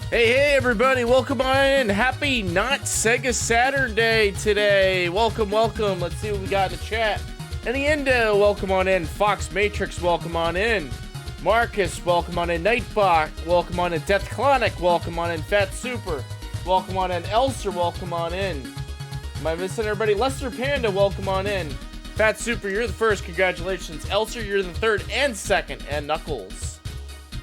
Hey, everybody, welcome on in. Happy not Sega Saturn Day today. Welcome. Let's see what we got in the chat. Any Indo, welcome on in. Fox Matrix, welcome on in. Marcus, welcome on in. Nightbot, welcome on in. Death Clonic, welcome on in. Fat Super, welcome on in. Elser, welcome on in. Am I missing everybody? Lester Panda, welcome on in. Fat Super, you're the first. Congratulations. Elser, you're the third and second. And Knuckles.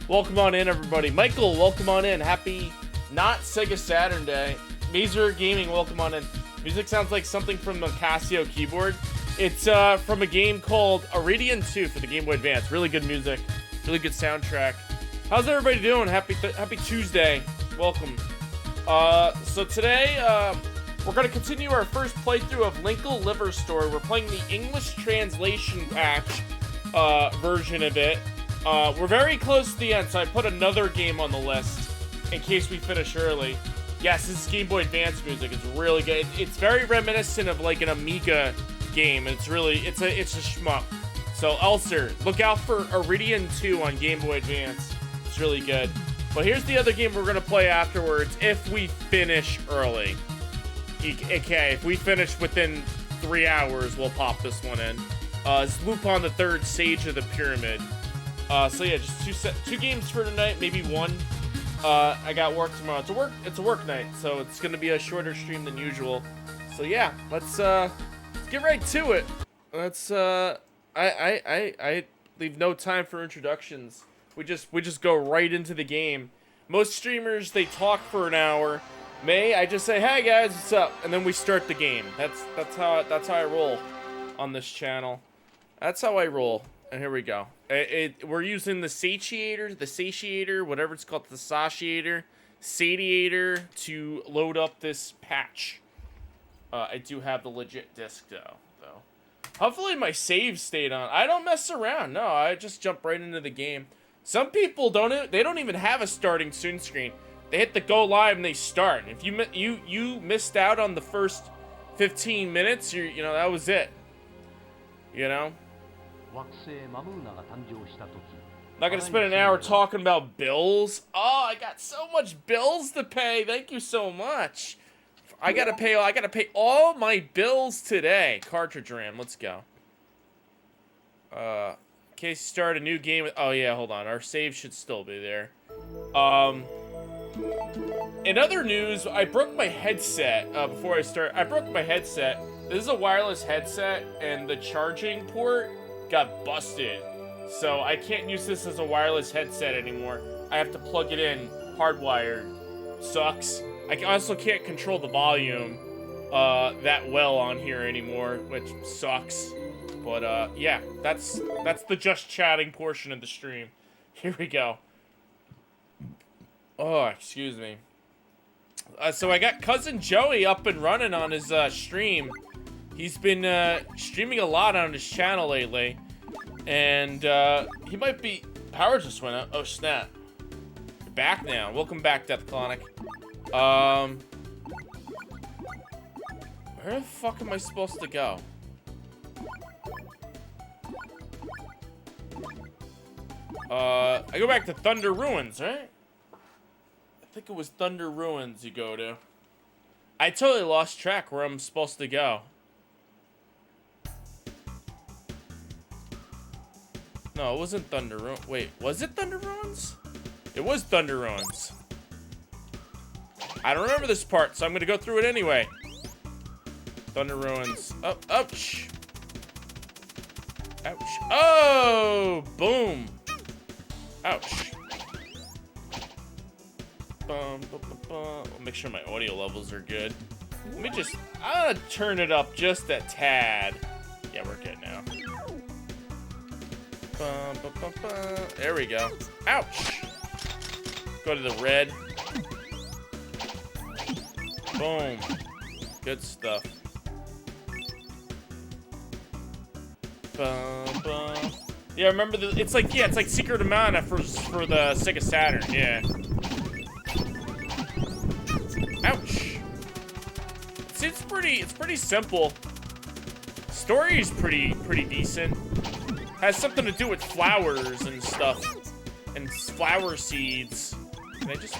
Welcome on in, everybody. Michael, welcome on in. Happy not Sega Saturn Day. Mazer Gaming, welcome on in. Music sounds like something from the Casio keyboard. It's from a game called Iridium 2 for the Game Boy Advance. Really good music. Really good soundtrack. How's everybody doing? Happy Tuesday. Welcome. So today, we're going to continue our first playthrough of Linkle Liver Story. We're playing the English translation patch version of it. We're very close to the end, so I put another game on the list in case we finish early. Yes, this is Game Boy Advance music. It's really good. It's very reminiscent of like an Amiga game. It's a shmup. So Elser, look out for Iridium 2 on Game Boy Advance. It's really good. But here's the other game we're gonna play afterwards if we finish early. Okay, if we finish within 3 hours, we'll pop this one in. It's Lupin the Third, Sage of the Pyramid. So yeah, just two games for tonight, maybe one. I got work tomorrow. It's a work night, so it's gonna be a shorter stream than usual. So yeah, let's get right to it. I leave no time for introductions. We just go right into the game. Most streamers, they talk for an hour. I just say, hey guys, what's up? And then we start the game. That's how I roll on this channel. That's how I roll. And here we go. We're using the satiator, whatever it's called, the satiator to load up this patch. I do have the legit disc though. Hopefully my save stayed on. I don't mess around. No, I just jump right into the game. Some people don't even have a starting soon screen. They hit the go live and they start. If you missed out on the first 15 minutes, you know that was it. You know. Not gonna spend an hour talking about bills. Oh, I got so much bills to pay. Thank you so much. I gotta pay all my bills today. Cartridge RAM. Let's go. In case you start a new game. Oh yeah, hold on. Our save should still be there. In other news, I broke my headset before I start. I broke my headset. This is a wireless headset, and the charging port got busted, so I can't use this as a wireless headset anymore. I have to plug it in hardwired. Sucks. I also can't control the volume that well on here anymore, which sucks. But yeah, that's the just chatting portion of the stream. Here we go. Oh, excuse me. So I got Cousin Joey up and running on his stream. He's been streaming a lot on his channel lately, and he might be. Power just went out. Oh snap! You're back now. Welcome back, Death Clonic. Where the fuck am I supposed to go? I go back to Thunder Ruins, right? I think it was Thunder Ruins you go to. I totally lost track where I'm supposed to go. No, it wasn't Thunder Ruins. Wait, was it Thunder Ruins? It was Thunder Ruins. I don't remember this part, so I'm gonna go through it anyway. Thunder Ruins. Oh, ouch. Ouch. Oh, boom. Ouch. I'll make sure my audio levels are good. Let me just, I'm gonna turn it up just a tad. Yeah, we're good now. There we go. Ouch! Go to the red. Boom. Good stuff. Yeah, remember it's like Secret of Mana for the Sega Saturn. Yeah. Ouch. It's pretty simple. Story is pretty decent. Has something to do with flowers and stuff, and flower seeds. Can I just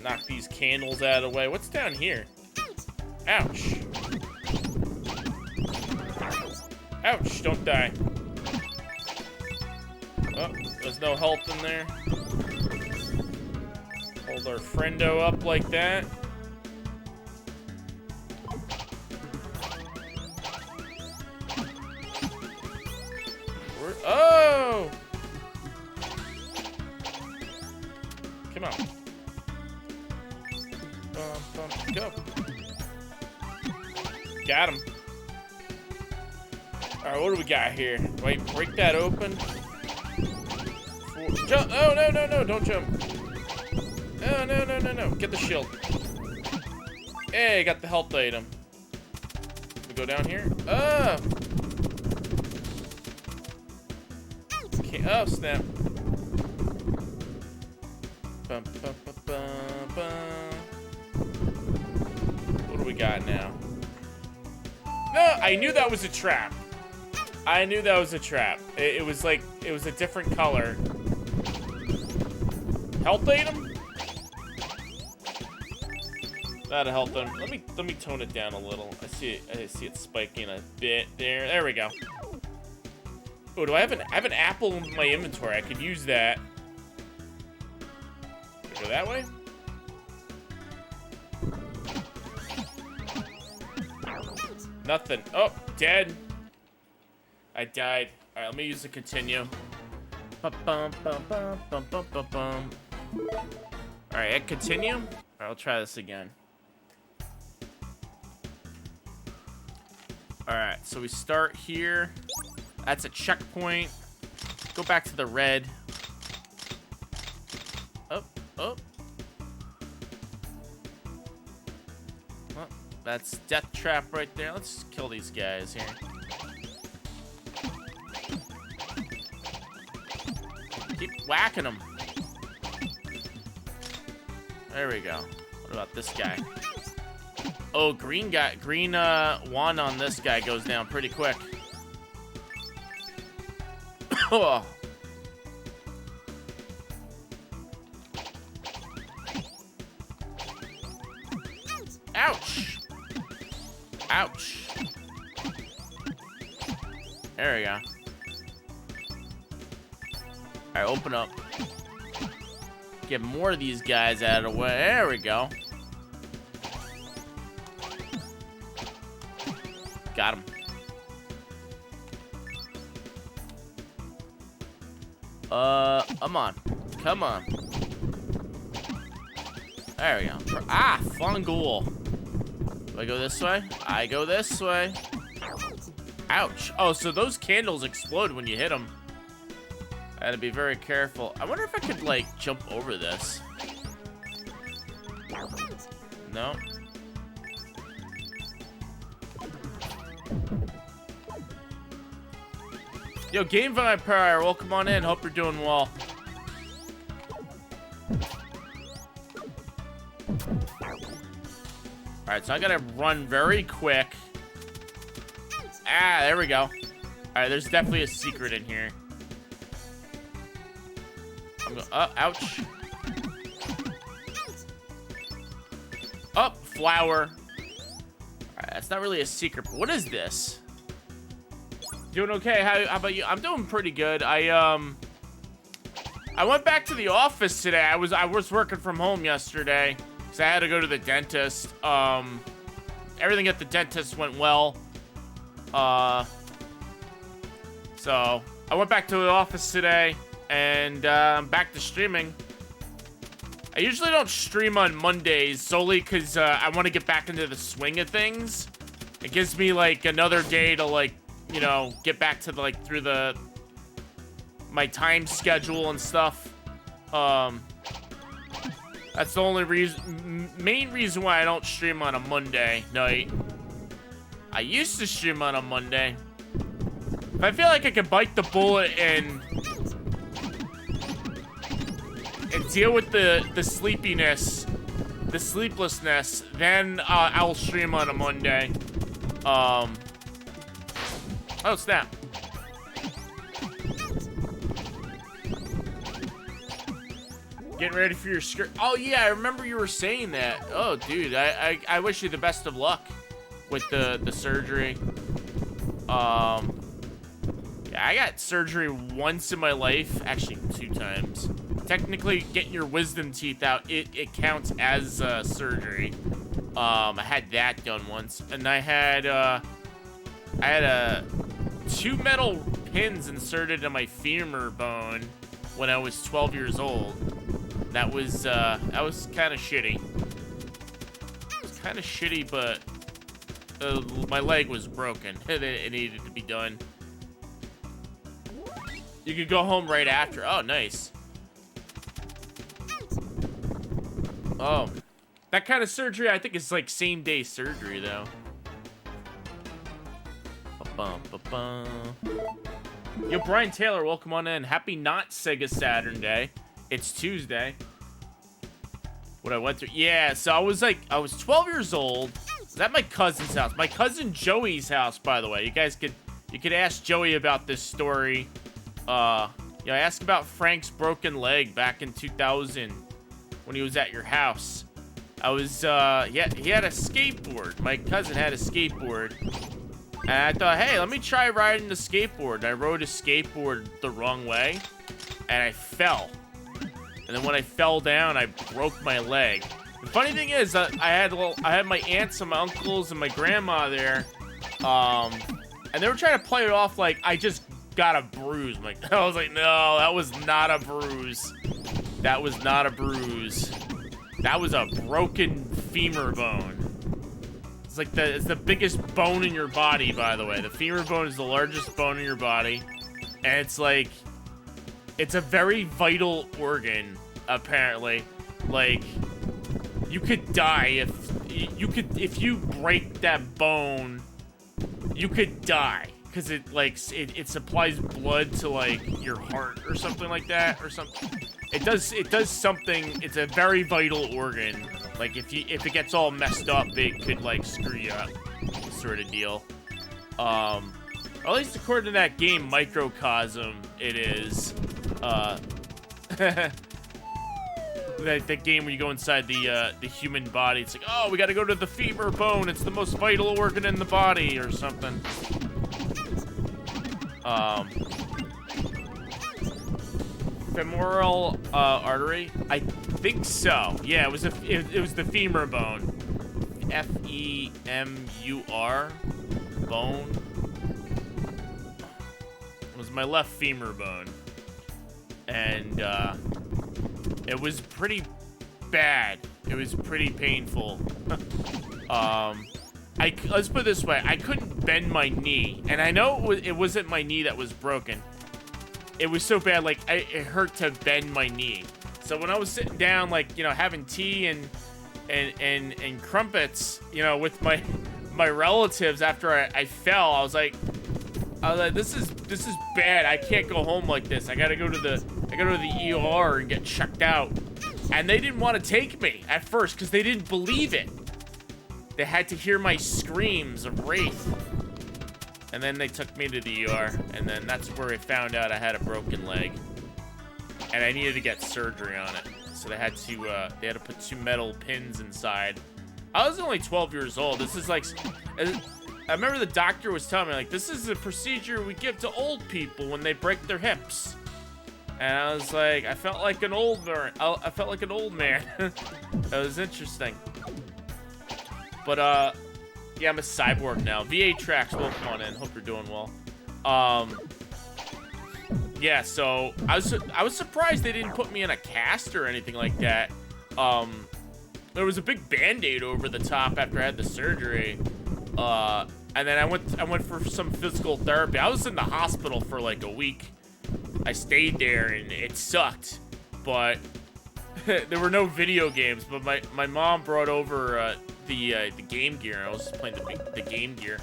Knock these candles out of the way. What's down here? Ouch. Ouch, don't die. Oh, there's no health in there. Hold our friendo up like that. Oh! Come on. Go. Got him. Alright, what do we got here? Wait, break that open. Jump! Oh, no, don't jump. Oh, no. Get the shield. Hey, got the health item. We go down here. Oh! Okay, oh, snap. What do we got now? No, I knew that was a trap. I knew that was a trap. It was like, it was a different color. Health item? Not a health item. Let me tone it down a little. I see it spiking a bit there. There we go. Oh, I have an apple in my inventory. I could use that. Go that way? Nothing. Oh, dead. I died. Alright, let me use the continue. Alright, continue. Alright, I'll try this again. Alright, so we start here. That's a checkpoint. Go back to the red. Up. Oh, that's death trap right there. Let's just kill these guys here. Keep whacking them. There we go. What about this guy? Oh, green wand on this guy goes down pretty quick. Oh. Ouch! Ouch. There we go. Alright, open up. Get more of these guys out of the way. There we go. Got him. Come on. Come on. There we go. Ah, fungal. Do I go this way? I go this way. Ouch. Oh, so those candles explode when you hit them. I had to be very careful. I wonder if I could, like, jump over this. No. Yo, Game Vampire, welcome on in. Hope you're doing well. Alright, so I gotta run very quick. Ah, there we go. Alright, there's definitely a secret in here. I'm going, ouch. Up, flower. Alright, that's not really a secret, but what is this? Doing okay? How about you? I'm doing pretty good. I went back to the office today. I was working from home yesterday, so I had to go to the dentist. Everything at the dentist went well. So I went back to the office today, and I'm back to streaming. I usually don't stream on Mondays solely because I want to get back into the swing of things. It gives me like another day to like, you know, get back to the, like, through my time schedule and stuff. That's the only main reason why I don't stream on a Monday night. I used to stream on a Monday. If I feel like I could bite the bullet and deal with the sleepiness, the sleeplessness, then I'll stream on a Monday. Oh, snap. Getting ready for your skirt. Oh, yeah, I remember you were saying that. Oh, dude, I wish you the best of luck with the surgery. Yeah, I got surgery once in my life. Actually, 2 times. Technically, getting your wisdom teeth out, it counts as surgery. I had that done once. And I had 2 metal pins inserted in my femur bone when I was 12 years old. That was kind of shitty. It was kind of shitty, but my leg was broken. It needed to be done. You could go home right after. Oh, nice. Oh, that kind of surgery, I think, is like same-day surgery, though. Ba-bum. Yo, Brian Taylor, welcome on in. Happy not Sega Saturn Day. It's Tuesday. What I went through. Yeah, so I was 12 years old. I was at my cousin's house. My cousin Joey's house, by the way. You could ask Joey about this story. Ask about Frank's broken leg back in 2000 when he was at your house. He had a skateboard. My cousin had a skateboard. And I thought, hey, let me try riding the skateboard. And I rode a skateboard the wrong way. And I fell. And then when I fell down, I broke my leg. The funny thing is, I had my aunts and my uncles and my grandma there, and they were trying to play it off like I just got a bruise. I was like, no, that was not a bruise. That was not a bruise. That was a broken femur bone. It's the biggest bone in your body, by the way. The femur bone is the largest bone in your body, and it's a very vital organ, apparently. Like, you could die if you break that bone, you could die. Because it supplies blood to, like, your heart or something like that, or something. It does something, it's a very vital organ. Like, if it gets all messed up, it could, like, screw you up, sort of deal. Or at least according to that game, Microcosm, it is. The game where you go inside the human body. It's like, oh, we gotta go to the femur bone. It's the most vital organ in the body, or something. Femoral artery? I think so. Yeah, it was the femur bone. F-E-M-U-R bone. It was my left femur bone. And it was pretty bad. It was pretty painful. Let's put it this way. I couldn't bend my knee. And I know it wasn't my knee that was broken. It was so bad, like, it hurt to bend my knee. So when I was sitting down, like, you know, having tea and crumpets, you know, with my relatives after I fell, I was like, this is bad. I can't go home like this. I gotta go to the ER and get checked out. And they didn't want to take me at first because they didn't believe it. They had to hear my screams of Wraith. And then they took me to the ER, and then that's where I found out I had a broken leg. And I needed to get surgery on it. So they had to put 2 metal pins inside. I was only 12 years old. This is like, I remember the doctor was telling me, like, this is a procedure we give to old people when they break their hips. And I was like, I felt like an old man. I felt like an old man. That was interesting. But, yeah, I'm a cyborg now. VA Tracks, welcome on in. Hope you're doing well. Yeah, so I was surprised they didn't put me in a cast or anything like that. There was a big Band-Aid over the top after I had the surgery. And then I went for some physical therapy. I was in the hospital for like a week. I stayed there and it sucked. But there were no video games. But my mom brought over the Game Gear. I was playing the Game Gear.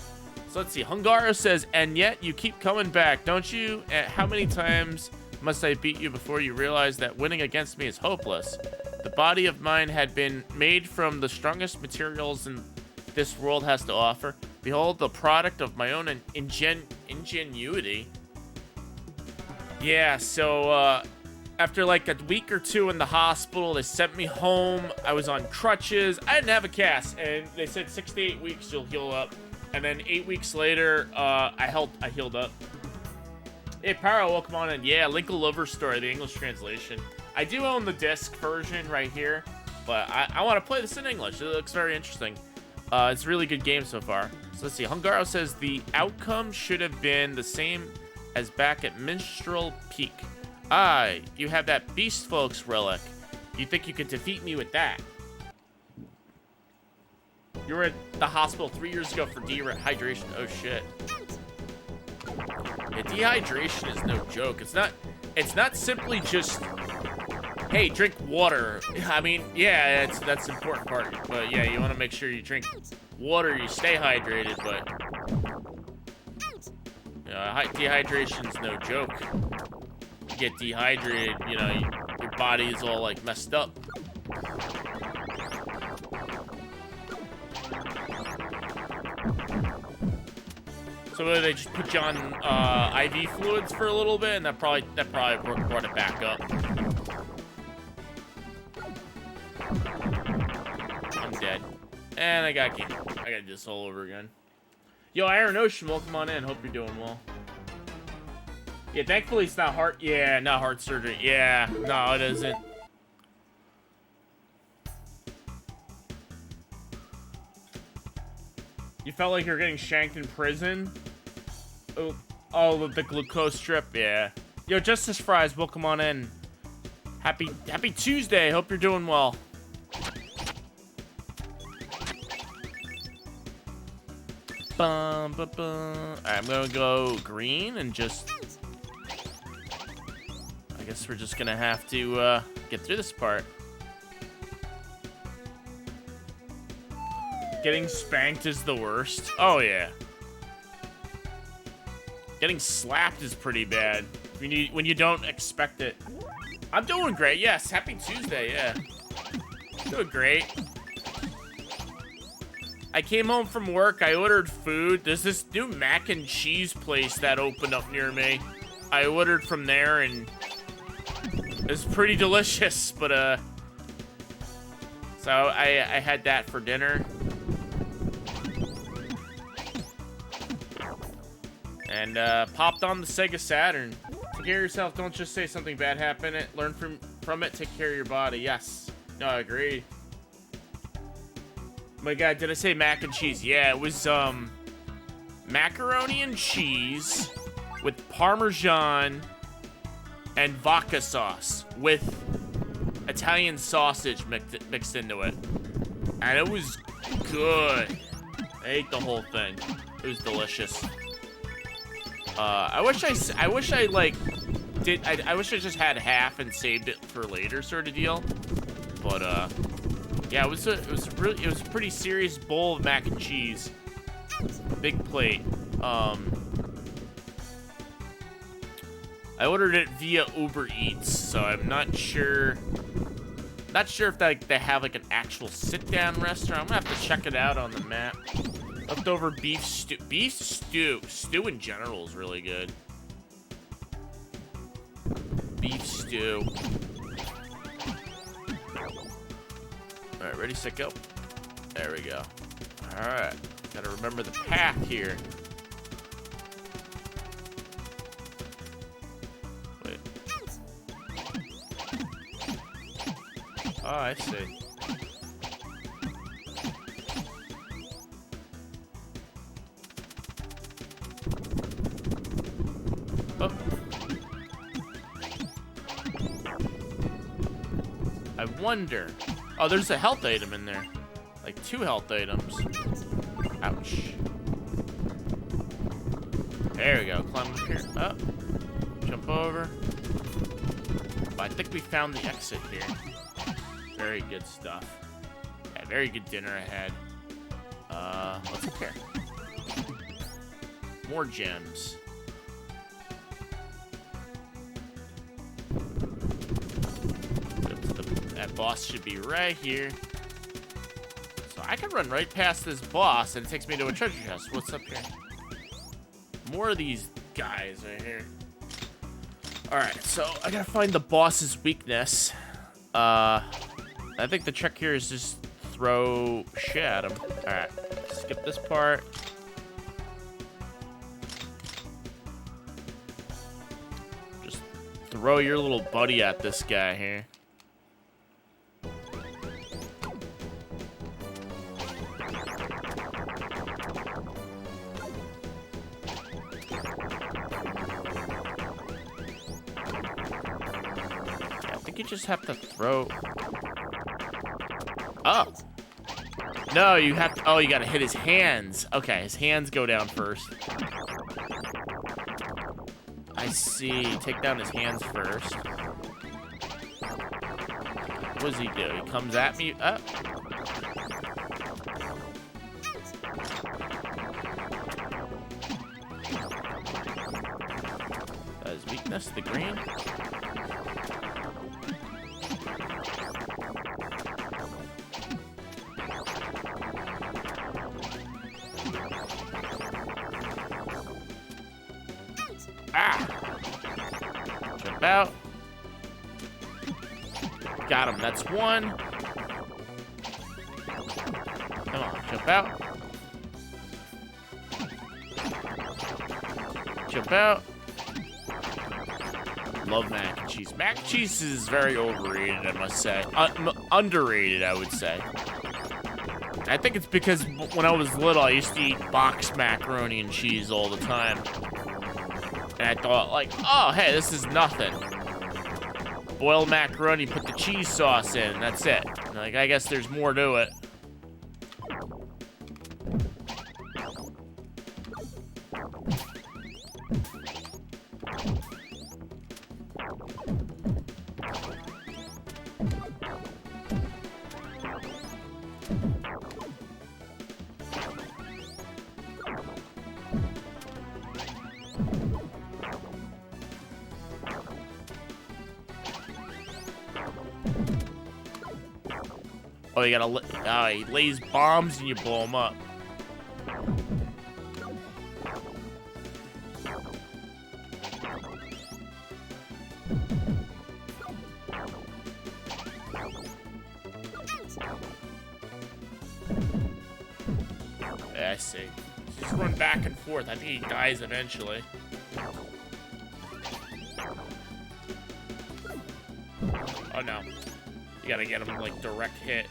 So let's see. Hungara says, and yet you keep coming back, don't you? How many times must I beat you before you realize that winning against me is hopeless? The body of mine had been made from the strongest materials this world has to offer. Behold, the product of my own ingenuity. Yeah, so After like a week or two in the hospital, they sent me home. I was on crutches. I didn't have a cast, and they said 6 to 8 weeks you'll heal up. And then 8 weeks later, I healed up. Hey, Pyro, welcome on in. Yeah, Linkle Lover Story, the English translation. I do own the disc version right here, but I want to play this in English. It looks very interesting. It's a really good game so far. So let's see. Hungaro says the outcome should have been the same as back at Minstrel Peak. You have that Beast Folks relic. You think you could defeat me with that? You were at the hospital 3 years ago for dehydration. Oh shit. Yeah, dehydration is no joke. It's not simply just, hey, drink water. I mean, yeah, that's the important part. But yeah, you want to make sure you drink water, you stay hydrated, but dehydration is no joke. You get dehydrated, you know, your body is all like messed up. So they just put you on IV fluids for a little bit, and that probably brought it back up. I'm dead, and I got this all over again. Yo, Iron Ocean, welcome on in. Hope you're doing well. Yeah, thankfully it's not heart. Yeah, not heart surgery. Yeah, no, it isn't. You felt like you were getting shanked in prison? Oh, the glucose strip, yeah. Yo, Justice Fries, welcome on in. Happy Tuesday. Hope you're doing well. Bum, bum, bum. All right, I'm gonna go green and just. I guess we're just gonna have to get through this part. Getting spanked is the worst. Oh yeah. Getting slapped is pretty bad when you don't expect it. I'm doing great. Yes, happy Tuesday. Yeah, doing great. I came home from work. I ordered food. There's this new mac and cheese place that opened up near me. I ordered from there and it's pretty delicious. But so I had that for dinner. And popped on the Sega Saturn. Take care of yourself. Don't just say something bad happened. Learn from it. Take care of your body. Yes. No, I agree. Oh my God, did I say mac and cheese? Yeah, it was macaroni and cheese with Parmesan and vodka sauce with Italian sausage mixed into it. And it was good. I ate the whole thing. It was delicious. I wish I just had half and saved it for later, sort of deal. But yeah, it was a pretty serious bowl of mac and cheese, big plate. I ordered it via Uber Eats, so I'm not sure if they have like an actual sit-down restaurant. I'm gonna have to check it out on the map. Leftover beef stew. Beef stew. Stew in general is really good. Beef stew. Alright, ready, set, go. There we go. Alright. Gotta remember the path here. Wait. Oh, I see. Oh. I wonder. Oh, there's a health item in there. Like 2 health items. Ouch. There we go. Climb up here. Up. Jump over. I think we found the exit here. Very good stuff. Yeah, very good dinner I had. What's up here? More gems. That boss should be right here. So I can run right past this boss and it takes me to a treasure chest. What's up here? More of these guys right here. Alright, so I gotta find the boss's weakness. I think the trick here is just throw shit at him. Alright, skip this part. Just throw your little buddy at this guy here. You just have to throw. Oh. No, you have to. Oh, you gotta hit his hands. Okay, his hands go down first. I see. Take down his hands first. What does he do? He comes at me. Up. His weakness, the green. Jump out. Got him. That's one. Come on, jump out. Jump out. Love mac and cheese. Mac and cheese is very overrated, I must say. Underrated, I would say. I think it's because when I was little, I used to eat boxed macaroni and cheese all the time. And I thought, like, oh, hey, this is nothing. Boil macaroni, put the cheese sauce in, that's it. Like, I guess there's more to it. Oh, you gotta, he lays bombs and you blow him up. Yeah, I see. Just run back and forth. I think he dies eventually. Oh no. You gotta get him like direct hit.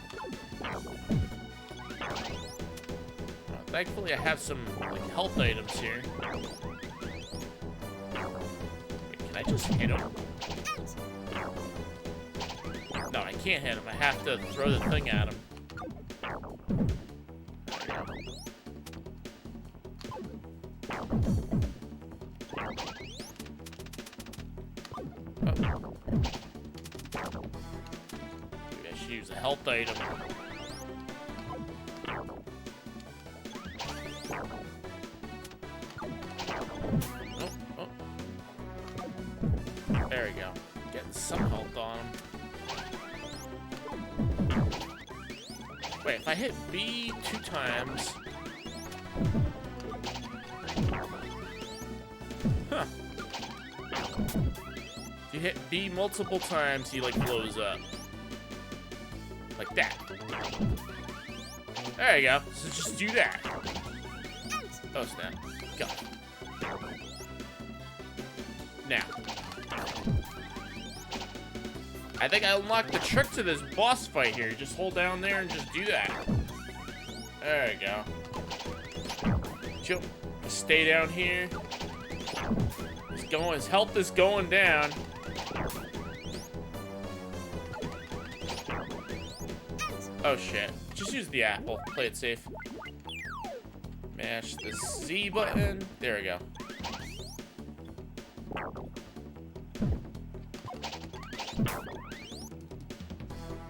Thankfully, I have some like health items here. Wait, can I just hit him? No, I can't hit him. I have to throw the thing at him. Maybe I should use a health item. There we go. Getting some health on him. Wait, if I hit B 2 times... Huh. If you hit B multiple times, he, like, blows up. Like that. There you go. So just do that. Oh, snap. Go. Now. I think I unlocked the trick to this boss fight here. Just hold down there and just do that. There you go. Jump. Stay down here. His health is going down. Oh shit. Just use the apple. Play it safe. Mash the Z button. There we go.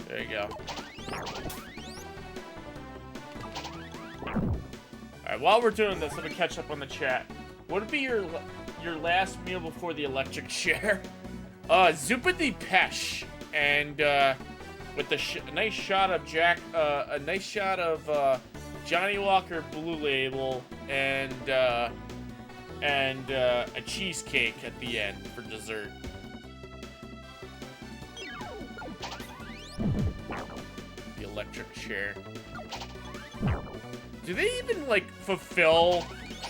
There you go. Alright, while we're doing this, let me catch up on the chat. What would be your last meal before the electric chair? Zupa de Pesh. And, with a nice shot of Johnny Walker Blue Label and a cheesecake at the end for dessert. electric chair. Do they even, like, fulfill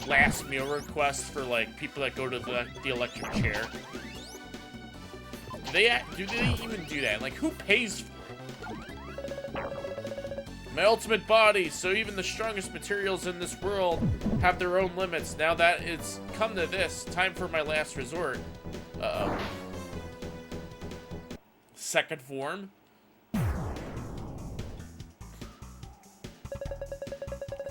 last meal requests for, like, people that go to the electric chair? Do they even do that? Like, who pays for it? My ultimate body, so even the strongest materials in this world have their own limits. Now that it's come to this, time for my last resort. Uh-oh. Second form?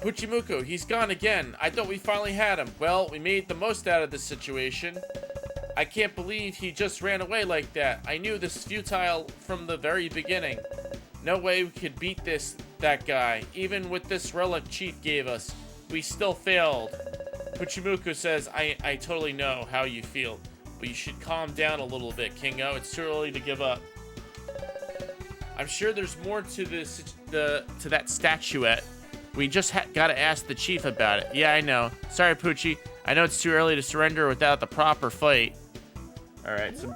Puchimuku, he's gone again. I thought we finally had him. Well, we made the most out of this situation. I can't believe he just ran away like that. I knew this futile from the very beginning. No way we could beat that guy. Even with this relic Chief gave us, we still failed. Puchimuku says, I totally know how you feel, but you should calm down a little bit, Kingo. It's too early to give up. I'm sure there's more to that statuette. We just gotta ask the Chief about it. Yeah, I know. Sorry, Poochie. I know it's too early to surrender without the proper fight. Alright, so...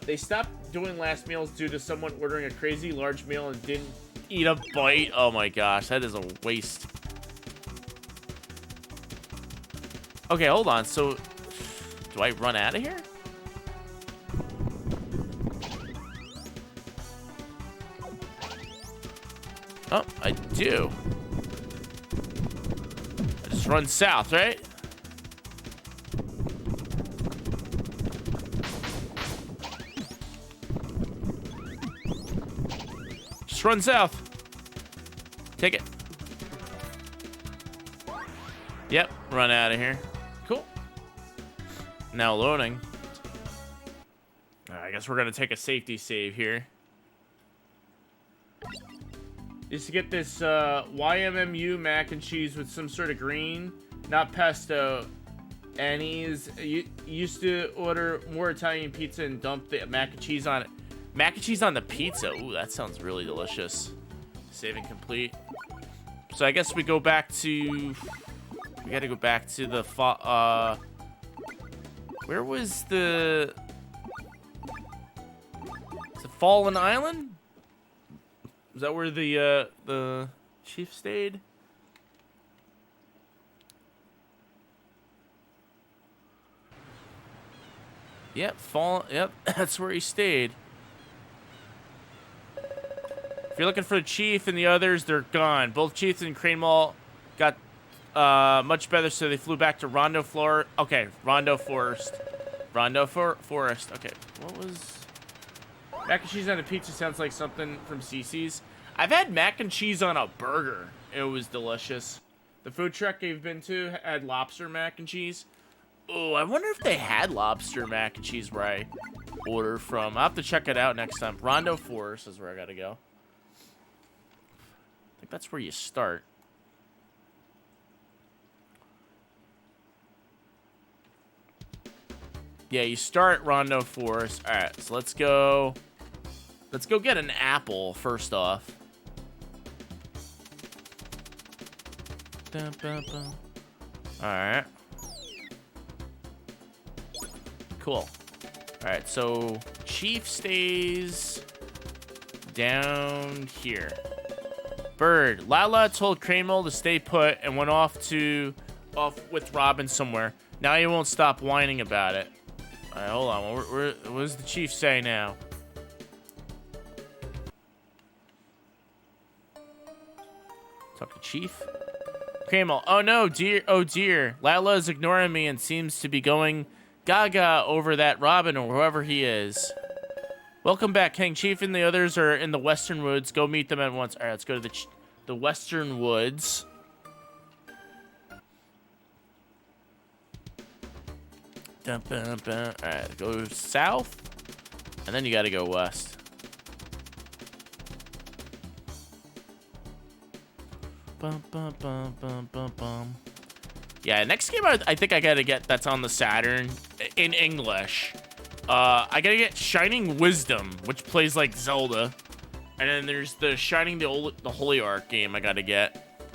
they stopped doing last meals due to someone ordering a crazy large meal and didn't eat a bite. Oh my gosh, that is a waste. Okay, hold on. So, do I run out of here? Oh, I do. I just run south, right? Just run south. Take it. Yep, run out of here. Cool. Now loading. I guess we're gonna take a safety save here. Is to get this YMMU mac and cheese with some sort of green, not pesto. And he's used to order more Italian pizza and dump the mac and cheese on it. Mac and cheese on the pizza. Ooh, that sounds really delicious. Saving complete. So I guess we go back to... We gotta go back to the... Where was the... Is it Fallen Island? Is that where the Chief stayed? Yep, yep, that's where he stayed. If you're looking for the Chief and the others, they're gone. Both Chiefs and Crane Mall got much better, so they flew back to Rondo Forest. Okay, Rondo Forest. Forest. Okay, what was... Mac and cheese on a pizza sounds like something from CC's. I've had mac and cheese on a burger. It was delicious. The food truck I've been to had lobster mac and cheese. Oh, I wonder if they had lobster mac and cheese where I order from. I'll have to check it out next time. Rondo Forest is where I gotta go. I think that's where you start. Yeah, you start Rondo Forest. Alright, so let's go... Let's go get an apple, first off. Alright. Cool. Alright, so Chief stays down here. Bird. Lala told Cramel to stay put and went off with Robin somewhere. Now he won't stop whining about it. Alright, hold on. What does the Chief say now? Talk to Chief. Cramel. Oh no, dear. Oh dear. Lala is ignoring me and seems to be going gaga over that Robin or whoever he is. Welcome back, King. Chief and the others are in the Western Woods. Go meet them at once. Alright, let's go to the Western Woods. Alright, go south. And then you gotta go west. Yeah, next game I think I gotta get that's on the Saturn in English. I gotta get Shining Wisdom, which plays like Zelda. And then there's the Shining the Holy Ark game I gotta get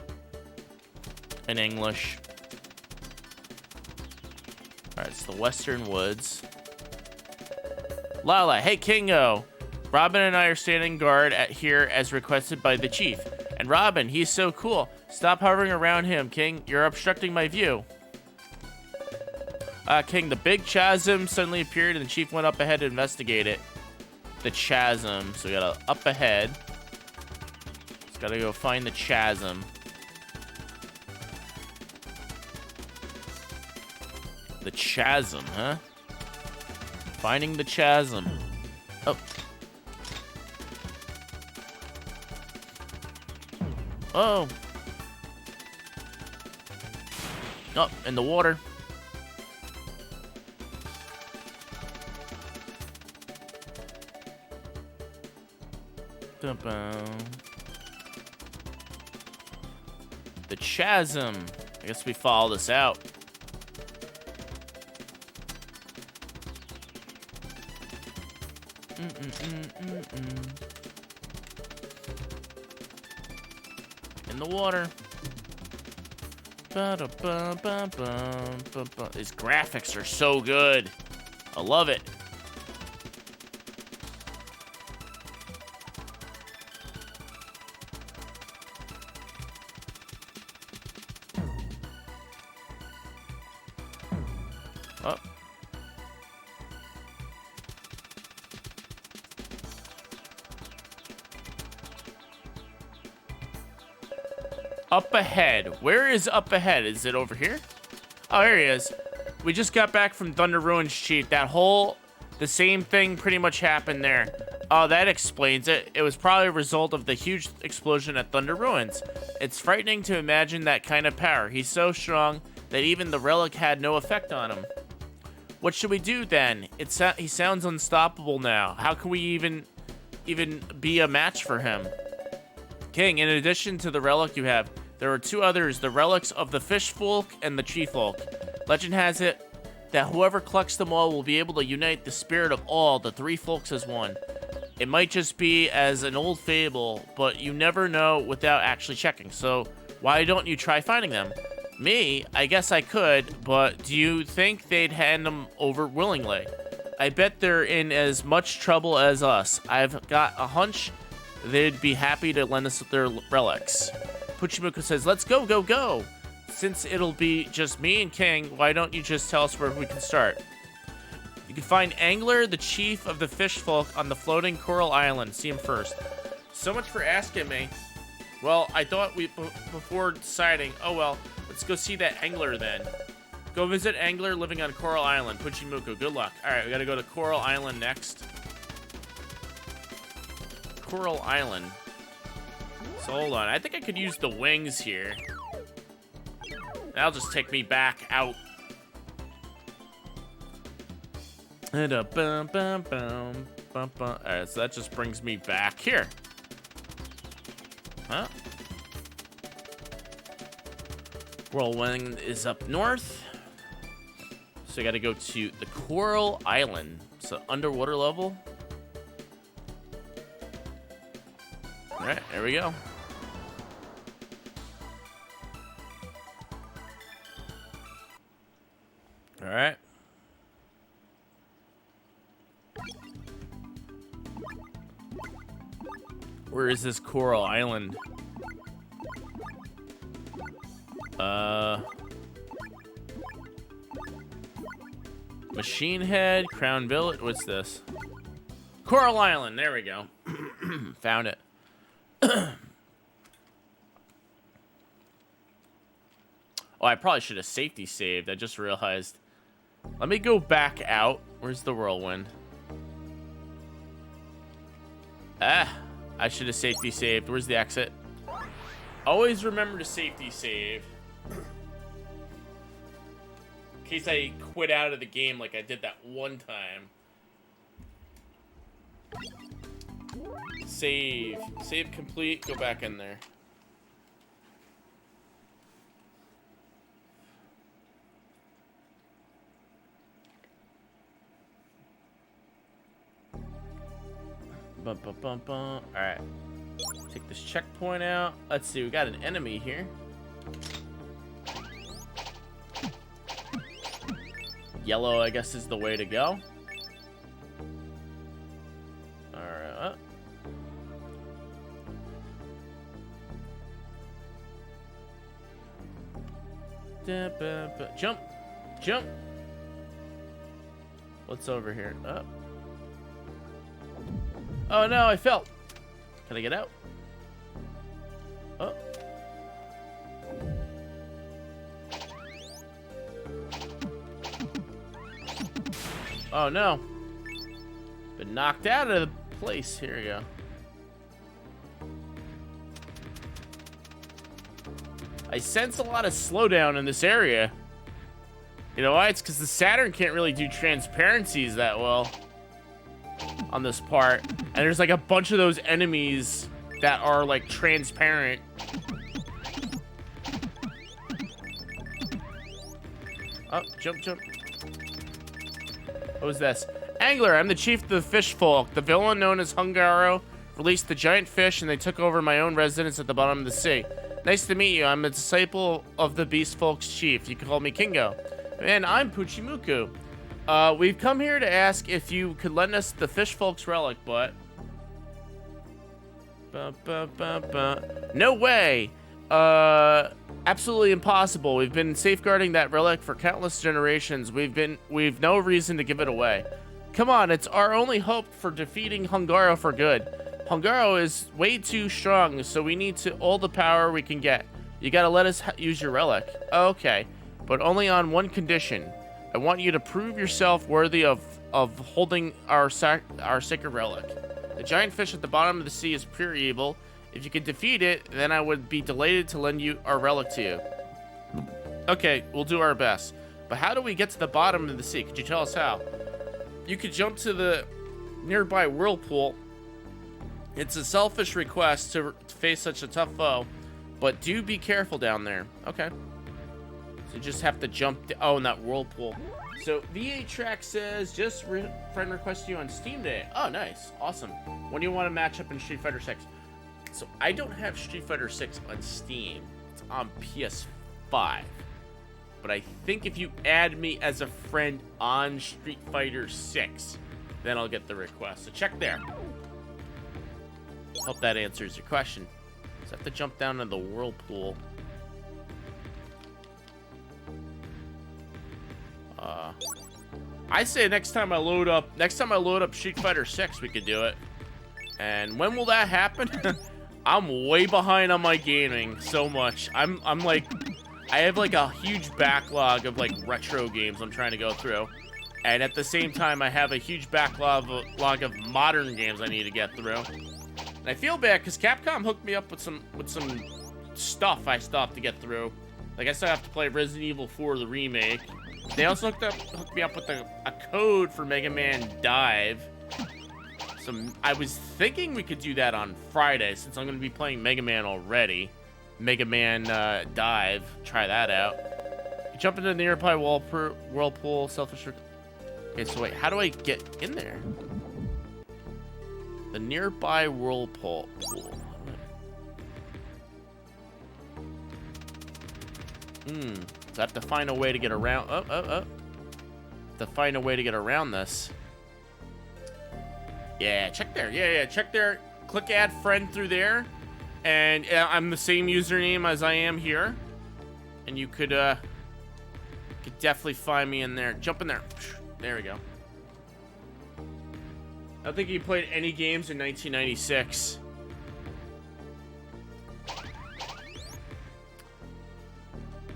in English. Alright, it's the Western Woods. Lala, hey Kingo. Robin and I are standing guard here as requested by the chief. And Robin, he's so cool. Stop hovering around him, King. You're obstructing my view. King, the big chasm suddenly appeared and the chief went up ahead to investigate it. The chasm. So we gotta up ahead. Just gotta go find the chasm. The chasm, huh? Finding the chasm. Oh. Oh. Oh, in the water. The chasm. I guess we follow this out. In the water. These graphics are so good. I love it. Oh. Up ahead. Where is up ahead? Is it over here? Oh, here he is. We just got back from Thunder Ruins, Chief. The same thing pretty much happened there. Oh, that explains it. It was probably a result of the huge explosion at Thunder Ruins. It's frightening to imagine that kind of power. He's so strong that even the relic had no effect on him. What should we do then? He sounds unstoppable now. How can we even be a match for him? King, in addition to the relic you have, there are two others, the relics of the fish folk and the tree folk. Legend has it that whoever collects them all will be able to unite the spirit of all the three folks as one. It might just be as an old fable, but you never know without actually checking. So why don't you try finding them? Me, I guess I could, but do you think they'd hand them over willingly? I bet they're in as much trouble as us. I've got a hunch they'd be happy to lend us their relics. Puchimuku says, let's go, go, go. Since it'll be just me and King, why don't you just tell us where we can start? You can find Angler, the chief of the fish folk, on the floating coral island. See him first. So much for asking me. Well, I thought before deciding, oh well, let's go see that Angler then. Go visit Angler living on Coral Island. Puchimuku, good luck. Alright, we gotta go to Coral Island next. Coral Island. So hold on, I think I could use the wings here. That'll just take me back out. Alright, so that just brings me back here. Huh? Whirlwind is up north. So I gotta go to the Coral Island. So underwater level. Alright, there we go. Alright. Where is this Coral Island? Machine Head, Crown Village. What's this? Coral Island. There we go. Found it. Oh, I probably should have safety saved. I just realized. Let me go back out. Where's the whirlwind? Ah, I should have safety saved. Where's the exit? Always remember to safety save. In case I quit out of the game like I did that one time. Save. Save complete. Go back in there. Bum, bum, bum, bum. Alright. Take this checkpoint out. Let's see. We got an enemy here. Yellow, I guess, is the way to go. Alright. Jump. Jump. What's over here? Oh. Oh no, I fell. Can I get out? Oh. Oh no. Been knocked out of the place. Here we go. I sense a lot of slowdown in this area. You know why? It's because the Saturn can't really do transparencies that well on this part. And there's like a bunch of those enemies that are like transparent. Oh, jump, jump. What was this? Angler, I'm the chief of the fish folk. The villain known as Hungaro released the giant fish and they took over my own residence at the bottom of the sea. Nice to meet you. I'm a disciple of the beast folk's chief. You can call me Kingo. And I'm Puchimuku. We've come here to ask if you could lend us the fish folk's relic, but... No way! Absolutely impossible. We've been safeguarding that relic for countless generations. We've no reason to give it away. Come on, it's our only hope for defeating Hungaro for good. Hungaro is way too strong, so we need all the power we can get. You gotta let us use your relic. Okay, but only on one condition. I want you to prove yourself worthy of holding our sacred relic. The giant fish at the bottom of the sea is pure evil. If you could defeat it, then I would be delighted to lend you our relic to you. Okay, we'll do our best. But how do we get to the bottom of the sea? Could you tell us how? You could jump to the nearby whirlpool. It's a selfish request to face such a tough foe, but do be careful down there. Okay. So you just have to jump. Oh, in that whirlpool. So V8 Track says, just friend request you on Steam Day. Oh, nice. Awesome. When do you want to match up in Street Fighter 6? So I don't have Street Fighter 6 on Steam. It's on PS5. But I think if you add me as a friend on Street Fighter 6, then I'll get the request. So check there. Hope that answers your question. So I have to jump down in the whirlpool. I say next time I load up Street Fighter 6, we could do it. And when will that happen? I'm way behind on my gaming so much. I'm like, I have like a huge backlog of like retro games I'm trying to go through. And at the same time, I have a huge backlog of modern games I need to get through. And I feel bad because Capcom hooked me up with some stuff I still have to get through. Like I still have to play Resident Evil 4, the remake. They also hooked me up with a code for Mega Man Dive. So I was thinking we could do that on Friday since I'm going to be playing Mega Man already. Mega Man Dive. Try that out. You jump into the nearby whirlpool, selfish. Okay, so wait, how do I get in there? The nearby whirlpool. So I have to find a way to get around. To find a way to get around this. Yeah, check there. Yeah, check there. Click add friend through there. And I'm the same username as I am here. And you could definitely find me in there. Jump in there. There we go. I don't think you played any games in 1996.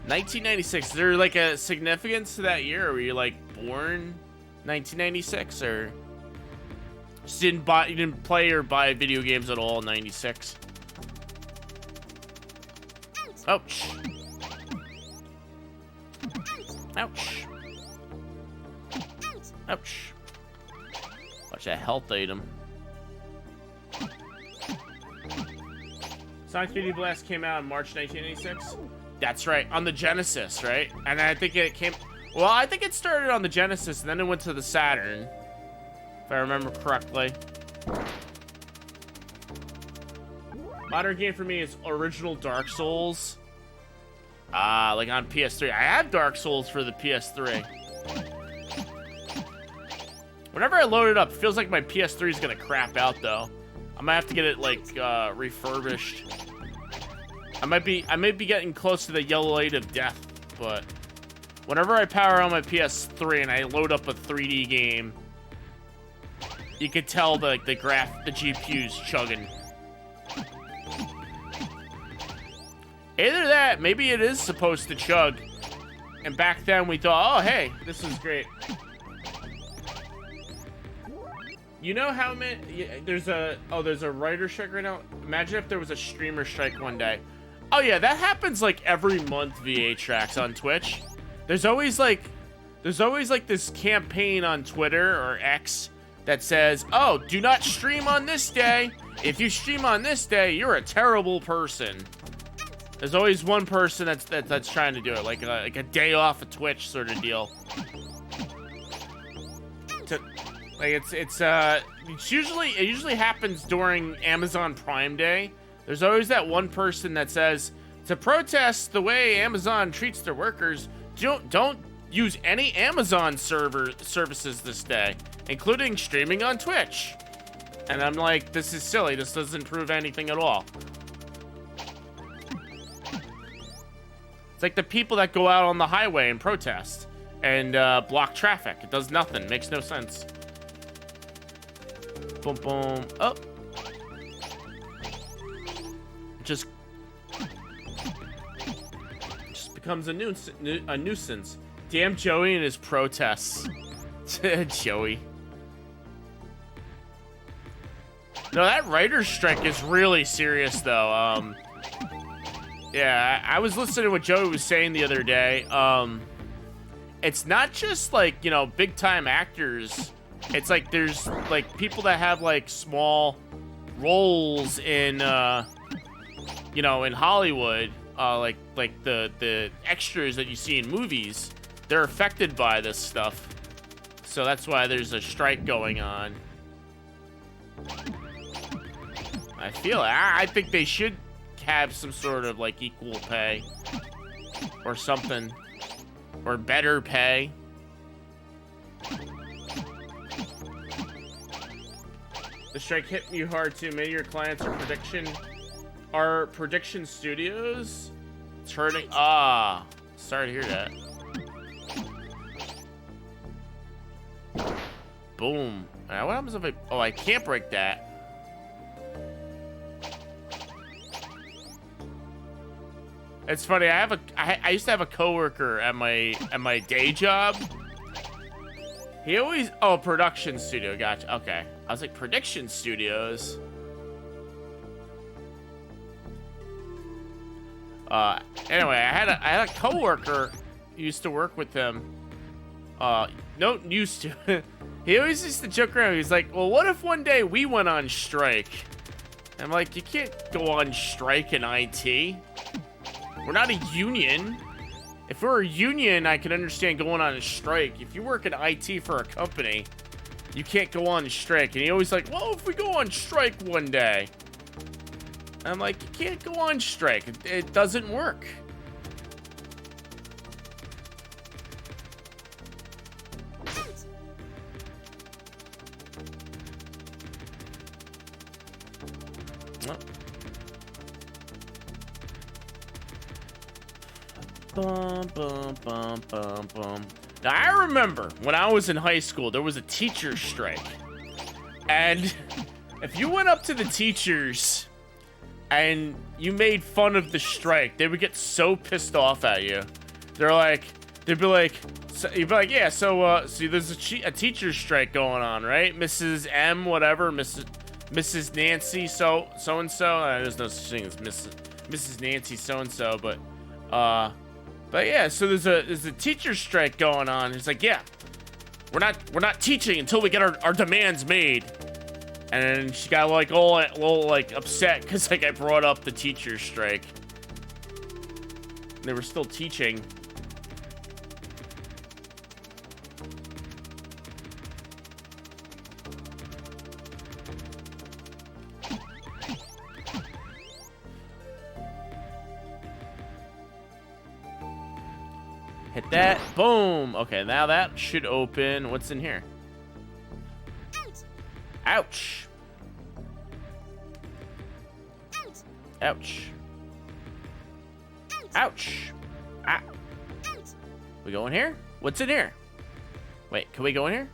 $1996. Is there like a significance to that year? Or were you like born 1996 or just you didn't play or buy video games at all in 96? Ouch. Ouch. Ouch. Watch that health item. Sonic 3D Blast came out in March 1986. That's right, on the Genesis, right? And I think it came... Well, I think it started on the Genesis, and then it went to the Saturn. If I remember correctly. Modern game for me is original Dark Souls. Like on PS3. I have Dark Souls for the PS3. Whenever I load it up, it feels like my PS3 is gonna crap out, though. I might have to get it, like, refurbished. I might be getting close to the yellow light of death but whenever I power on my PS3 and I load up a 3D game, you could tell the GPU's chugging. Either that, maybe it is supposed to chug. And back then we thought, oh, hey, this is great. You know how many, there's a writer strike right now. Imagine if there was a streamer strike one day. Oh yeah, that happens like every month, VA Tracks on Twitch. There's always like this campaign on Twitter or X that says, oh, do not stream on this day. If you stream on this day, you're a terrible person. There's always one person that's trying to do it, like a day off of Twitch sort of deal. It usually happens during Amazon Prime Day. There's always that one person that says, to protest the way Amazon treats their workers, don't use any Amazon services this day, including streaming on Twitch. And I'm like, this is silly. This doesn't prove anything at all. It's like the people that go out on the highway and protest and block traffic. It does nothing. Makes no sense. Boom, boom. Oh. Just becomes a nuisance. Damn Joey and his protests. Joey. No, that writer's strike is really serious, though. Yeah, I was listening to what Joey was saying the other day. It's not just, like, you know, big-time actors. It's like there's, like, people that have, like, small roles in, you know, in Hollywood. Like the extras that you see in movies. They're affected by this stuff. So that's why there's a strike going on. I think they should have some sort of like equal pay or something, or better pay. The strike hit you hard too. Many of your clients are prediction studios turning. Sorry to hear that. Boom. What happens if I can't break that. It's funny. I used to have a coworker at my day job. He always production studio. Gotcha. Okay. I was like, prediction studios. Anyway, I had a coworker who used to work with him. Used to. He always used to joke around. He's like, well, what if one day we went on strike? I'm like, you can't go on strike in IT. We're not a union. If we're a union, I can understand going on a strike. If you work in IT for a company, you can't go on a strike. And he always like, well, if we go on strike one day. I'm like, you can't go on strike. It doesn't work. Bum, bum, bum, bum, bum. Now, I remember when I was in high school, there was a teacher strike. And if you went up to the teachers and you made fun of the strike, they would get so pissed off at you. They'd be like, you'd be like, yeah, so there's a teacher strike going on, right? Mrs. M, whatever, Mrs. Nancy, so-and-so. There's no such thing as Mrs. Nancy so-and-so, but yeah, so there's a teacher strike going on. It's like, yeah, we're not teaching until we get our demands made. And then she got like all like upset because like I brought up the teacher strike. They were still teaching. Hit that. Boom. Okay, now that should open. What's in here? Ouch. Ouch. Ouch. Ah. We go in here? What's in here? Wait, can we go in here?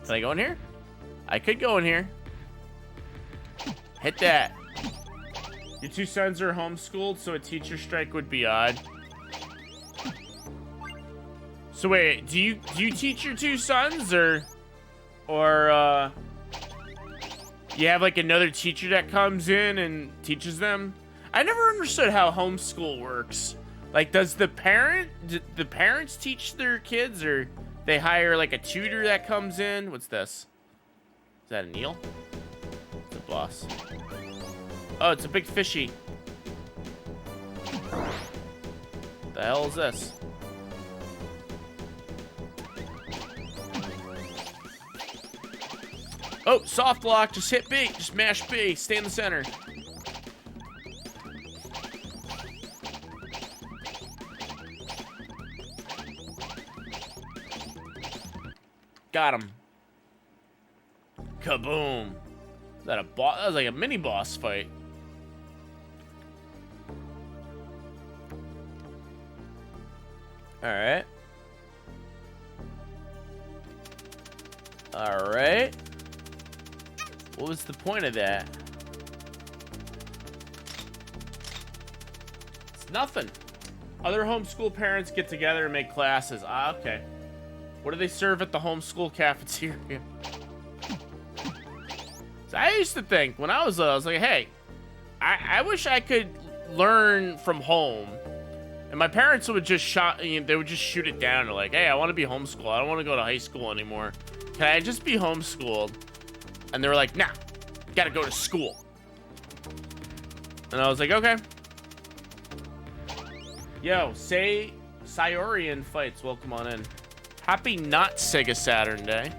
Can I go in here? I could go in here. Hit that. Your two sons are homeschooled, so a teacher strike would be odd. So wait, do you teach your two sons, or you have like another teacher that comes in and teaches them? I never understood how homeschool works. Like, does the parents teach their kids, or they hire like a tutor that comes in? What's this? Is that a Neil? It's a boss. Oh, it's a big fishy. The hell is this? Oh, soft block. Just hit B. Just mash B. Stay in the center. Got him. Kaboom. Is that a boss? That was like a mini boss fight. Alright. Alright. What was the point of that? It's nothing. Other homeschool parents get together and make classes. Ah, okay. What do they serve at the homeschool cafeteria? So I used to think when I was like, hey, I wish I could learn from home. And my parents would just they would just shoot it down. They're like, hey, I want to be homeschooled. I don't want to go to high school anymore. Can I just be homeschooled? And they were like, nah, gotta go to school. And I was like, okay. Yo, Sayorian Fights, welcome on in. Happy not Sega Saturn Day.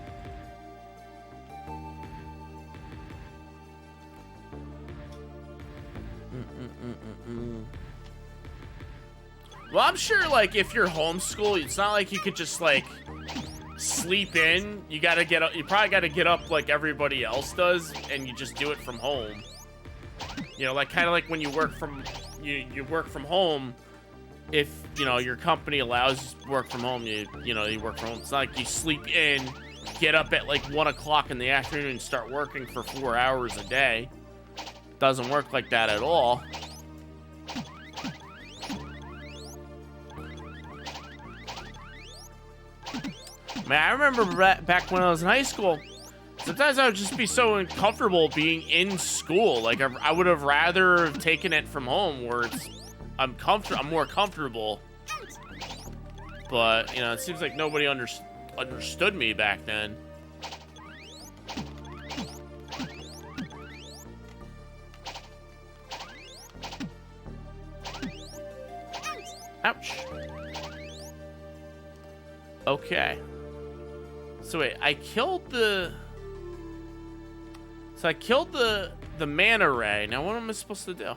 Well, I'm sure, like, if you're homeschooled, it's not like you could just, like, sleep in. You gotta get up. You probably gotta get up like everybody else does, and you just do it from home. You know, like kind of like when you work from you work from home. If you know your company allows work from home, you work from home. It's not like you sleep in, get up at like 1 o'clock in the afternoon, and start working for 4 hours a day. Doesn't work like that at all. Man, I remember back when I was in high school, sometimes I would just be so uncomfortable being in school. Like, I would have rather have taken it from home where I'm more comfortable. But, you know, it seems like nobody understood me back then. Ouch. Okay. So wait, I killed the mana ray. Now what am I supposed to do?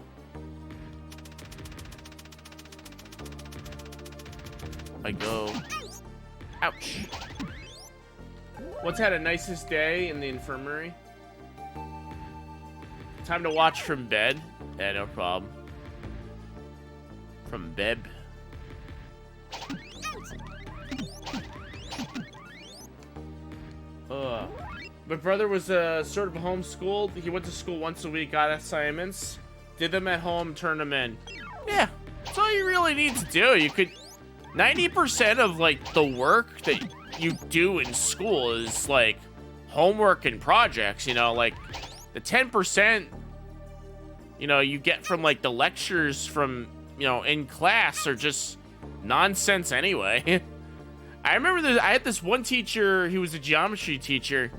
I go. Ouch. What's had a nicest day in the infirmary? Time to watch from bed? Yeah, no problem. From bed. My brother was sort of homeschooled. He went to school once a week, got assignments, did them at home, turned them in. Yeah, that's all you really need to do. You could 90% of like the work that you do in school is like homework and projects, you know, like the 10% you get from like the lectures from in class are just nonsense anyway. I remember I had this one teacher, he was a geometry teacher.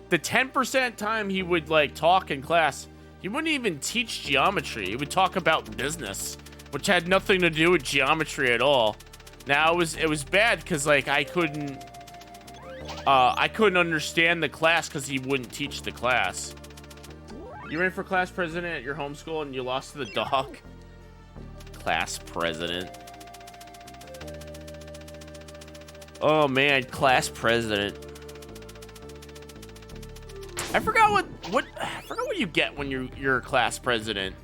The 10% time he would like talk in class, he wouldn't even teach geometry. He would talk about business, which had nothing to do with geometry at all. Now it was bad because like I couldn't understand the class because he wouldn't teach the class. You ran for class president at your homeschool and you lost to the dog. Class president. Oh man, class president. I forgot what you get when you're a class president?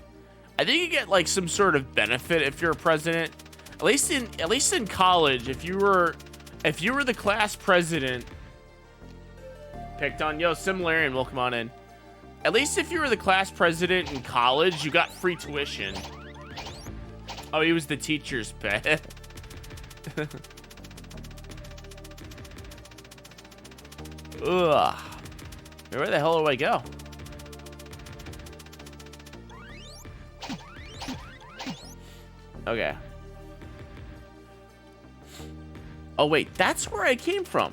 I think you get like some sort of benefit if you're a president. At least in college, if you were the class president, picked on yo Similarian, welcome on in. At least if you were the class president in college, you got free tuition. Oh, he was the teacher's pet. Ugh. Where the hell do I go? Okay. Oh, wait. That's where I came from.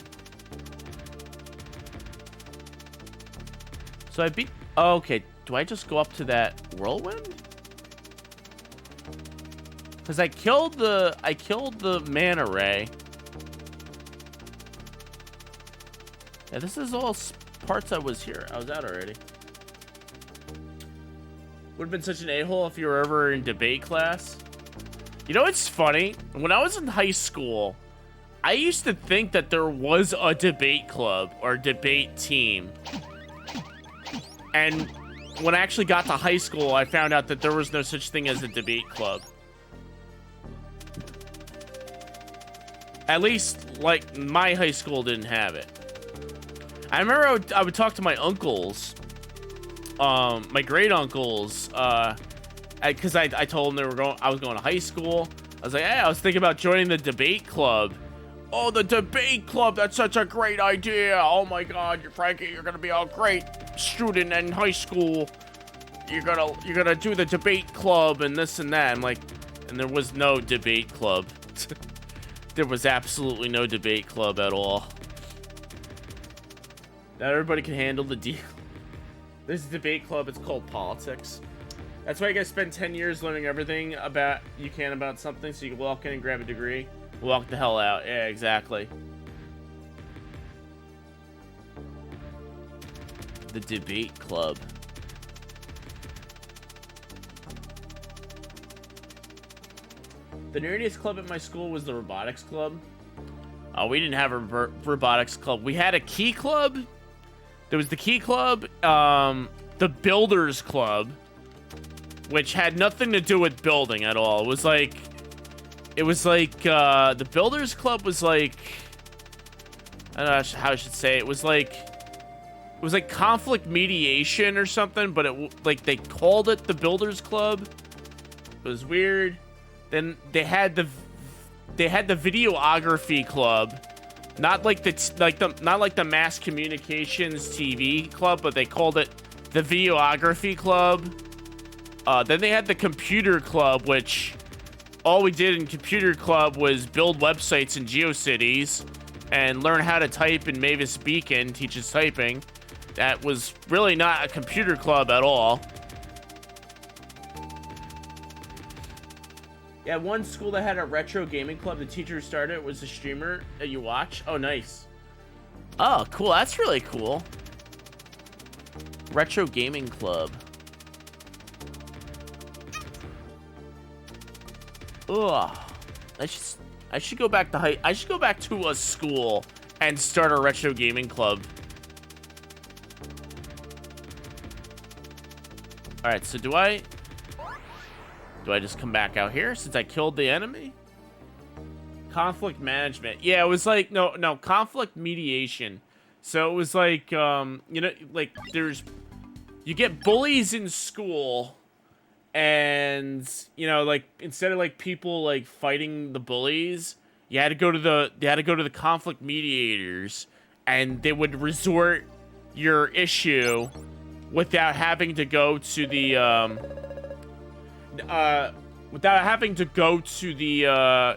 So I beat... Oh, okay. Do I just go up to that whirlwind? Because I killed the manta ray. Yeah, this is all parts I was out already. Would have been such an a-hole if you were ever in debate class. You know what's funny? When I was in high school, I used to think that there was a debate club or debate team. And when I actually got to high school, I found out that there was no such thing as a debate club. At least, like, my high school didn't have it. I remember I would talk to my uncles, my great uncles, because I told them I was going to high school. I was like, hey, I was thinking about joining the debate club. Oh, the debate club, that's such a great idea. Oh my God, Frankie, you're gonna be a great student in high school. You're gonna do the debate club and this and that. I'm like, and there was no debate club. There was absolutely no debate club at all. Not everybody can handle the deal. This debate club, it's called politics. That's why you guys spend 10 years learning everything you can about something so you can walk in and grab a degree. Walk the hell out. Yeah, exactly. The debate club. The nerdiest club at my school was the robotics club. We didn't have a robotics club. We had a key club. There was the key club, the builders club, which had nothing to do with building at all. It was like the builders club was like, I don't know how I should say it. It was like conflict mediation or something, but like they called it the builders club. It was weird. Then they had the videography club, not like the mass communications TV club, but they called it the videography club. Then they had the computer club, which all we did in computer club was build websites in GeoCities and learn how to type in Mavis Beacon, teaches typing. That was really not a computer club at all. Yeah, one school that had a retro gaming club, the teacher who started it was a streamer that you watch. Oh, nice. Oh, cool. That's really cool. Retro gaming club. Ugh. I should go back to I should go back to a school and start a retro gaming club. All right, so do I just come back out here since I killed the enemy? Conflict management. Yeah, it was like no conflict mediation. So it was like you know, like you get bullies in school, and you know, like instead of like people like fighting the bullies, you had to go to the conflict mediators, and they would resort your issue without having to go to the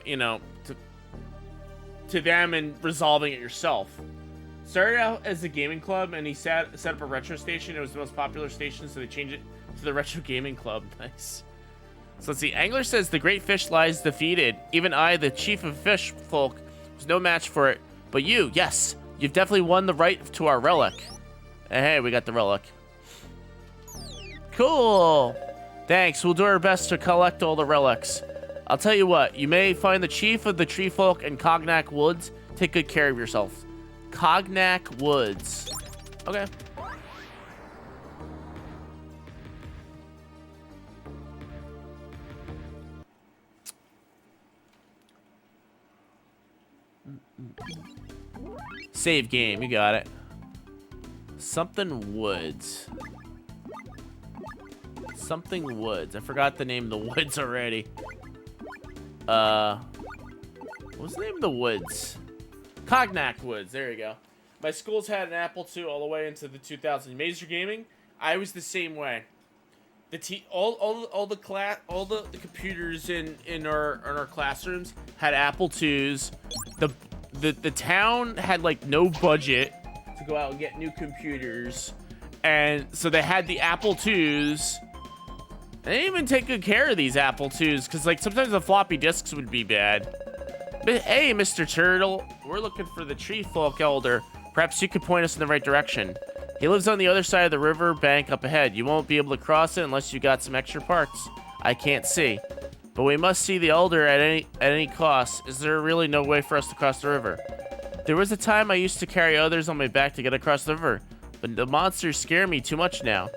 you know, to them and resolving it yourself. Started out as a gaming club, and he set up a retro station. It was the most popular station, so they changed it to the retro gaming club. Nice. So let's see. Angler says the great fish lies defeated. Even I, the chief of fish folk, was no match for it. But you, yes, you've definitely won the right to our relic. Hey, we got the relic. Cool. Thanks. We'll do our best to collect all the relics. I'll tell you what. You may find the chief of the tree folk in Cognac Woods. Take good care of yourself. Cognac Woods. Okay. Save game, you got it. Something Woods. Something Woods. I forgot the name of the woods already. What's the name of the woods? Cognac Woods. There you go. My school's had an Apple II all the way into the 2000s. Major gaming. I was the same way. All the computers in our classrooms had Apple IIs. The town had like no budget to go out and get new computers, and so they had the Apple IIs. They didn't even take good care of these Apple IIs because like sometimes the floppy disks would be bad. But hey, Mr. Turtle, we're looking for the tree folk elder. Perhaps you could point us in the right direction. He lives on the other side of the river bank up ahead. You won't be able to cross it unless you got some extra parts. I can't see. But we must see the elder at any cost. Is there really no way for us to cross the river? There was a time I used to carry others on my back to get across the river, but the monsters scare me too much now.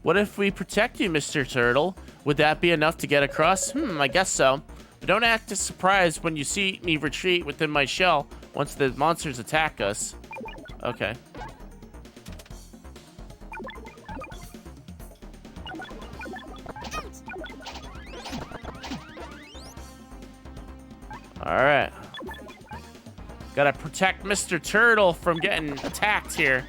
What if we protect you, Mr. Turtle? Would that be enough to get across? I guess so. But don't act surprised when you see me retreat within my shell once the monsters attack us. Okay. Alright. Gotta protect Mr. Turtle from getting attacked here.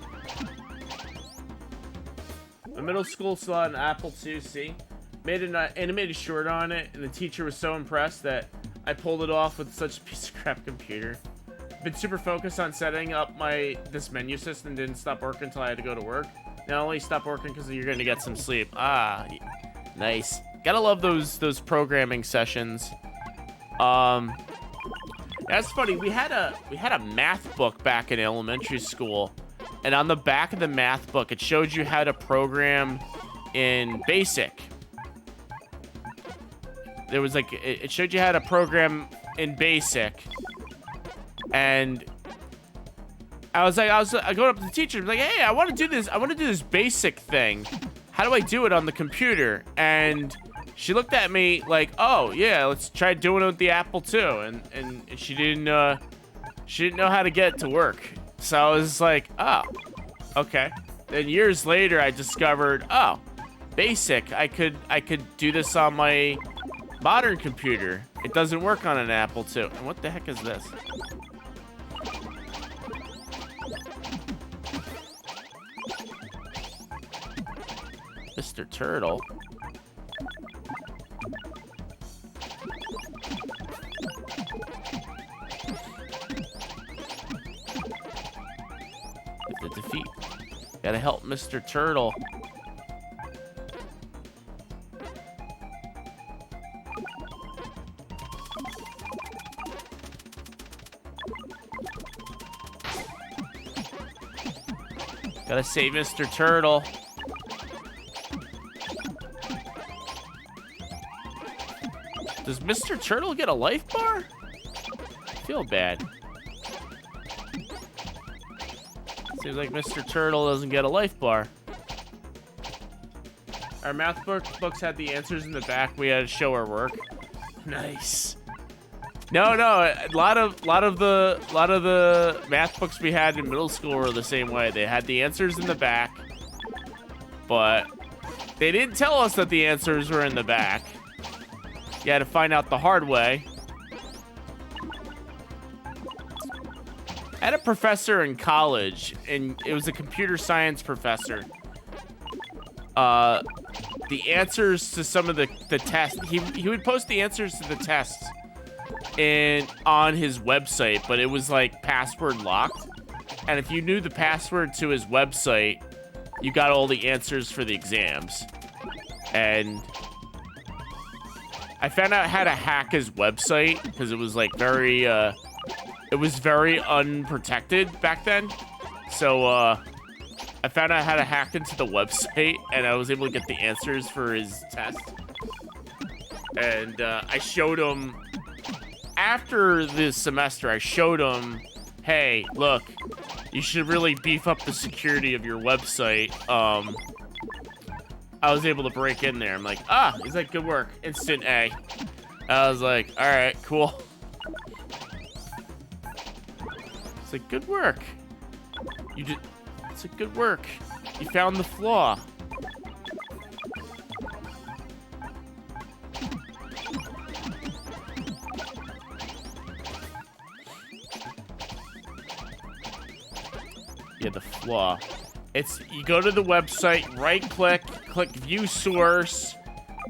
The middle school still had an Apple IIc. Made an animated short on it, and the teacher was so impressed that I pulled it off with such a piece of crap computer. Been super focused on setting up this menu system, didn't stop working until I had to go to work. Now only stopped working because you're gonna get some sleep. Ah, nice. Gotta love those programming sessions. That's funny. We had a math book back in elementary school, and on the back of the math book, it showed you how to program in BASIC. There was like it showed you how to program in BASIC, and I going up to the teacher, like, hey, I want to do this BASIC thing. How do I do it on the computer? And she looked at me like, oh yeah, let's try doing it with the Apple II, and she didn't know how to get it to work. So I was like, oh, okay. Then years later, I discovered, oh, BASIC. I could do this on my modern computer. It doesn't work on an Apple II. And what the heck is this? Mr. Turtle. The defeat. Gotta help Mr. Turtle. Gotta save Mr. Turtle. Does Mr. Turtle get a life bar? I feel bad. Seems like Mr. Turtle doesn't get a life bar. Our math books had the answers in the back. We had to show our work. Nice. No, a lot of the math books we had in middle school were the same way. They had the answers in the back, but they didn't tell us that the answers were in the back. You had to find out the hard way. I had a professor in college, and it was a computer science professor. The answers to some of the tests, he would post the answers to the tests on his website, but it was like password locked. And if you knew the password to his website, you got all the answers for the exams. And I found out how to hack his website because it was like very unprotected back then. So I found out how to hack into the website, and I was able to get the answers for his test. And I showed him after this semester. I showed him, hey, look, you should really beef up the security of your website. I was able to break in there. I'm like, he's like, good work. Instant A. I was like, all right, cool. It's like, good work. You did. It's like, good work. You found the flaw. Yeah, the flaw. It's, you go to the website, right-click, click View Source.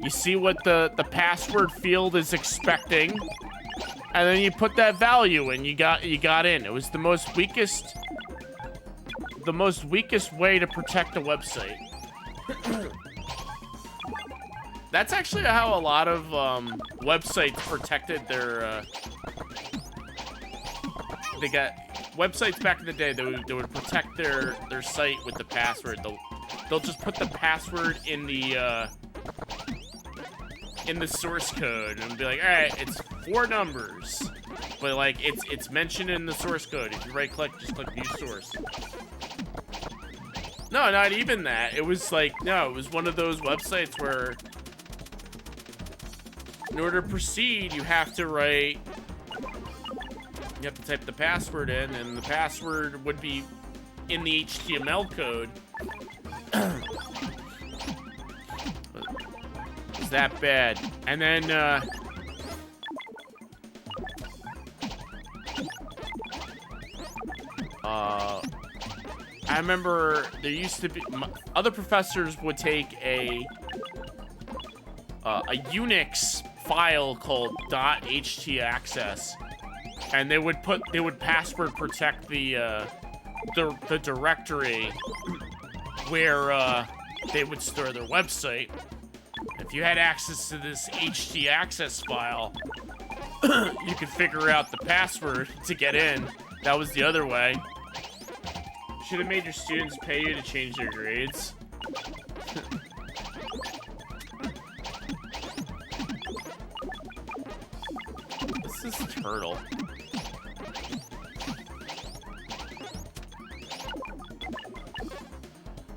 You see what the password field is expecting, and then you put that value in. You got in. It was the most weakest way to protect a website. That's actually how a lot of websites protected their. They got websites back in the day. They would protect their site with the password. They'll just put the password in the source code and be like, all right, it's 4 numbers, but like it's mentioned in the source code. If you right click, just click View Source. No, not even that. It was like, no, it was one of those websites where in order to proceed, you have to type the password in, and the password would be in the HTML code. It's that bad. And then, I remember there used to be, other professors would take a Unix file called .htaccess, and they would password protect the directory where they would store their website. If you had access to this htaccess file, you could figure out the password to get in. That was the other way. Should have made your students pay you to change their grades. This is Turtle.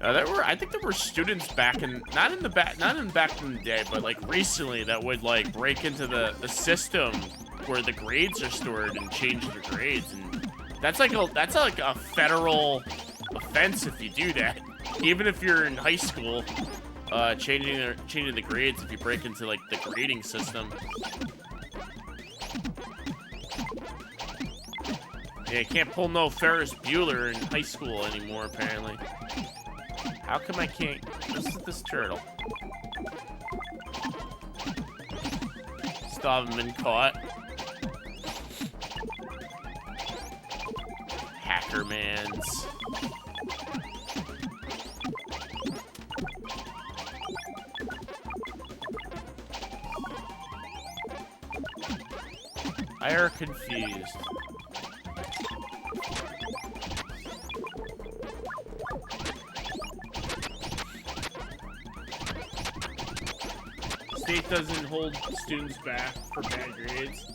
I think there were students back in, not in back in the day, but like recently, that would like break into the system where the grades are stored and change their grades, and that's like a federal offense if you do that. Even if you're in high school, changing the grades if you break into like the grading system. Yeah, you can't pull no Ferris Bueller in high school anymore, apparently. How come I can't? This turtle. Still haven't been caught. Hackermans. I are confused. State doesn't hold students back for bad grades,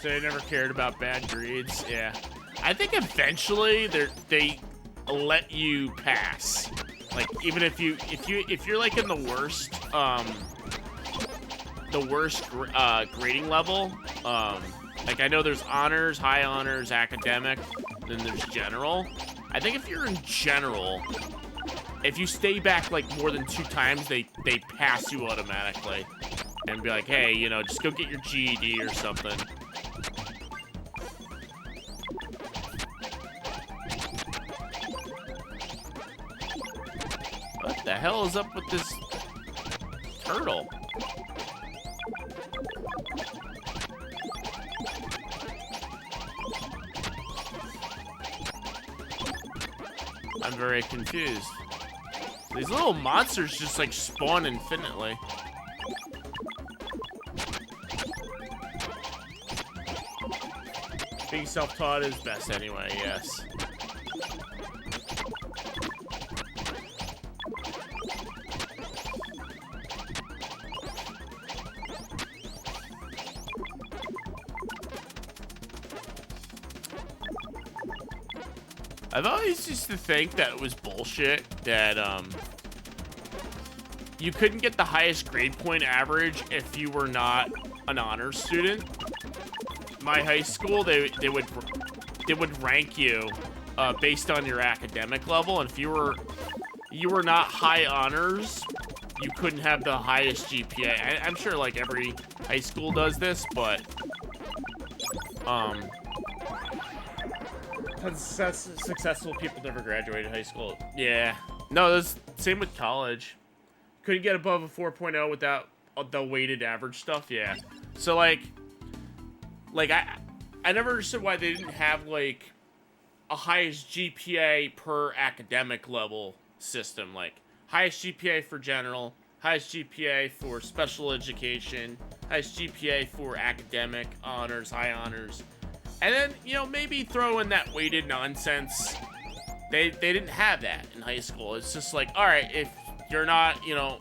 so they never cared about bad grades. Yeah, I think eventually they let you pass. Like even if you're like in the worst grading level. Like I know there's honors, high honors, academic, then there's general. I think if you're in general, if you stay back like more than 2 times, they pass you automatically and be like, hey, you know, just go get your GED or something. What the hell is up with this turtle? I'm very confused. These little monsters just like spawn infinitely. Being self-taught is best anyway, yes. I've always used to think that it was bullshit that you couldn't get the highest grade point average if you were not an honors student. My high school, they would rank you based on your academic level, and if you were not high honors, you couldn't have the highest GPA. I'm sure like every high school does this, but successful people never graduated high school. Yeah, no, that's same with college. Couldn't get above a 4.0 without the weighted average stuff. Yeah, so like I never understood why they didn't have like a highest GPA per academic level system, like highest GPA for general, highest GPA for special education, highest GPA for academic honors, high honors, and then, you know, maybe throw in that weighted nonsense. They didn't have that in high school. It's just like, all right, if you're not, you know,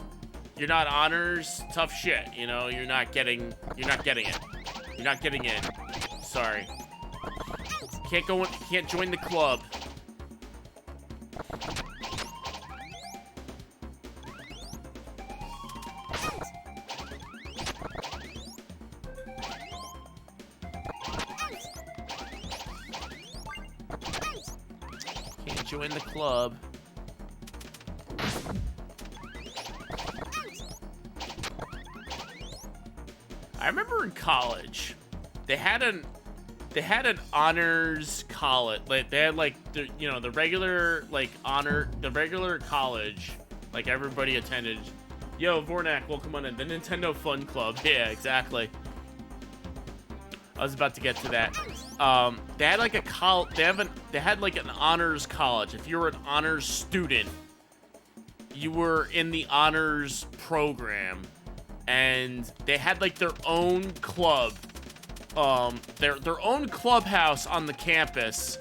you're not honors, tough shit, you know, you're not getting it. You're not getting in. Sorry. Can't join the club. Can't join the club. I remember in college, they had an honors college. Like they had like the, you know, the regular like the regular college, like everybody attended. Yo, Vornak, welcome on in. The Nintendo Fun Club. Yeah, exactly. I was about to get to that. They had like they had like an honors college. If you were an honors student, you were in the honors program, and they had like their own club. Their own clubhouse on the campus,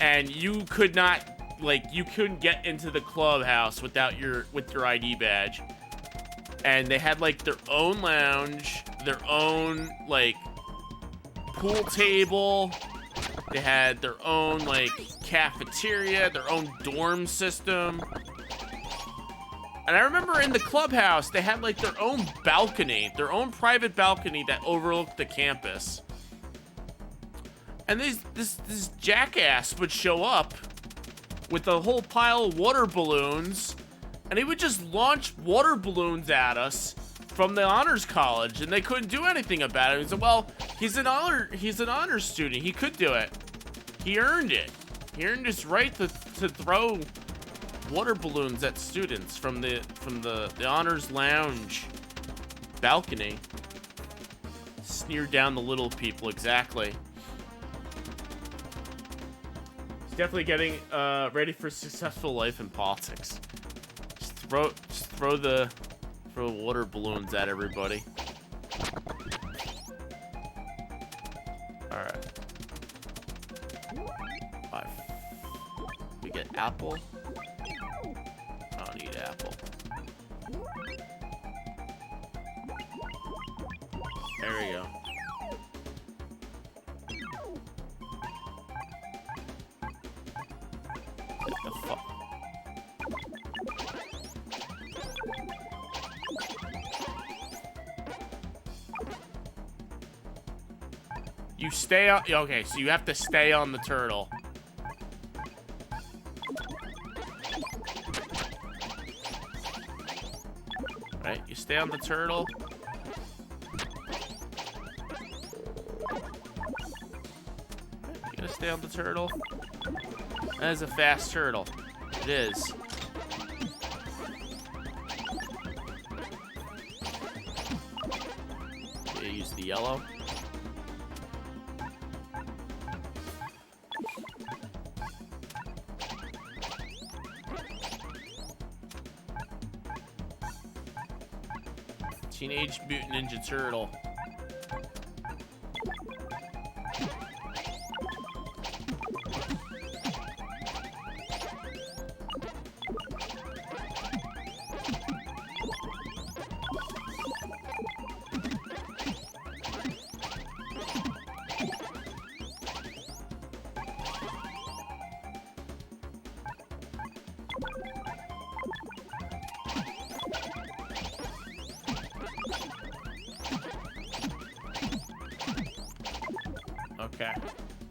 and you couldn't get into the clubhouse without your ID badge. And they had like their own lounge, their own like pool table. They had their own like cafeteria, their own dorm system. And I remember in the clubhouse, they had like their own balcony, their own private balcony that overlooked the campus. And this jackass would show up with a whole pile of water balloons, and he would just launch water balloons at us from the honors college, and they couldn't do anything about it. He said, "Well, he's an honors student. He could do it. He earned it. He earned his right to throw water balloons at students from the honors lounge balcony." Sneer down the little people, exactly. Definitely getting ready for a successful life in politics. Just throw the water balloons at everybody. All right. 5. We get apple. I don't need apple. There we go. You stay on. Okay, so you have to stay on the turtle. Right, you stay on the turtle. You gotta stay on the turtle. That is a fast turtle. It is. Okay, use the yellow. Teenage Mutant Ninja Turtle.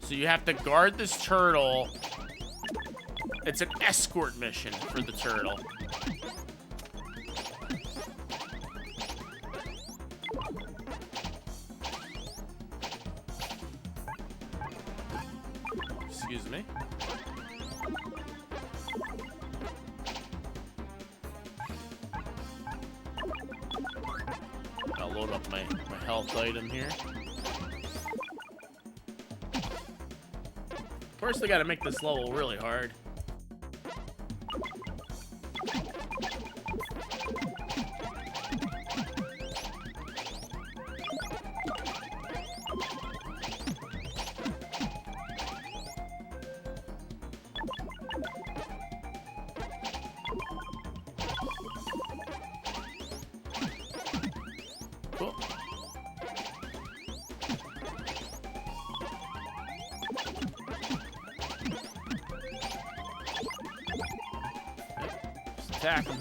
So you have to guard this turtle. It's an escort mission for the turtle. Excuse me. I'll load up my health item here. Of course, they gotta make this level really hard. Cool. Just attack him.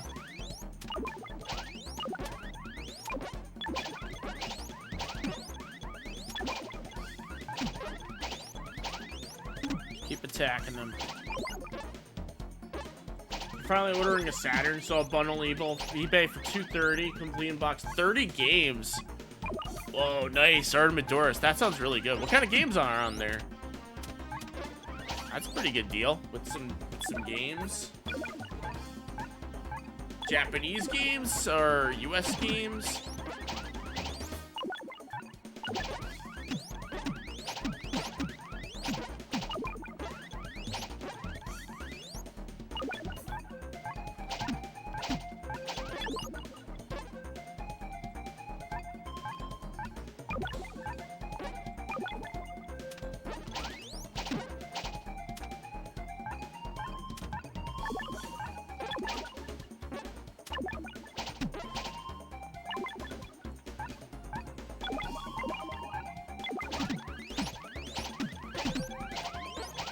Keep attacking them. Finally ordering a Saturn, so a bundle eBay for $230, complete in box, 30 games. Whoa, nice, Artemis. That sounds really good. What kind of games are on there? That's a pretty good deal with some games. Japanese games or US games?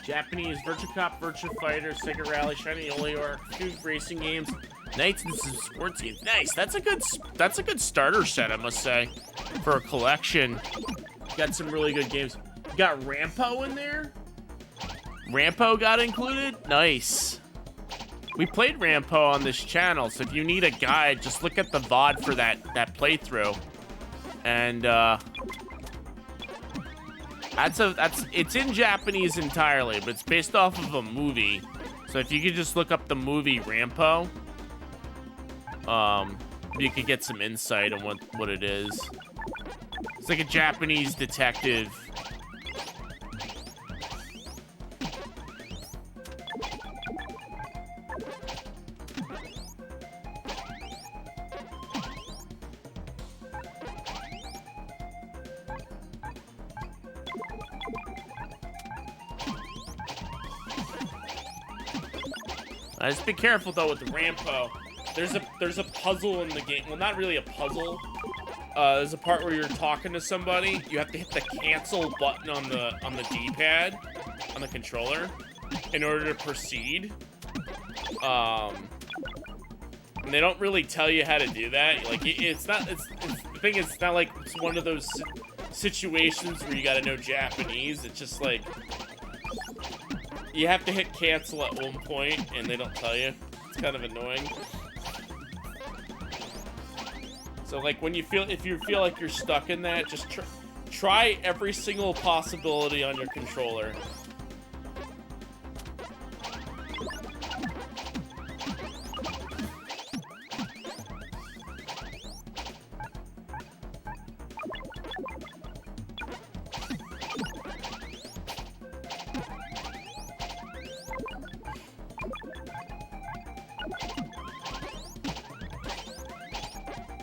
Japanese Virtua Cop, Virtua Fighter, Sega Rally, Shiny Olior, few racing games, Knights and some sports games. Nice. That's a good starter set, I must say, for a collection. Got some really good games. Got Rampo in there. Rampo got included. Nice. We played Rampo on this channel, so if you need a guide, just look at the VOD for that playthrough. And it's in Japanese entirely, but it's based off of a movie. So if you could just look up the movie Rampo, you could get some insight on what it is. It's like a Japanese detective. Just be careful though with the Rampo. There's a puzzle in the game. Well, not really a puzzle. There's a part where you're talking to somebody. You have to hit the cancel button on the D-pad on the controller in order to proceed. And they don't really tell you how to do that. Like it's the thing is, it's not like it's one of those situations where you gotta know Japanese. It's just like you have to hit cancel at one point, and they don't tell you. It's kind of annoying. So, like, if you feel like you're stuck in that, just try every single possibility on your controller.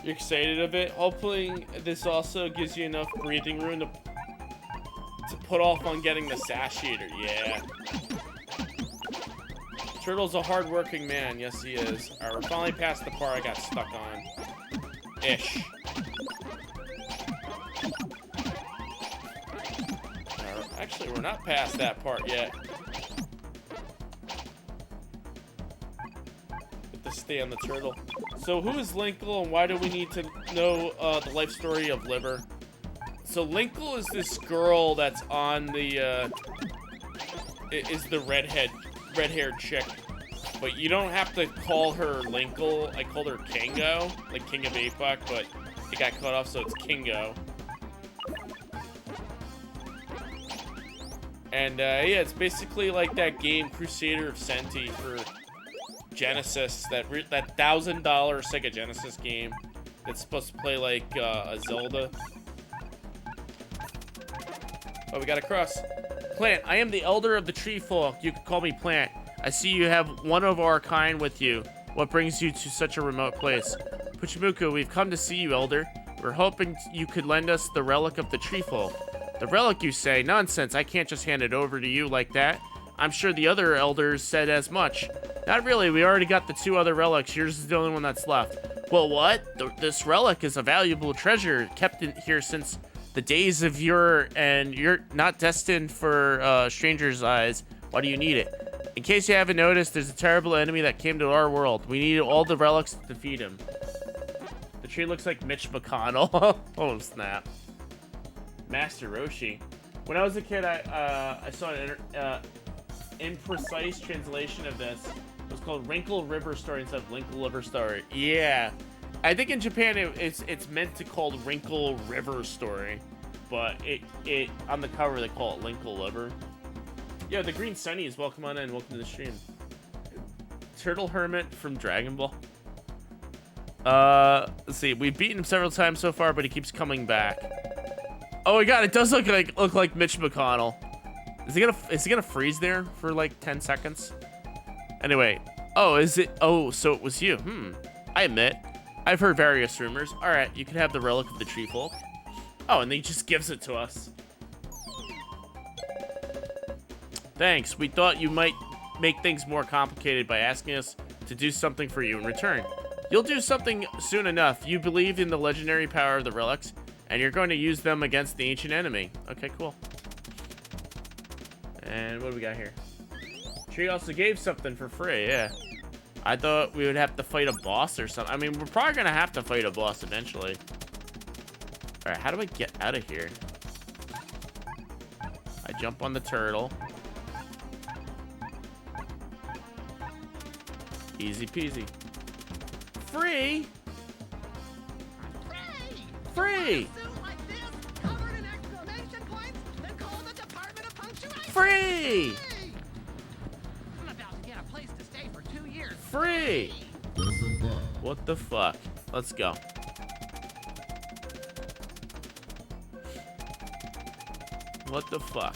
You're excited of it. Hopefully this also gives you enough breathing room to put off on getting the satiator. Yeah. Turtle's a hard-working man. Yes, he is. Alright, we're finally past the part I got stuck on. Ish. Actually, we're not past that part yet. Get to stay on the turtle. So who is Linkle and why do we need to know the life story of Liver? So Linkle is this girl that's on the, is the red-haired chick. But you don't have to call her Linkle. I called her Kingo, like King of 8-Buck, but it got cut off, so it's Kingo. And, yeah, it's basically like that game Crusader of Senti for Genesis, that $1,000 Sega Genesis game that's supposed to play like a Zelda. Oh, we got a cross. Plant, I am the elder of the tree folk. You can call me Plant. I see you have one of our kind with you. What brings you to such a remote place? Puchimuku, we've come to see you, elder. We're hoping you could lend us the relic of the tree folk. The relic, you say? Nonsense, I can't just hand it over to you like that. I'm sure the other elders said as much. Not really, we already got the 2 other relics. Yours is the only one that's left. Well, what? This relic is a valuable treasure kept in here since the days of you're not destined for strangers' eyes. Why do you need it? In case you haven't noticed, there's a terrible enemy that came to our world. We need all the relics to defeat him. The tree looks like Mitch McConnell. Oh, snap. Master Roshi. When I was a kid, I saw an imprecise translation of this. It was called Wrinkle River Story instead of Linkle River Story. Yeah. I think in Japan it's meant to called Wrinkle River Story, but it on the cover they call it Linkle River. Yo, the Green Sunnies, welcome on in, welcome to the stream. Turtle Hermit from Dragon Ball. Let's see, we've beaten him several times so far, but he keeps coming back. Oh my god, it does look like Mitch McConnell. Is he gonna freeze there for like 10 seconds? Anyway, oh, so it was you. I admit, I've heard various rumors. All right, you can have the relic of the tree folk. Oh, and he just gives it to us. Thanks. We thought you might make things more complicated by asking us to do something for you in return. You'll do something soon enough. You believe in the legendary power of the relics, and you're going to use them against the ancient enemy. Okay, cool. And what do we got here? Tree also gave something for free, yeah. I thought we would have to fight a boss or something. I mean, we're probably going to have to fight a boss eventually. All right, how do I get out of here? I jump on the turtle. Easy peasy. Free? Free! Free! I'm about to get a place to stay for 2 years. Free! What the fuck? Let's go. What the fuck?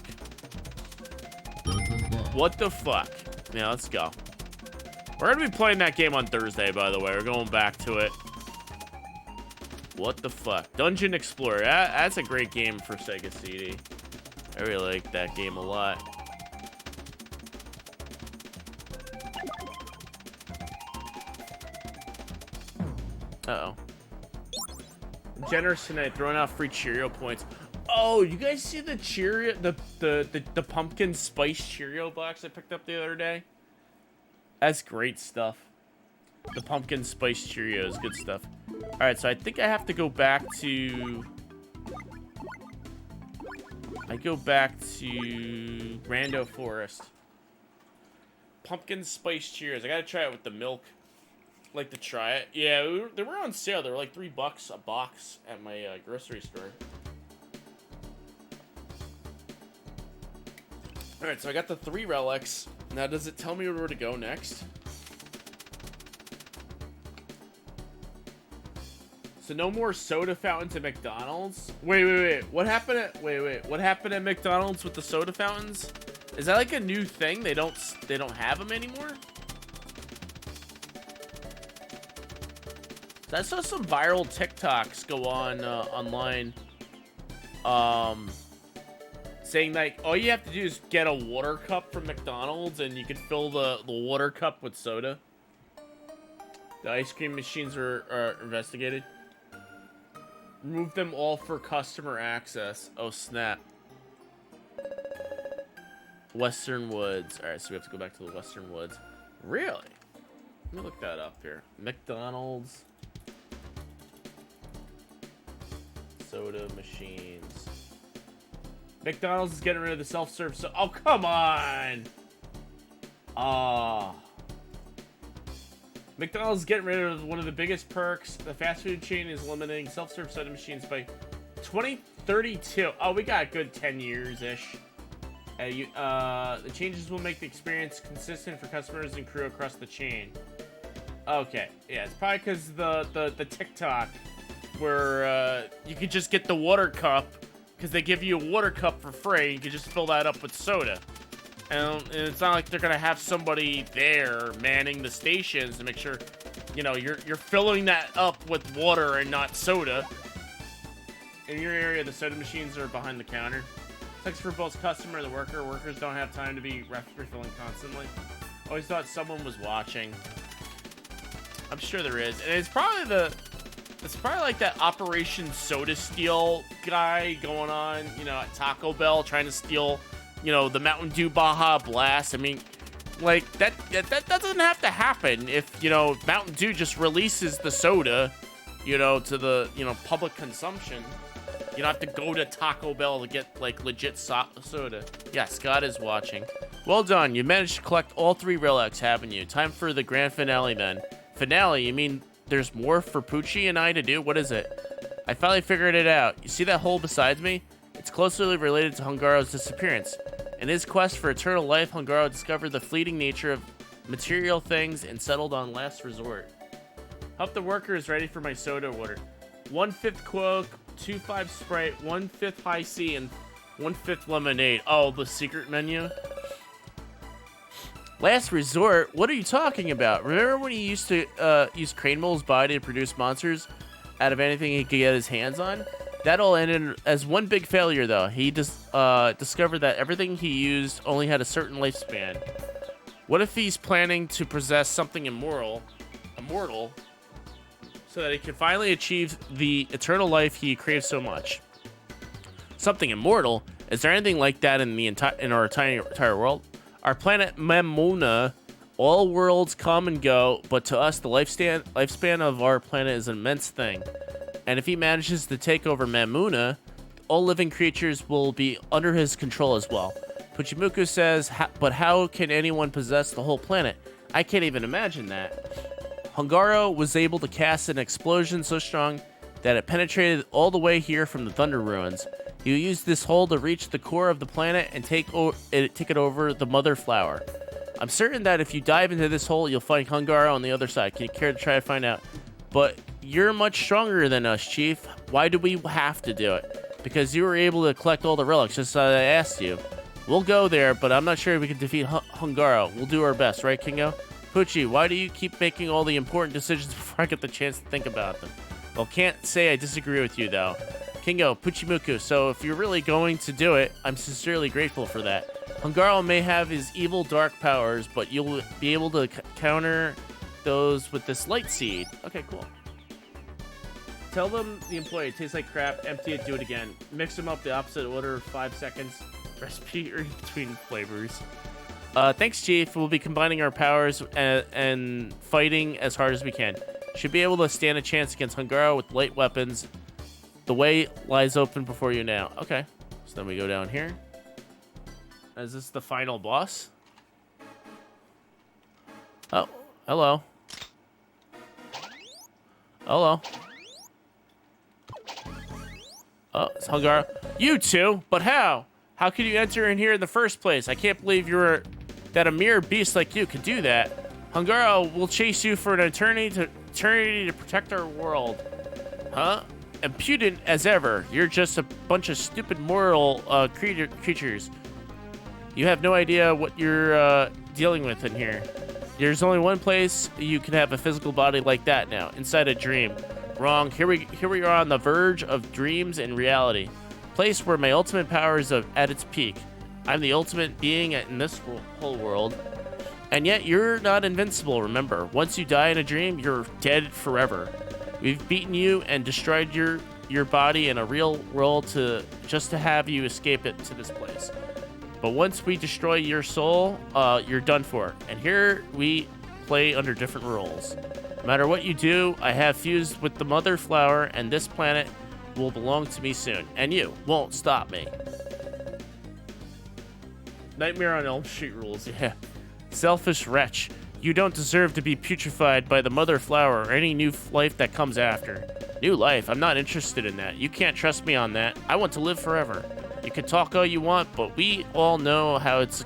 What the fuck? Yeah, let's go. We're gonna be playing that game on Thursday, by the way. We're going back to it. What the fuck? Dungeon Explorer. That's a great game for Sega CD. I really like that game a lot. Uh-oh. Generous tonight, throwing out free Cheerio points. Oh, you guys see the Cheerio, the pumpkin spice Cheerio box I picked up the other day? That's great stuff. The pumpkin spice Cheerios, good stuff. All right, so I think I have to go back to... Rando Forest. Pumpkin spice Cheerios. I gotta try it with the milk. Like to try it. Yeah, they were on sale. They were like $3 a box at my grocery store. All right, so I got the 3 relics. Now, does it tell me where to go next? So no more soda fountains at McDonald's? Wait. What happened at what happened at McDonald's with the soda fountains? Is that like a new thing? They don't have them anymore? So I saw some viral TikToks go on online saying like all you have to do is get a water cup from McDonald's and you can fill the water cup with soda. The ice cream machines are investigated. Remove them all for customer access. Oh, snap. Western Woods. Alright, so we have to go back to the Western Woods. Really? Let me look that up here. McDonald's. soda machines. McDonald's is getting rid of the self-serve. So, oh, come on. McDonald's is getting rid of one of the biggest perks. The fast food chain is limiting self-serve soda machines by 2032. Oh, we got a good 10 years-ish. The changes will make the experience consistent for customers and crew across the chain. Okay, yeah, it's probably because the TikTok where you could just get the water cup because they give you a water cup for free. You can just fill that up with soda. And it's not like they're gonna have somebody there manning the stations to make sure, you know, you're filling that up with water and not soda. In your area, the soda machines are behind the counter. Sucks for both customer and the worker. Workers don't have time to be refilling constantly. Always thought someone was watching. I'm sure there is, and it's probably like that Operation Soda Steal guy going on, you know, at Taco Bell trying to steal, you know, the Mountain Dew Baja Blast. I mean, like that doesn't have to happen if, you know, Mountain Dew just releases the soda, you know, to the, you know, public consumption. You don't have to go to Taco Bell to get, like, legit soda. Yeah, Scott is watching. Well done. You managed to collect all 3 relics, haven't you? Time for the grand finale, then. Finale? You mean there's more for Poochie and I to do? What is it? I finally figured it out. You see that hole beside me? It's closely related to Hungaro's disappearance. In his quest for eternal life, Hungaro discovered the fleeting nature of material things and settled on last resort. Hope the worker is ready for my soda order. 1/5 Coke, 2/5 Sprite, 1/5 High C, and 1/5 lemonade. Oh, the secret menu? Last resort? What are you talking about? Remember when he used to use Crane Mole's body to produce monsters out of anything he could get his hands on? That all ended as one big failure, though. He discovered that everything he used only had a certain lifespan. What if he's planning to possess something immortal, so that he can finally achieve the eternal life he craves so much? Something immortal? Is there anything like that in our entire world? Our planet Mamuna, all worlds come and go, but to us, the lifespan of our planet is an immense thing. And if he manages to take over Mamuna, all living creatures will be under his control as well. Puchimuku says, but how can anyone possess the whole planet? I can't even imagine that. Hungaro was able to cast an explosion so strong that it penetrated all the way here from the Thunder Ruins. He used this hole to reach the core of the planet and take it over the Mother Flower. I'm certain that if you dive into this hole, you'll find Hungaro on the other side. Can you care to try to find out? But you're much stronger than us, Chief. Why do we have to do it? Because you were able to collect all the relics, just as I asked you. We'll go there, but I'm not sure if we can defeat Hungaro. We'll do our best, right, Kingo? Pucci, why do you keep making all the important decisions before I get the chance to think about them? Well, can't say I disagree with you, though. Kingo, Puchimuku, so if you're really going to do it, I'm sincerely grateful for that. Hungaro may have his evil dark powers, but you'll be able to counter those with this light seed. Okay, cool. Tell them the employee it tastes like crap, empty it, do it again. Mix them up the opposite order, 5 seconds. Recipe or between flavors. Thanks, Chief. We'll be combining our powers and fighting as hard as we can. Should be able to stand a chance against Hungaro with light weapons. The way lies open before you now. Okay, so then we go down here. Is this the final boss? Oh, hello. Hello. Oh, it's Hungaro. You two? But how? How could you enter in here in the first place? I can't believe that a mere beast like you could do that. Hungaro will chase you for an eternity to protect our world. Huh? Impudent as ever. You're just a bunch of stupid mortal creatures. You have no idea what you're dealing with in here. There's only one place you can have a physical body like that now, inside a dream. Wrong. Here we are on the verge of dreams and reality. Place where my ultimate power is at its peak. I'm the ultimate being in this whole world. And yet you're not invincible, remember. Once you die in a dream, you're dead forever. We've beaten you and destroyed your body in a real world just to have you escape it to this place. But once we destroy your soul, you're done for. And here we play under different rules. No matter what you do, I have fused with the Mother Flower and this planet will belong to me soon, and you won't stop me. Nightmare on Elm Street rules, yeah. Selfish wretch. You don't deserve to be putrefied by the mother flower or any new life that comes after. New life? I'm not interested in that. You can't trust me on that. I want to live forever. You can talk all you want, but we all know how it's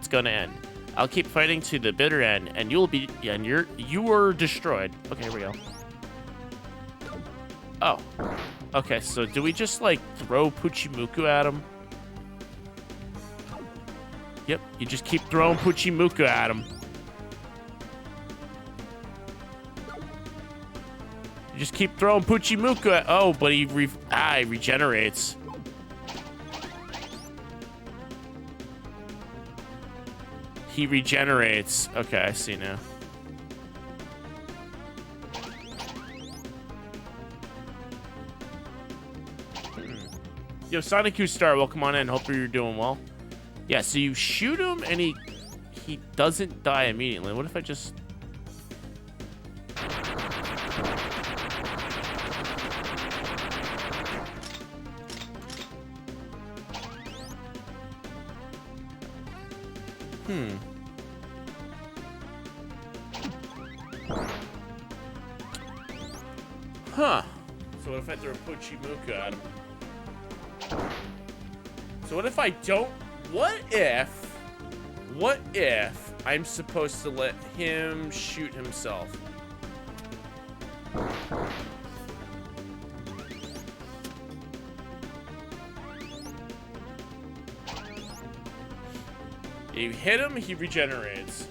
gonna end. I'll keep fighting to the bitter end, and you are destroyed. Okay, here we go. Oh. Okay, so do we just, like, throw Puchimuku at him? Yep, you just keep throwing Puchimuku at him. You just keep throwing Puchimuku at... Oh, but he regenerates. He regenerates. Okay, I see now. Yo, Sonic Star, welcome on in. Hope you're doing well. Yeah, so you shoot him and he doesn't die immediately. What if I just... Huh. So what if I throw a Puchimuku at him? So what if I don't... What if I'm supposed to let him shoot himself? You hit him, he regenerates.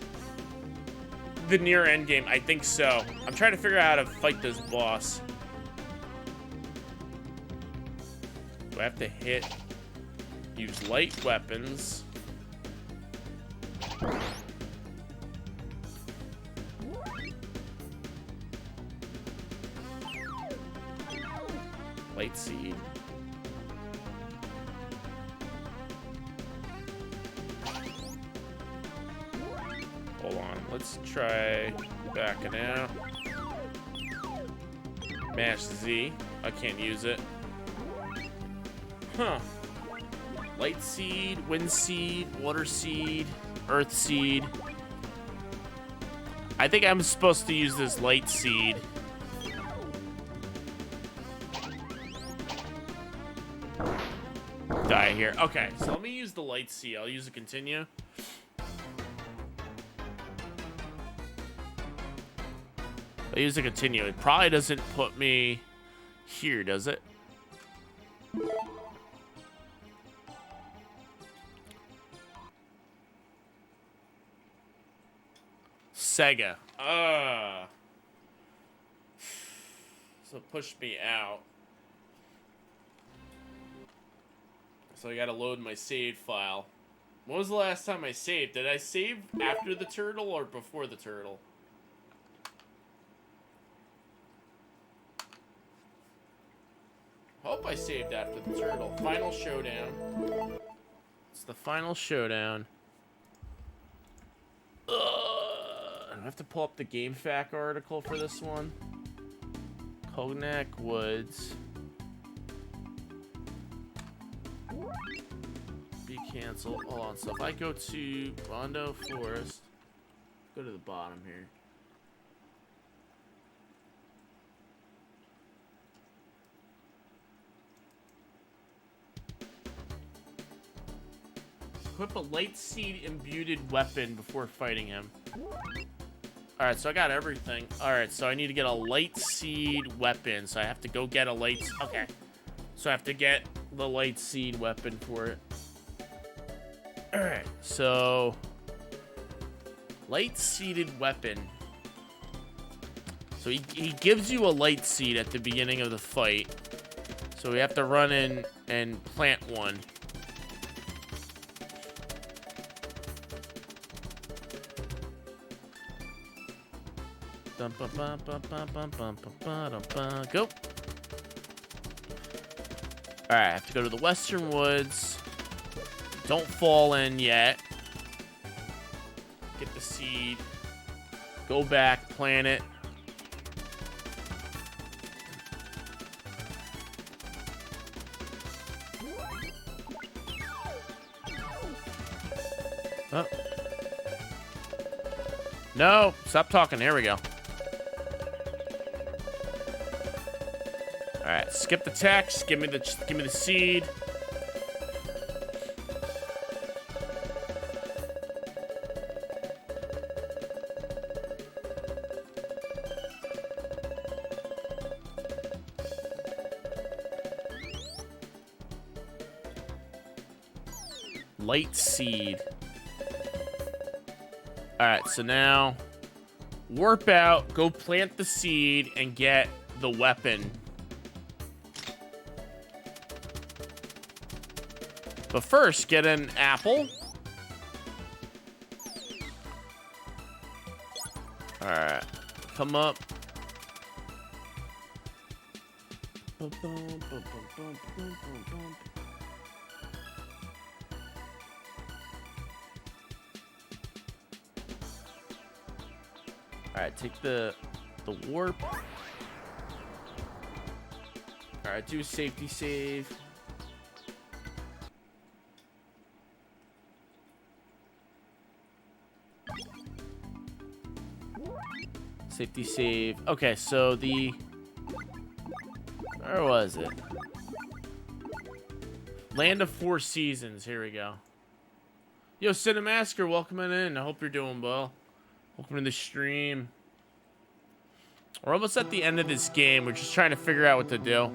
The near end game, I think so. I'm trying to figure out how to fight this boss. Do I have to hit? Use light weapons. Light seed. Hold on, let's try backing out. Mash Z. I can't use it. Huh. Light seed, wind seed, water seed, earth seed. I think I'm supposed to use this light seed. Die here. Okay, so let me use the light seed. I'll use a continue. I'll use a continue. It probably doesn't put me here, does it? Sega. So push me out. So I gotta load my save file. When was the last time I saved? Did I save after the turtle or before the turtle? Hope I saved after the turtle. Final showdown. It's the final showdown. I have to pull up the GameFAQ article for this one. Cognac Woods. Be canceled. Hold on. So if I go to Rondo Forest, go to the bottom here. Equip a light seed imbued weapon before fighting him. Alright, so I got everything. Alright, so I need to get a light seed weapon. So I have to go get a light... Okay. So I have to get the light seed weapon for it. Alright, so... Light seeded weapon. So he gives you a light seed at the beginning of the fight. So we have to run in and plant one. Go. Alright, I have to go to the Western Woods. Don't fall in yet. Get the seed. Go back, plant it. Oh. No, stop talking. Here we go. All right, skip the text. Give me the seed. Light seed. All right, so now warp out, go plant the seed, and get the weapon. But first, get an apple. All right, come up. All right, take the warp. All right, do a safety save. Safety save. Okay, so where was it? Land of Four Seasons. Here we go. Yo, Cinemasker, welcome in. I hope you're doing well. Welcome to the stream. We're almost at the end of this game. We're just trying to figure out what to do.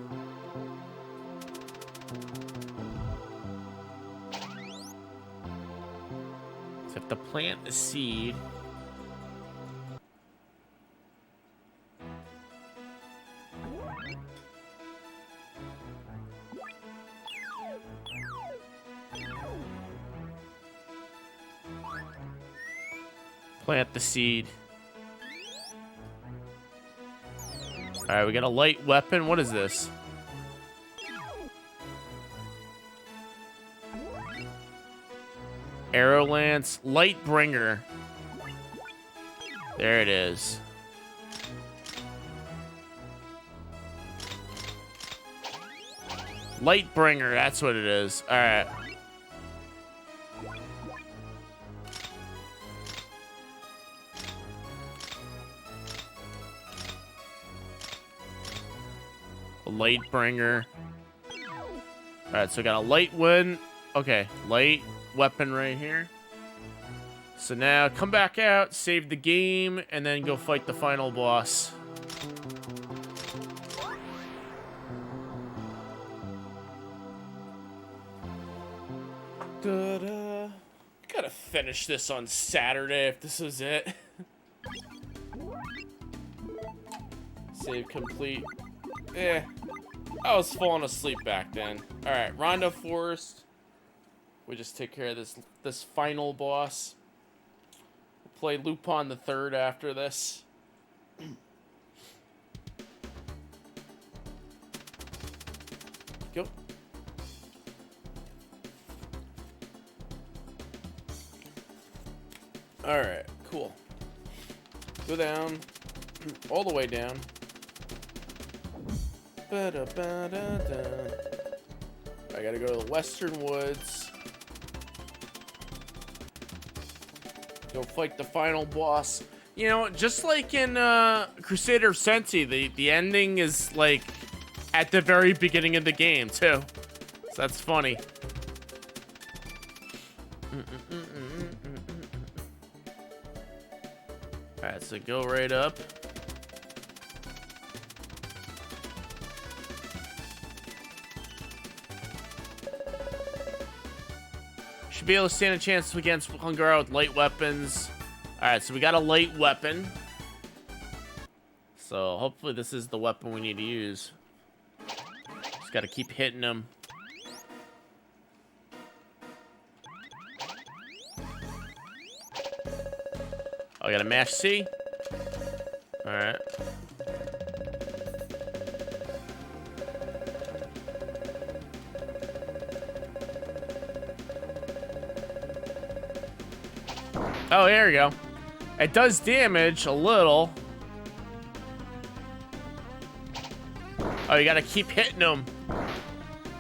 So have to plant the seed. Plant the seed. All right, we got a light weapon. What is this? Arrow lance, light bringer. There it is. Light bringer, that's what it is. All right. Light bringer. All right, so we got a light one. Okay, light weapon right here. So now come back out, save the game, and then go fight the final boss. Gotta finish this on Saturday if this is it. Save complete. I was falling asleep back then. All right, Rondo Forest. We just take care of this final boss. We'll play Lupin the Third after this. Go. All right, cool. Go down, all the way down. I gotta go to the Western Woods. Go fight the final boss. You know, just like in Crusader of Sensi, the ending is like at the very beginning of the game too. So that's funny. Alright, so go right up. Should be able to stand a chance against Hungara with light weapons. Alright, so we got a light weapon. So hopefully this is the weapon we need to use. Just gotta keep hitting them. Oh, I got a mash C. Alright. Oh, there we go. It does damage a little. Oh, you gotta keep hitting him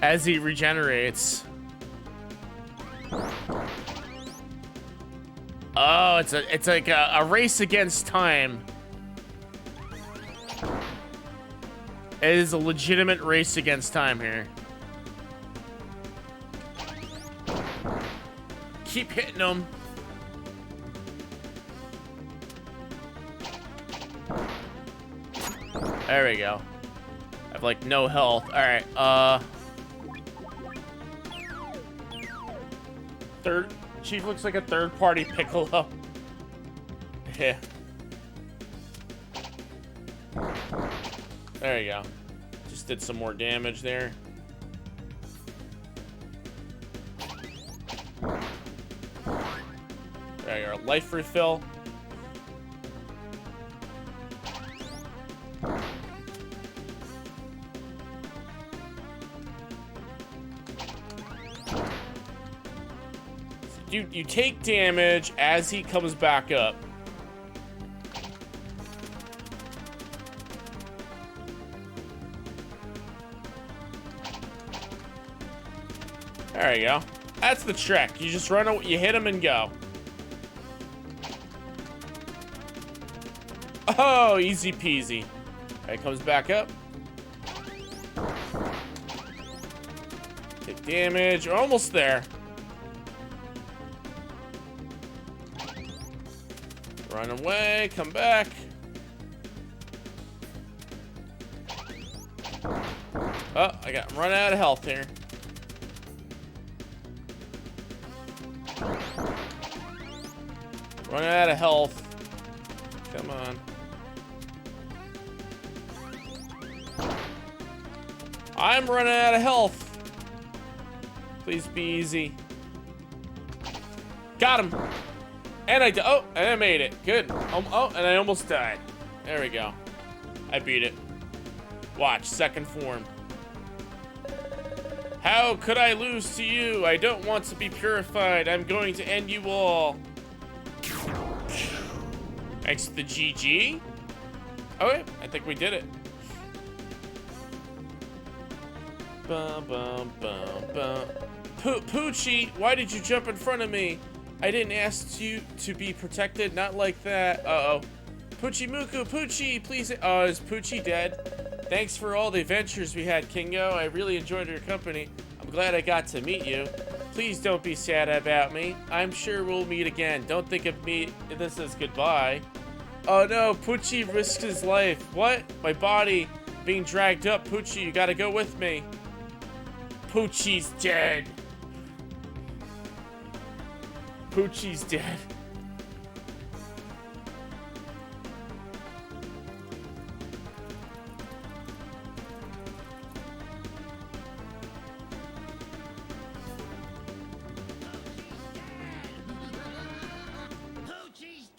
as he regenerates. Oh, it's like a race against time. It is a legitimate race against time here. Keep hitting them. There we go. I have like no health. All right. Chief looks like a third-party Piccolo. Yeah. There you go. Just did some more damage there. There you go. Life refill. You take damage as he comes back up. There you go. That's the trick. You just run, you hit him and go. Oh, easy peasy. Alright, comes back up. Take damage. We're almost there. Run away, come back. Oh, I'm running out of health here. Running out of health. Come on. I'm running out of health. Please be easy. Got him. And and I made it. Good. Oh, and I almost died. There we go. I beat it. Watch, second form. How could I lose to you? I don't want to be purified. I'm going to end you all. Thanks to the GG. Okay, I think we did it. Bum, bum, bum, bum. Poochie, why did you jump in front of me? I didn't ask you to be protected, not like that. Uh-oh. Poochie Muku, Poochie, please. Oh, is Poochie dead? Thanks for all the adventures we had, Kingo. I really enjoyed your company. I'm glad I got to meet you. Please don't be sad about me. I'm sure we'll meet again. Don't think of me this as goodbye. Oh no, Poochie risked his life. What? My body being dragged up. Poochie, you gotta go with me. Poochie's dead. Poochie's dead. Poochie's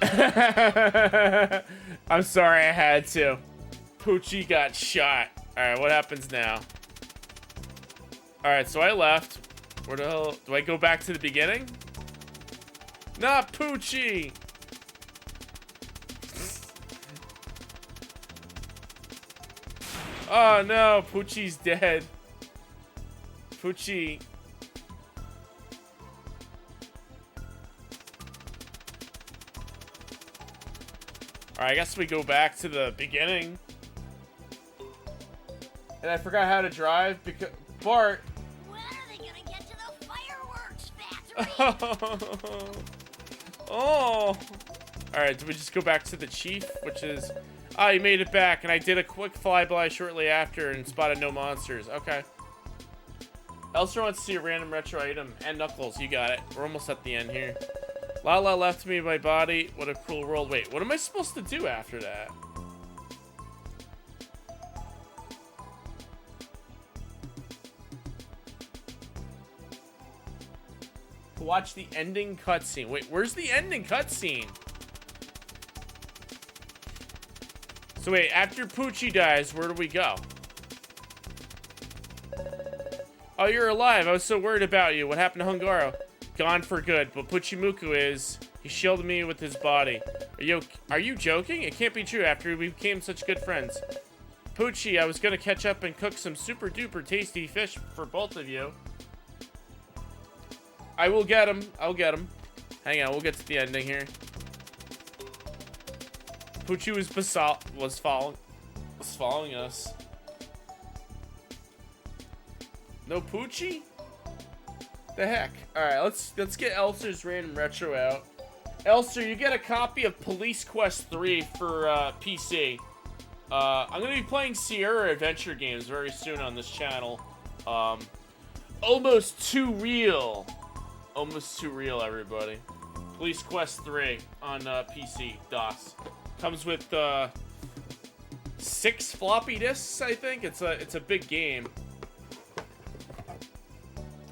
dead. I'm sorry, I had to. Poochie got shot. Alright, what happens now? Alright, so I left. Where the hell? Do I go back to the beginning? Not Poochie! Oh no, Poochie's dead. Poochie. Alright, I guess we go back to the beginning. And I forgot how to drive because Bart. When are they gonna get to the fireworks factory? Oh. Alright, do we just go back to the chief, which is... Ah, you made it back, and I did a quick flyby shortly after and spotted no monsters. Okay. Elster wants to see a random retro item. And Knuckles, you got it. We're almost at the end here. Lala left me my body. What a cruel world. Wait, what am I supposed to do after that? Watch the ending cutscene. Wait, where's the ending cutscene? So wait, after Poochie dies, where do we go? Oh, you're alive. I was so worried about you. What happened to Hungaro? Gone for good, but Puchimuku is. He shielded me with his body. Are you joking? It can't be true after we became such good friends. Poochie, I was gonna catch up and cook some super duper tasty fish for both of you. I will get him. I'll get him. Hang on, we'll get to the ending here. Poochie was following us. No Poochie? The heck? Alright, let's get Elster's random retro out. Elster, you get a copy of Police Quest 3 for PC. I'm gonna be playing Sierra adventure games very soon on this channel. Almost too real. Almost too real, everybody. Police Quest 3 on PC, DOS. Comes with 6 floppy disks, I think. It's a big game.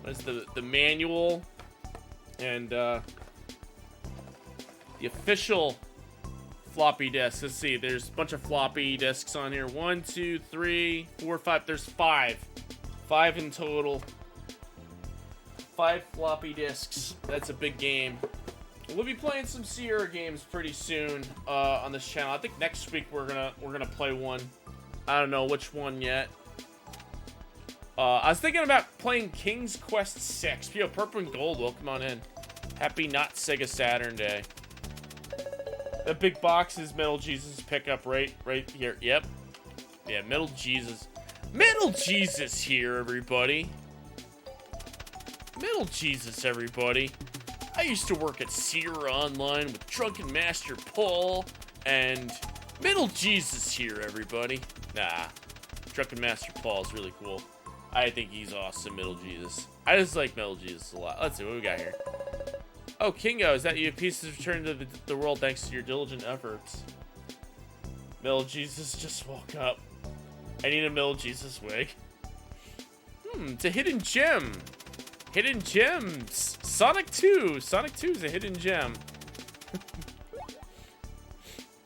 That's the manual and the official floppy disk. Let's see. There's a bunch of floppy disks on here. 1, 2, 3, 4, 5. There's 5. 5 in total. 5 floppy disks. That's a big game. We'll be playing some Sierra games pretty soon on this channel. I think next week we're gonna play one. I don't know which one yet. I was thinking about playing King's Quest 6. Yo, Purple and Gold, welcome on in. Happy not Sega Saturn Day. That big box is Metal Jesus pickup right here. Yep. Yeah, Metal Jesus. Metal Jesus here, everybody. Metal Jesus, everybody. I used to work at Sierra Online with Drunken Master Paul and Metal Jesus here, everybody. Nah, Drunken Master Paul is really cool. I think he's awesome, Metal Jesus. I just like Metal Jesus a lot. Let's see what we got here. Oh, Kingo, is that you? Pieces returned to the world thanks to your diligent efforts. Metal Jesus just woke up. I need a Metal Jesus wig. It's a hidden gem. Hidden gems. Sonic 2. Sonic 2 is a hidden gem.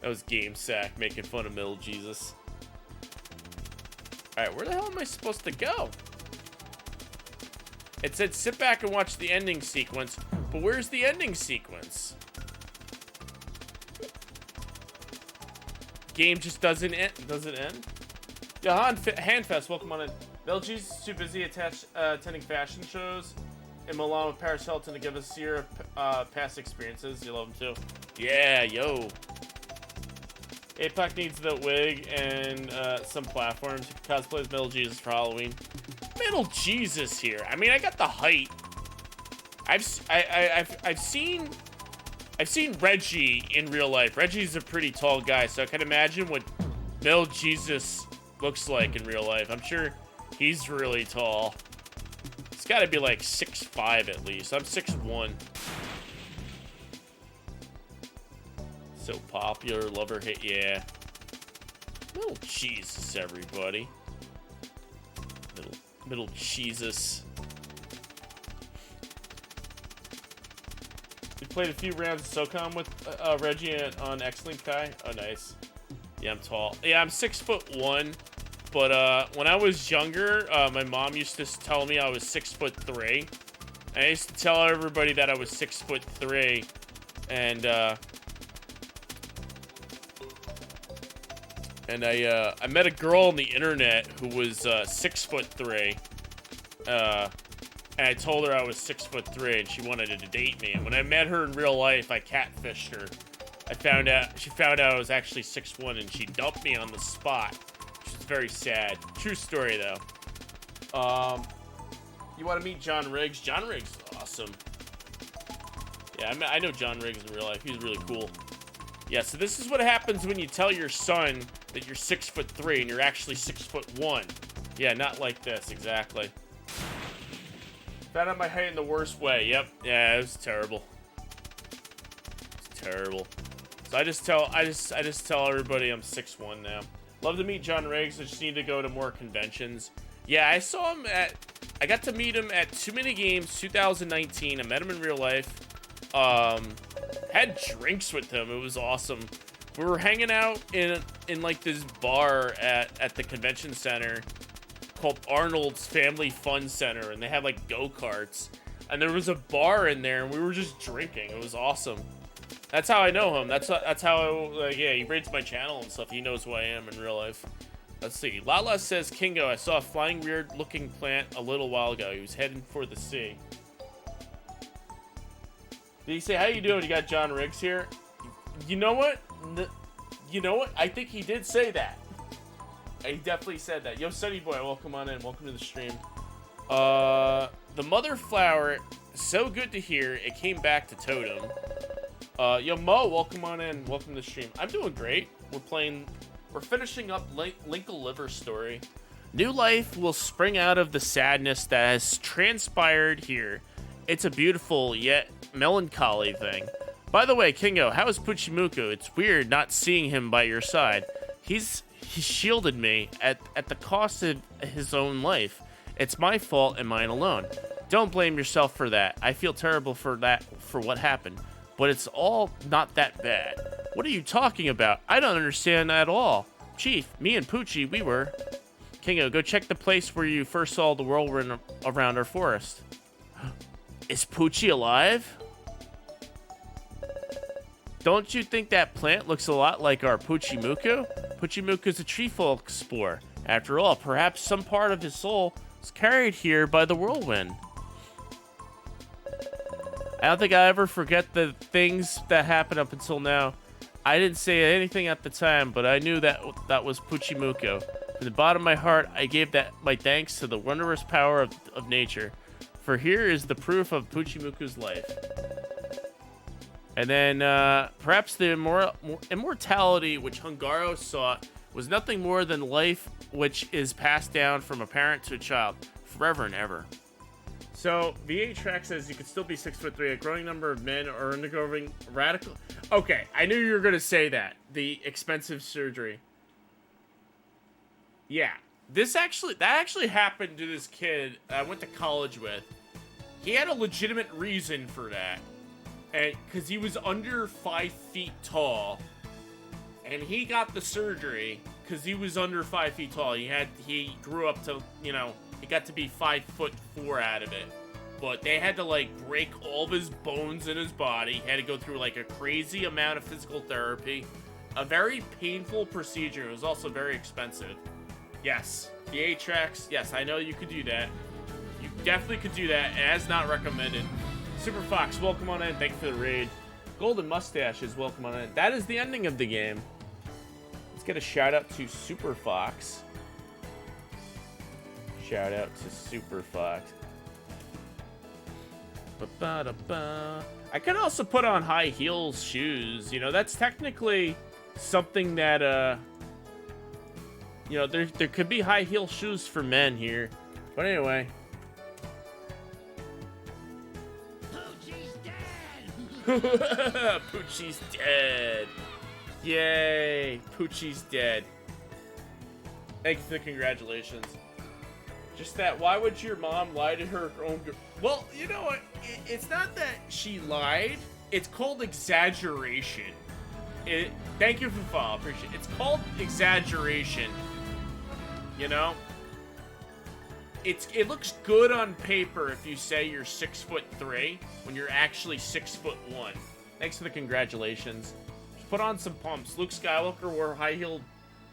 That was Game Sack making fun of Metal Jesus. Alright, where the hell am I supposed to go? It said sit back and watch the ending sequence, but where's the ending sequence? Game just doesn't end. Does it end? Johan Handfest, welcome on in. Metal Jesus is too busy attending fashion shows in Milan with Paris Hilton to give us your past experiences. You love them too. Yeah, yo. APAC needs the wig and some platforms. Cosplays Metal Jesus for Halloween. Metal Jesus here. I mean, I got the height. I've seen Reggie in real life. Reggie's a pretty tall guy, so I can imagine what Metal Jesus looks like in real life. I'm sure he's really tall. He's got to be like 6'5" at least. I'm 6'1". So popular, lover hit, yeah. Little Jesus, everybody. Middle Jesus. We played a few rounds of SOCOM with Reggie on X-Link Kai. Oh, nice. Yeah, I'm tall. Yeah, I'm 6'1". But when I was younger, my mom used to tell me I was 6'3". I used to tell everybody that I was 6'3", and I met a girl on the internet who was 6'3", and I told her I was 6'3", and she wanted to date me. And when I met her in real life, I catfished her. She found out I was actually 6'1", and she dumped me on the spot. Which is very sad. True story though. You want to meet John Riggs? John Riggs is awesome. Yeah, I know John Riggs in real life. He's really cool. Yeah, so this is what happens when you tell your son that you're 6'3" and you're actually 6'1". Yeah, not like this, exactly. Found out my height in the worst way. Yep. Yeah, it was terrible. It's terrible. So I just tell everybody I'm 6'1" now. Love to meet John Riggs. I just need to go to more conventions. Yeah, I got to meet him at Too Many Games 2019. I met him in real life. Had drinks with him. It was awesome. We were hanging out in like this bar at the convention center called Arnold's Family Fun Center, and they had like go-karts, and there was a bar in there, and we were just drinking. It was awesome. That's how I know him. That's how yeah, he rates my channel and stuff. He knows who I am in real life. Let's see. Lala says, Kingo, I saw a flying weird looking plant a little while ago. He was heading for the sea. Did he say, how you doing? You got John Riggs here? You know what? You know what? I think he did say that. He definitely said that. Yo, Sunny Boy, welcome on in. Welcome to the stream. The Mother Flower, so good to hear. It came back to Totem. Yo, Mo, welcome on in. Welcome to the stream. I'm doing great. We're finishing up Linkle Liver story. New life will spring out of the sadness that has transpired here. It's a beautiful yet melancholy thing. By the way, Kingo, how is Puchimuku? It's weird not seeing him by your side. He shielded me at the cost of his own life. It's my fault and mine alone. Don't blame yourself for that. I feel terrible for what happened. But it's all not that bad. What are you talking about? I don't understand at all. Chief, me and Poochie, we were... Kingo, go check the place where you first saw the whirlwind around our forest. Is Poochie alive? Don't you think that plant looks a lot like our Puchimuku? Puchimuku's a tree folk spore. After all, perhaps some part of his soul was carried here by the whirlwind. I don't think I ever forget the things that happened up until now. I didn't say anything at the time, but I knew that was Puchimuku. From the bottom of my heart, I gave my thanks to the wondrous power of nature. For here is the proof of Puchimuku's life. And then, perhaps the immortality which Hungaro sought was nothing more than life which is passed down from a parent to a child, forever and ever. So, VA Track says you could still be 6'3". A growing number of men are undergoing radical... Okay, I knew you were going to say that. The expensive surgery. Yeah. That actually happened to this kid I went to college with. He had a legitimate reason for that. And because he was under 5 feet tall. And he got the surgery because he was under 5 feet tall. He grew up to, he got to be 5'4" out of it. But they had to, break all of his bones in his body. He had to go through, a crazy amount of physical therapy. A very painful procedure. It was also very expensive. Yes. The A-Tracks. Yes, I know you could do that. You definitely could do that, as not recommended. Super Fox, welcome on in. Thank you for the raid. Golden Mustaches, welcome on in. That is the ending of the game. Let's get a shout out to Super Fox. Shout out to Super Fox. I could also put on high heels shoes. That's technically something that, there could be high heel shoes for men here. But anyway. Poochie's dead. Yay. Poochie's dead. Thank you for the congratulations. Just that, why would your mom lie to her own girl? Well, you know what? It's not that she lied. It's called exaggeration. Thank you for the follow. Appreciate it. It's called exaggeration. It looks good on paper if you say you're 6'3" when you're actually 6'1". Thanks for the congratulations. Just put on some pumps. Luke Skywalker wore high-heeled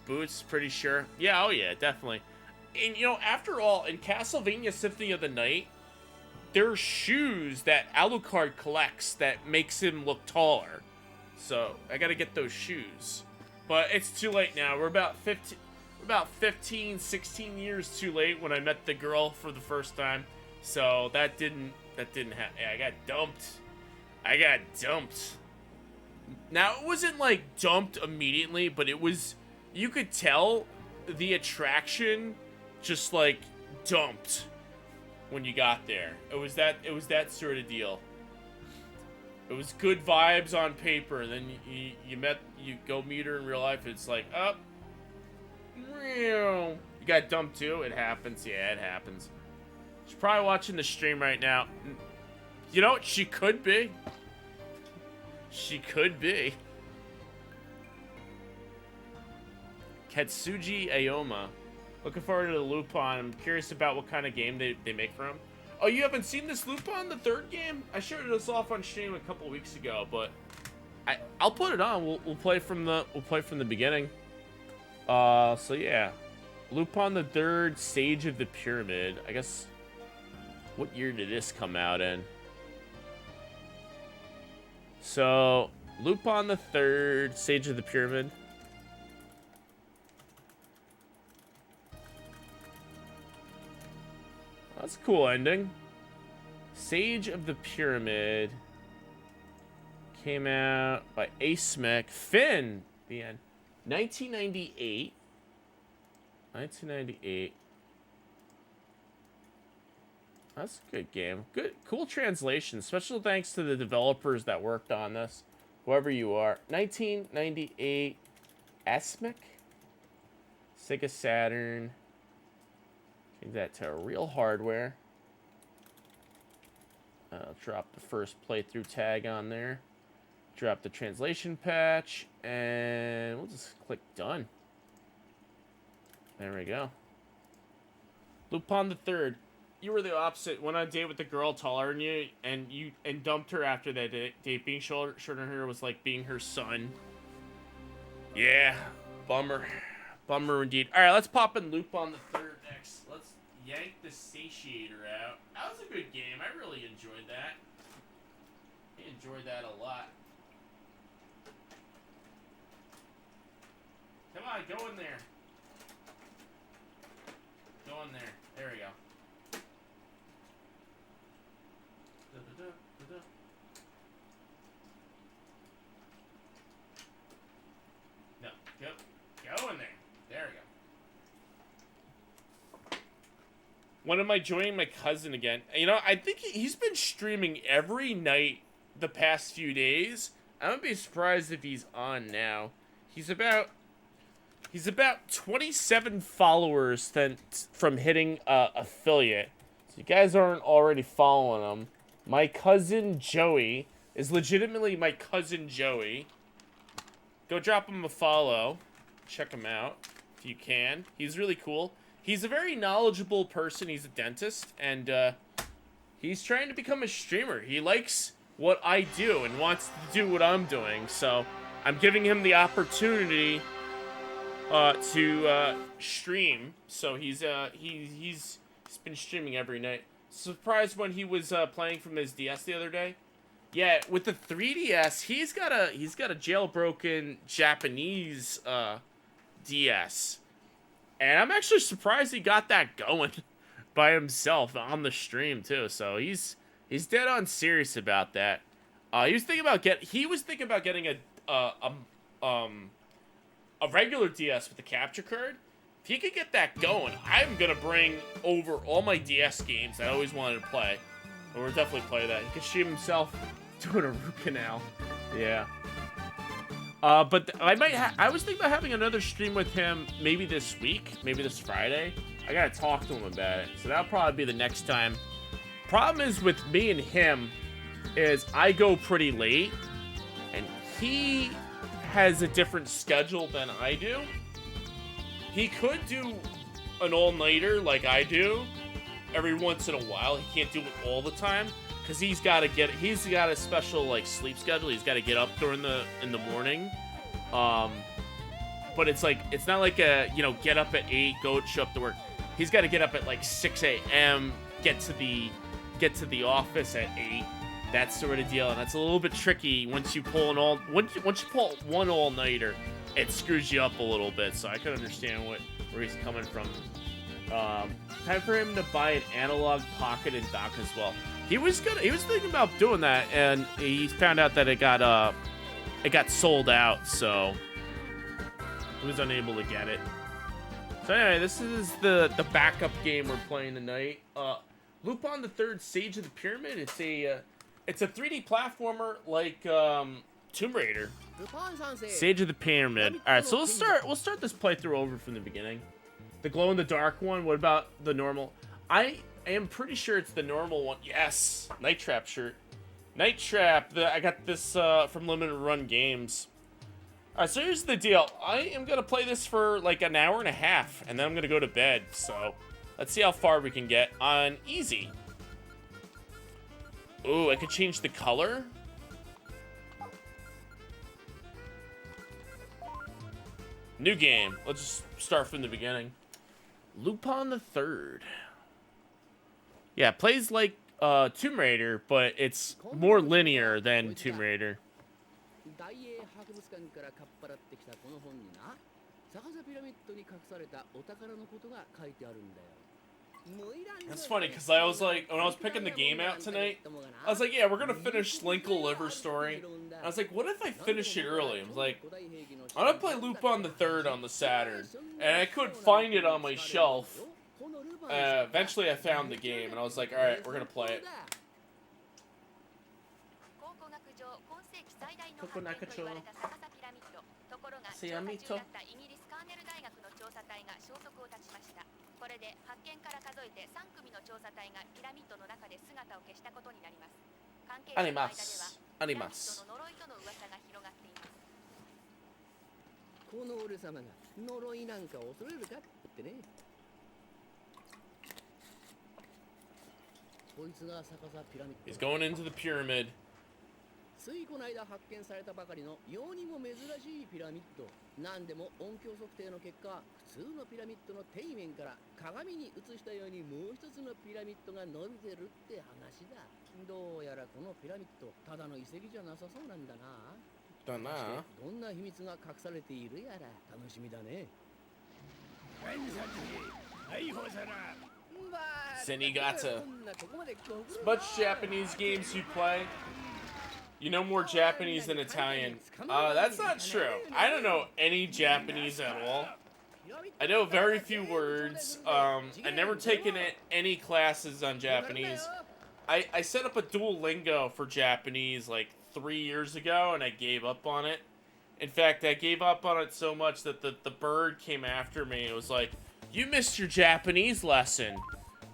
boots, pretty sure. Yeah, oh yeah, definitely. And after all, in Castlevania Symphony of the Night, there's shoes that Alucard collects that makes him look taller. So I gotta get those shoes. But it's too late now. We're about 15, 16 years too late when I met the girl for the first time. So that didn't happen. I got dumped. Now, it wasn't dumped immediately, but it was, you could tell the attraction just dumped when you got there. It was that sort of deal. It was good vibes on paper. Then you go meet her in real life. It's up. You got dumped too? It happens. Yeah, it happens. She's probably watching the stream right now. You know what? She could be. She could be. Katsuji Aoma. Looking forward to the Lupin. I'm curious about what kind of game they make for him. Oh, you haven't seen this Lupin, the third game? I showed this off on stream a couple weeks ago, but I'll put it on. We'll play from the beginning. So yeah, Lupin the Third, Sage of the Pyramid. I guess, what year did this come out in? So, Lupin the Third, Sage of the Pyramid. That's a cool ending. Sage of the Pyramid came out by Asmec. Finn, the end. 1998. 1998. That's a good game. Good, cool translation. Special thanks to the developers that worked on this. Whoever you are. 1998. Asmec? Sega Saturn. Change that to real hardware. I'll drop the first playthrough tag on there. Drop the translation patch. And we'll just click done. There we go. Lupin the Third. You were the opposite. Went on a date with the girl taller than you, and dumped her after that date. Being shorter than her was like being her son. Yeah, bummer, bummer indeed. All right, let's pop in Lupin the Third next. Let's yank the Satiator out. That was a good game. I really enjoyed that. I enjoyed that a lot. Come on, go in there. Go in there. There we go. No, go in there. There we go. When am I joining my cousin again? You know, I think he's been streaming every night the past few days. I wouldn't be surprised if he's on now. He's about 27 followers from hitting affiliate. So you guys aren't already following him. My cousin Joey is legitimately my cousin Joey. Go drop him a follow. Check him out if you can. He's really cool. He's a very knowledgeable person. He's a dentist, and he's trying to become a streamer. He likes what I do and wants to do what I'm doing. So I'm giving him the opportunity to stream. So he's been streaming every night. Surprised when he was playing from his DS the other day. Yeah, with the 3DS, he's got a jailbroken Japanese DS, and I'm actually surprised he got that going by himself on the stream too. So he's dead on serious about that. He was thinking about getting a regular DS with the capture card. If he could get that going, I'm going to bring over all my DS games that I always wanted to play. Or we'll definitely play that. He could stream himself doing a root canal. Yeah. But I was thinking about having another stream with him maybe this week. Maybe this Friday. I got to talk to him about it. So that'll probably be the next time. Problem is with me and him is I go pretty late. And he has a different schedule than I do. He could do an all-nighter like I do every once in a while. He can't do it all the time because he's got a special like sleep schedule. He's got to get up in the morning. But it's not like get up at 8, show up to work. He's got to get up at like 6 a.m. get to the office at 8. That sort of deal, and that's a little bit tricky once you pull one all-nighter. It screws you up a little bit, so I could understand where he's coming from. Time for him to buy an analog pocket and dock as well. He was thinking about doing that, and he found out that it got sold out, so he was unable to get it. So anyway, this is the backup game we're playing tonight. Lupin the Third, Sage of the Pyramid. It's a 3D platformer like Tomb Raider. Sage of the Pyramid. Alright, so we'll start this playthrough over from the beginning. The glow-in-the-dark one, what about the normal? I am pretty sure it's the normal one. Yes! Night Trap shirt. Night Trap, I got this from Limited Run Games. Alright, so here's the deal. I am going to play this for like an hour and a half, and then I'm going to go to bed. So, let's see how far we can get on easy. Ooh, I could change the color? New game. Let's just start from the beginning. Lupin the Third. Yeah, it plays like Tomb Raider, but it's more linear than Tomb Raider. 大英博物館からかっぱらってきたこの本にな、逆さピラミッドに隠されたお宝のことが書いてあるんだよ。That's funny because I was like, when I was picking the game out tonight, I was like, yeah, we're gonna finish Linkle Liver Story. I was like, what if I finish it early? I was like, I'm gonna play Lupin the Third on the Saturn, and I couldn't find it on my shelf. Eventually, I found the game, and I was like, all right, we're gonna play it. ところが調査中だったイギリスカーネル大学の調査隊が消息を絶ちました。これで発見から数えて3組の調査隊がピラミッドの中で姿を消したことになります。関係者の間ではピラミッドの呪いとの噂が広がっています。この俺様が呪いなんか恐れるかってね。こいつが逆さピラミッド。He's going into the pyramid. ついこの間発見されたばかりの世にも珍しいピラミッド。何でも音響測定の結果、普通のピラミッドの底面から鏡に映したようにもう一つのピラミッドが伸びてるって話だ。どうやらこのピラミッド、ただの遺跡じゃなさそうなんだな。だな。どんな秘密が隠されているやら楽しみだね。Zenigata. As much Japanese games you play, you know more Japanese than Italian. That's not true. I don't know any Japanese at all. I know very few words. I never taken any classes on Japanese. I set up a Duolingo for Japanese like 3 years ago, and I gave up on it. In fact, I gave up on it so much that the bird came after me. It was like, you missed your Japanese lesson.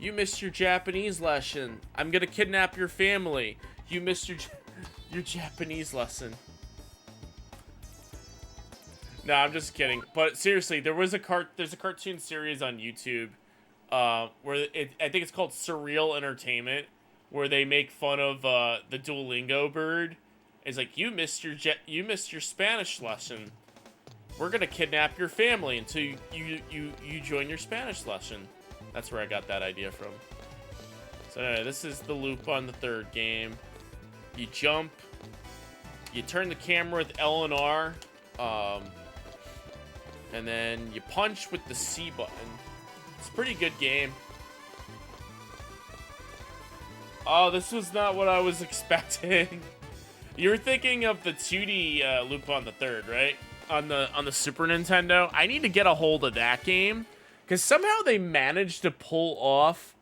You missed your Japanese lesson. I'm gonna kidnap your family. You missed your Japanese lesson. No, I'm just kidding. But seriously, there's a cartoon series on YouTube where I think it's called Surreal Entertainment, where they make fun of the Duolingo bird. It's like, you missed your Spanish lesson. We're gonna kidnap your family until you join your Spanish lesson. That's where I got that idea from. So anyway, this is the loop on the third game. You jump, you turn the camera with L and R, and then you punch with the C button. It's a pretty good game. Oh, this was not what I was expecting. You were thinking of the 2D loop on the third, right? On the Super Nintendo. I need to get a hold of that game, because somehow they managed to pull off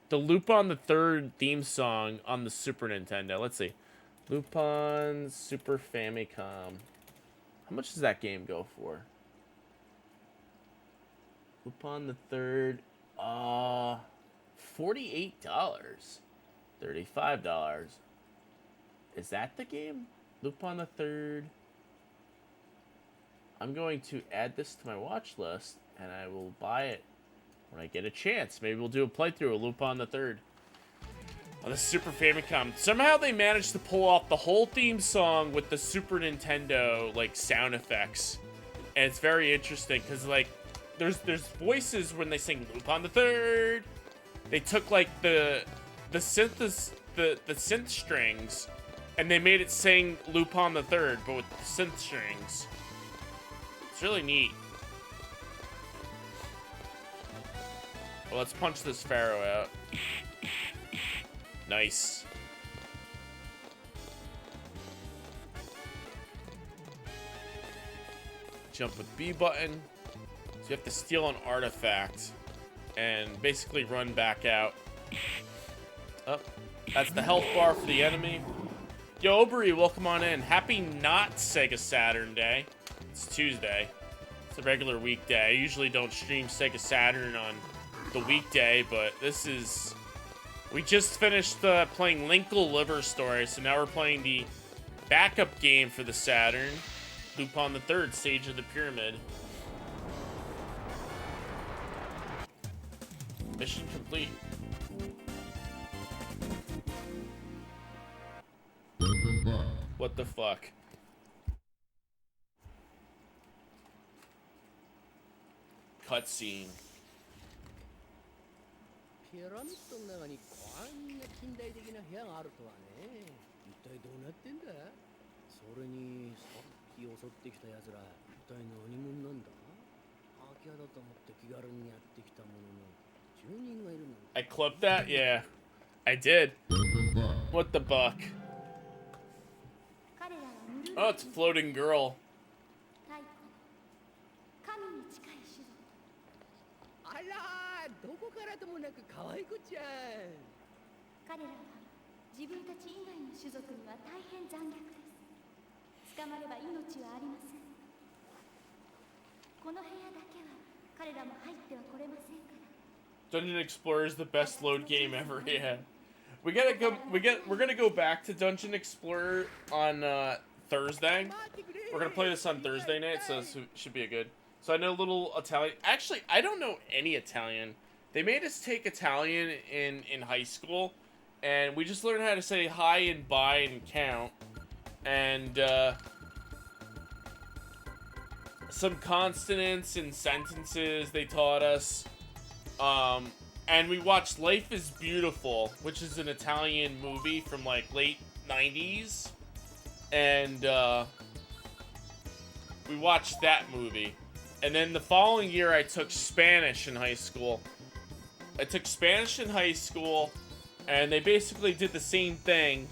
the Loop on the Third theme song on the Super Nintendo. Let's see. Lupin Super Famicom. How much does that game go for? Lupin the Third, $48. $35. Is that the game? Lupin the Third. I'm going to add this to my watch list, and I will buy it when I get a chance. Maybe we'll do a playthrough of Lupin the Third on the Super Famicom. Somehow they managed to pull off the whole theme song with the Super Nintendo like sound effects, and it's very interesting because like there's voices when they sing Lupin the Third. They took like the synth strings, and they made it sing Lupin the Third, but with the synth strings. It's really neat. Well, let's punch this pharaoh out. Nice. Jump with B button. So you have to steal an artifact and basically run back out. Oh, that's the health bar for the enemy. Yo, Oberi, welcome on in. Happy not Sega Saturn Day. It's Tuesday. It's a regular weekday. I usually don't stream Sega Saturn on the weekday, but this is... We just finished playing Linkle Liver Story, so now we're playing the backup game for the Saturn, Lupin the Third, Stage of the Pyramid. Mission complete. What the fuck? Cutscene. ピラミッドの中にこんな近代的な部屋があるとはね。一体どうなってんだ？それにさっき襲ってきた奴ら一体何者なんだ？空き家だと思って気軽にやってきたものの住人がいるなんて。 I clipped that? Yeah, I did. What the buck? Oh, it's a floating girl. あらー、どこからともなく可愛くちゃん。彼らは自分たち以外の種族には大変残虐です。捕まれば命はありません。この部屋だけは彼らも入ってはこれませんから。Dungeon Explorer is the best load game ever. Yeah, we're gonna go back to Dungeon Explorer on Thursday. We're gonna play this on Thursday night, so this should be a good. So I know a little Italian. Actually, I don't know any Italian. They made us take Italian in high school, and we just learned how to say hi and bye and count, and some consonants and sentences they taught us. And we watched Life is Beautiful, which is an Italian movie from like late 90s. And we watched that movie. And then the following year I took Spanish in high school. And they basically did the same thing.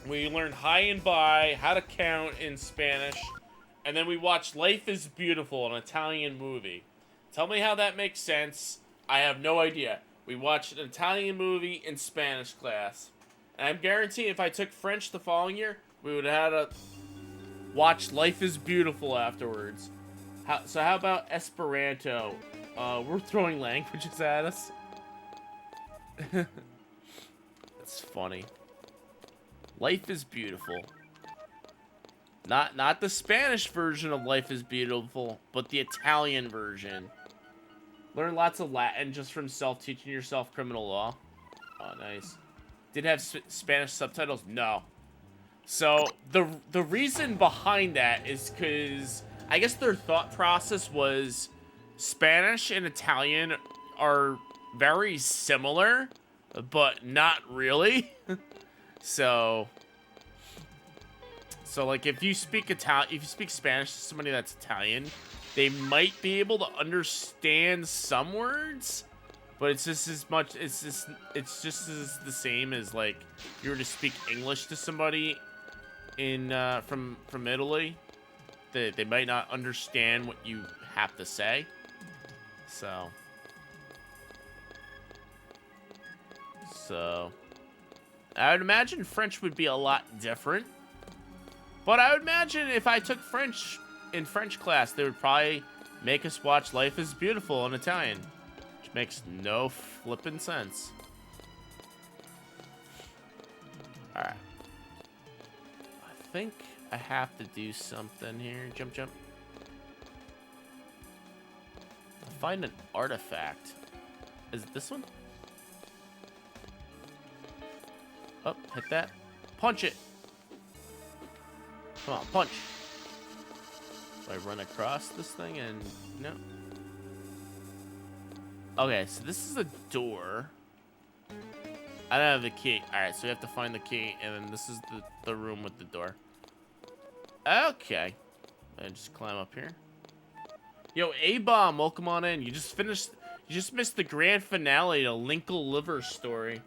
We learned hi and bye, how to count in Spanish. And then we watched Life is Beautiful, an Italian movie. Tell me how that makes sense. I have no idea. We watched an Italian movie in Spanish class. And I'm guaranteeing if I took French the following year, we would have had to watch Life is Beautiful afterwards. So how about Esperanto? We're throwing languages at us. It's funny. Life is Beautiful. Not the Spanish version of Life is Beautiful, but the Italian version. Learn lots of Latin just from teaching yourself criminal law. Oh, nice. Did it have Spanish subtitles? No. So the reason behind that is because I guess their thought process was Spanish and Italian are very similar, but not really. So like if you speak Spanish to somebody that's Italian, they might be able to understand some words, but it's just as the same as like if you were to speak English to somebody in from Italy. They might not understand what you have to say. So I would imagine French would be a lot different. But I would imagine if I took French in French class, they would probably make us watch Life is Beautiful in Italian, which makes no flippin' sense. Alright. I think I have to do something here. Jump. Find an artifact. Is it this one? Oh, hit that. Punch it. Come on, punch. Do I run across this thing and... no. Okay, so this is a door. I don't have the key. Alright, so we have to find the key, and then this is the room with the door. Okay. I just climb up here. Yo, A-Bomb, welcome on in. You just missed the grand finale to Linkle Liver Story.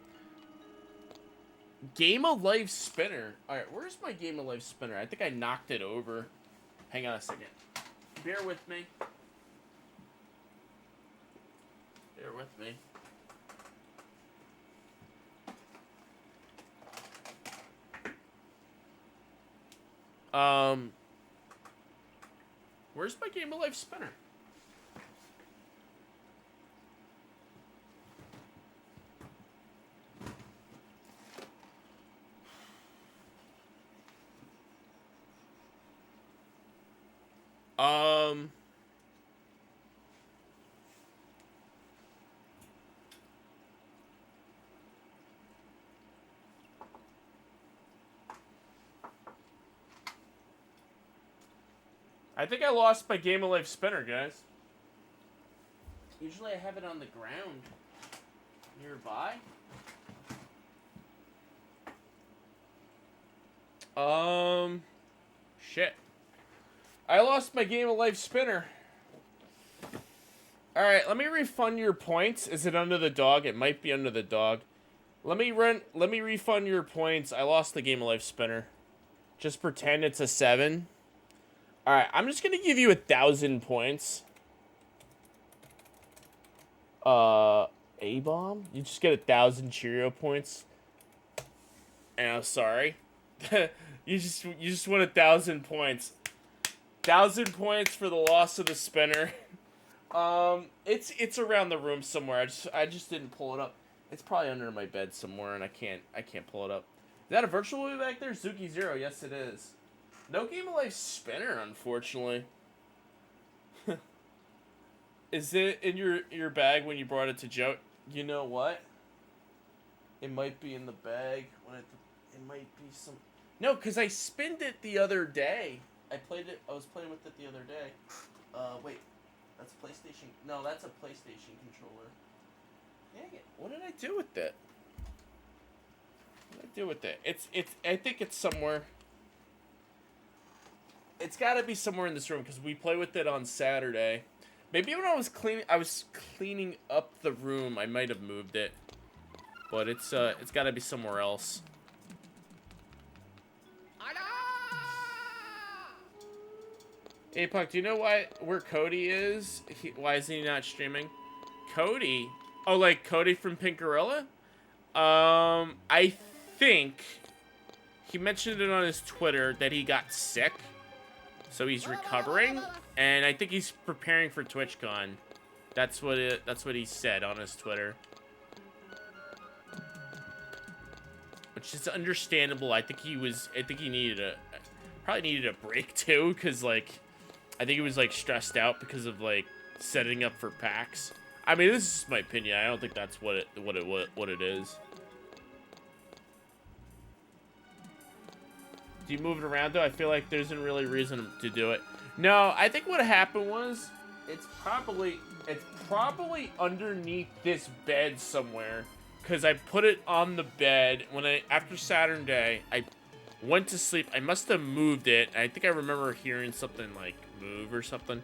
Game of Life spinner. Alright, where's my Game of Life spinner? I think I knocked it over. Hang on a second. Bear with me. Bear with me. Where's my Game of Life spinner? I think I lost my Game of Life spinner, guys. Usually I have it on the ground nearby. Shit. I lost my Game of Life spinner. Alright, let me refund your points. Is it under the dog? It might be under the dog. Let me refund your points. I lost the Game of Life spinner. Just pretend it's a 7. Alright, I'm just gonna give you 1,000 points. A-bomb? You just get 1,000 Cheerio points. And I'm sorry. you just won 1,000 points. 1,000 points for the loss of the spinner. It's around the room somewhere. I just didn't pull it up. It's probably under my bed somewhere, and I can't pull it up. Is that a virtual movie back there? Zuki Zero. Yes, it is. No Game of Life spinner, unfortunately. Is it in your bag when you brought it to Joe? You know what? It might be in the bag when it might be some. No, because I spinned it the other day. I was playing with it the other day. Wait. That's PlayStation. No, that's a PlayStation controller. Dang it. What did I do with it? What did I do with it? I think it's somewhere. It's got to be somewhere in this room because we play with it on Saturday. Maybe when I was cleaning up the room, I might have moved it. But it's got to be somewhere else. Hey, Puck, do you know where Cody is? Why is he not streaming? Cody? Oh, like Cody from Pink Gorilla? I think he mentioned it on his Twitter that he got sick. So he's recovering, and I think he's preparing for TwitchCon. That's what he said on his Twitter. Which is understandable. I think he probably needed a break too, because like I think he was like stressed out because of like setting up for PAX. I mean, this is my opinion. I don't think that's what it is. Do you move it around though? I feel like there isn't really reason to do it. No, I think what happened was it's probably underneath this bed somewhere. Because I put it on the bed after Saturn Day, I went to sleep. I must have moved it. I think I remember hearing something like move or something.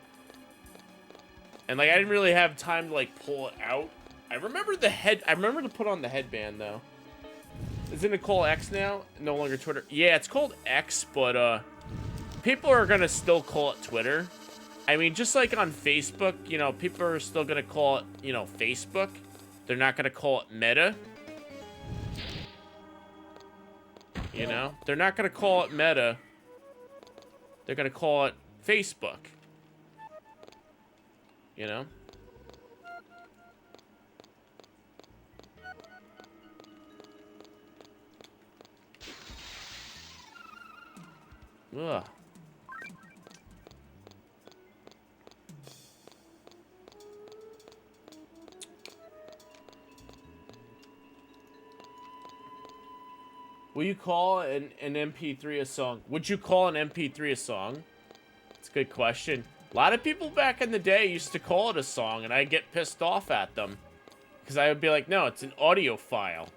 And like I didn't really have time to like pull it out. I remember to put on the headband though. Isn't it called X now? No longer Twitter. Yeah, it's called X, but people are gonna still call it Twitter. I mean, just like on Facebook, you know, people are still gonna call it, you know, Facebook. They're not gonna call it Meta. You know? They're not gonna call it Meta. They're gonna call it Facebook. You know? Ugh. Will you call an MP3 a song? Would you call an MP3 a song? It's a good question. A lot of people back in the day used to call it a song, and I'd get pissed off at them. Because I would be like, no, it's an audio file.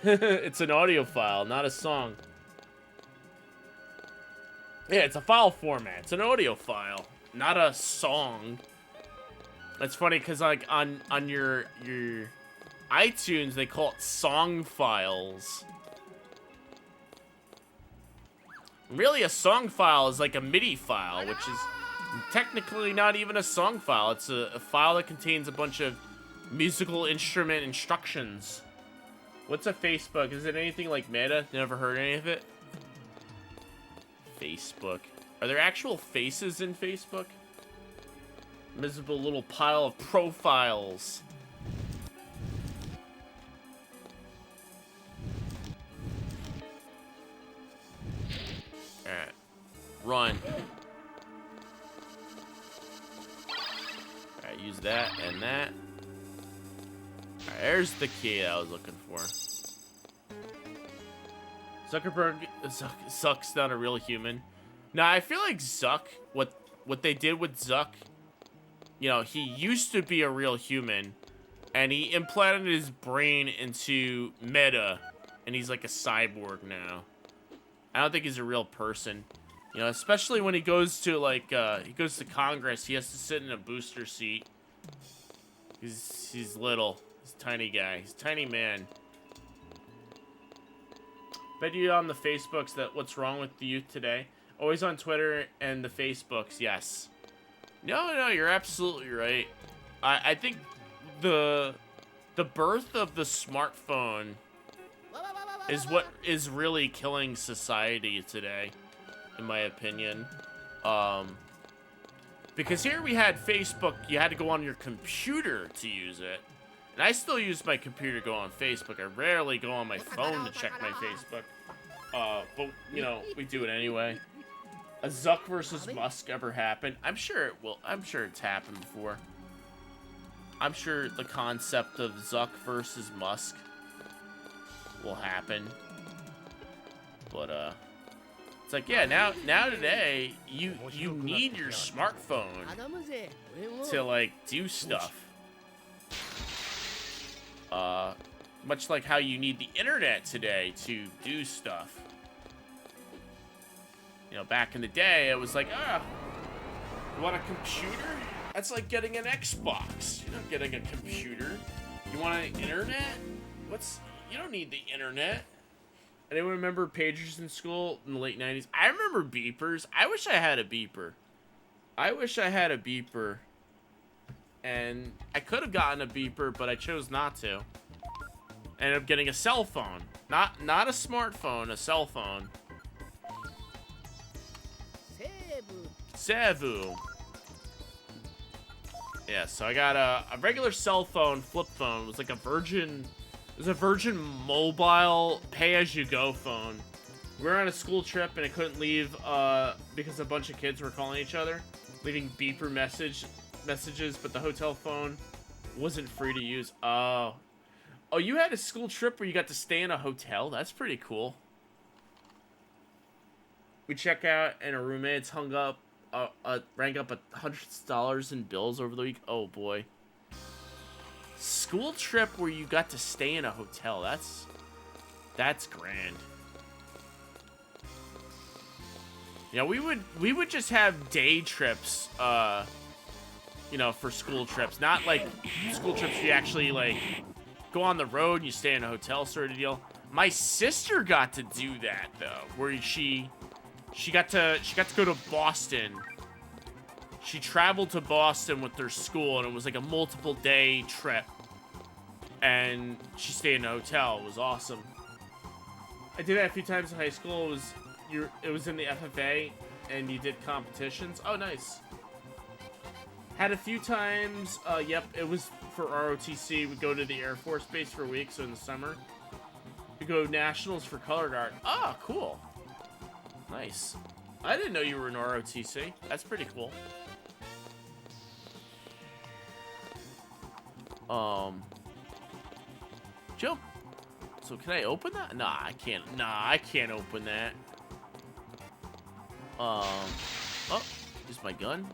It's an audio file, not a song. Yeah, it's a file format. It's an audio file, not a song. That's funny because like on your iTunes they call it song files. Really, a song file is like a MIDI file, which is technically not even a song file. It's a file that contains a bunch of musical instrument instructions. What's a Facebook? Is it anything like Meta? Never heard any of it. Facebook. Are there actual faces in Facebook? Miserable little pile of profiles. Alright. Run. Alright, use that and that. Alright, there's the key I was looking for. Zuckerberg Zuck's not a real human. Now I feel like Zuck, what they did with Zuck, you know, he used to be a real human, and he implanted his brain into Meta, and he's like a cyborg now. I don't think he's a real person. You know, especially when he goes to, like, he goes to Congress, he has to sit in a booster seat. He's little. He's a tiny guy. He's a tiny man. Bet you on the Facebooks that what's wrong with the youth today? Always on Twitter and the Facebooks, yes. No, you're absolutely right. I think the birth of the smartphone is what is really killing society today, in my opinion. Because here we had Facebook, you had to go on your computer to use it. And I still use my computer to go on Facebook. I rarely go on my phone to check my Facebook. But, you know, we do it anyway. A Zuck versus Musk ever happened? I'm sure it will. I'm sure it's happened before. I'm sure the concept of Zuck versus Musk will happen. But, it's like, yeah, now today, you need your smartphone to, like, do stuff. Much like how you need the internet today to do stuff. You know, back in the day, it was like, you want a computer? That's like getting an Xbox. You're not getting a computer. You want an internet? You don't need the internet. Anyone remember pagers in school in the late 90s? I remember beepers. I wish I had a beeper. And I could have gotten a beeper, but I chose not to. I ended up getting a cell phone. Not a smartphone, a cell phone. Sevu. Yeah, so I got a regular cell phone, flip phone. It was like a Virgin Mobile pay-as-you-go phone. We were on a school trip and I couldn't leave because a bunch of kids were calling each other, leaving beeper messages, but the hotel phone wasn't free to use. Oh, you had a school trip where you got to stay in a hotel? That's pretty cool. We check out and our roommates rang up $100 in bills over the week. Oh boy. School trip where you got to stay in a hotel. That's grand. Yeah, we would just have day trips, you know, for school trips. Not like school trips where you actually like go on the road and you stay in a hotel sort of deal. My sister got to do that though, where she got to go to Boston. She traveled to Boston with her school, and it was like a multiple day trip. And she stayed in a hotel. It was awesome. I did that a few times in high school. It was in the FFA, and you did competitions. Oh, nice. Had a few times. Yep, it was for ROTC. We'd go to the Air Force Base for a week, so in the summer. We'd go nationals for color guard. Ah, cool. Nice. I didn't know you were in ROTC. That's pretty cool. Jump. So can I open that? Nah, I can't. Nah, I can't open that. Oh, is my gun?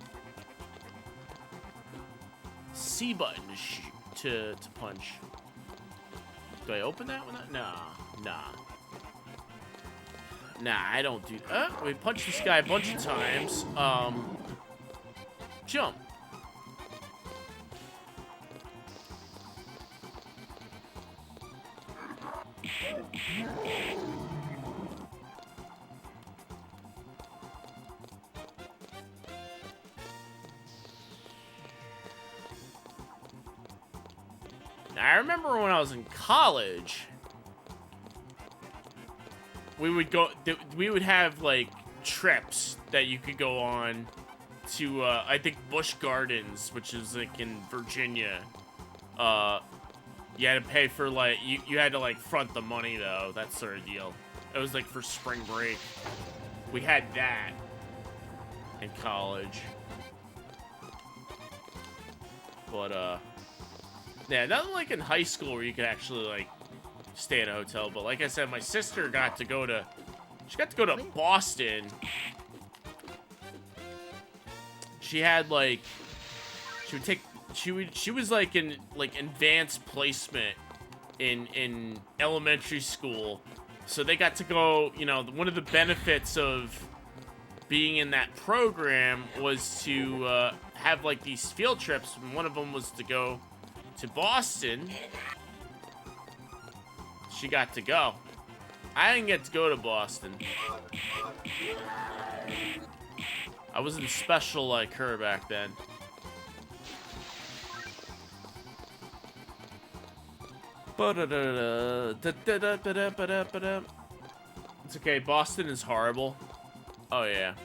C button to punch. Do I open that one? Nah, I don't do that. We punched this guy a bunch of times. Jump. Now, I remember when I was in college, we would have like trips that you could go on to I think Busch Gardens, which is like in Virginia. You had to pay for like you had to like front the money though, that sort of deal. It was like for spring break. We had that in college. But yeah, nothing like in high school where you could actually like stay at a hotel. But like I said, my sister got to go to Boston. She had like she was like in like advanced placement in elementary school. So they got to go, you know, one of the benefits of being in that program was to have like these field trips, and one of them was to go to Boston. She got to go. I didn't get to go to Boston. I wasn't special like her back then. It's okay, Boston is horrible. Oh yeah.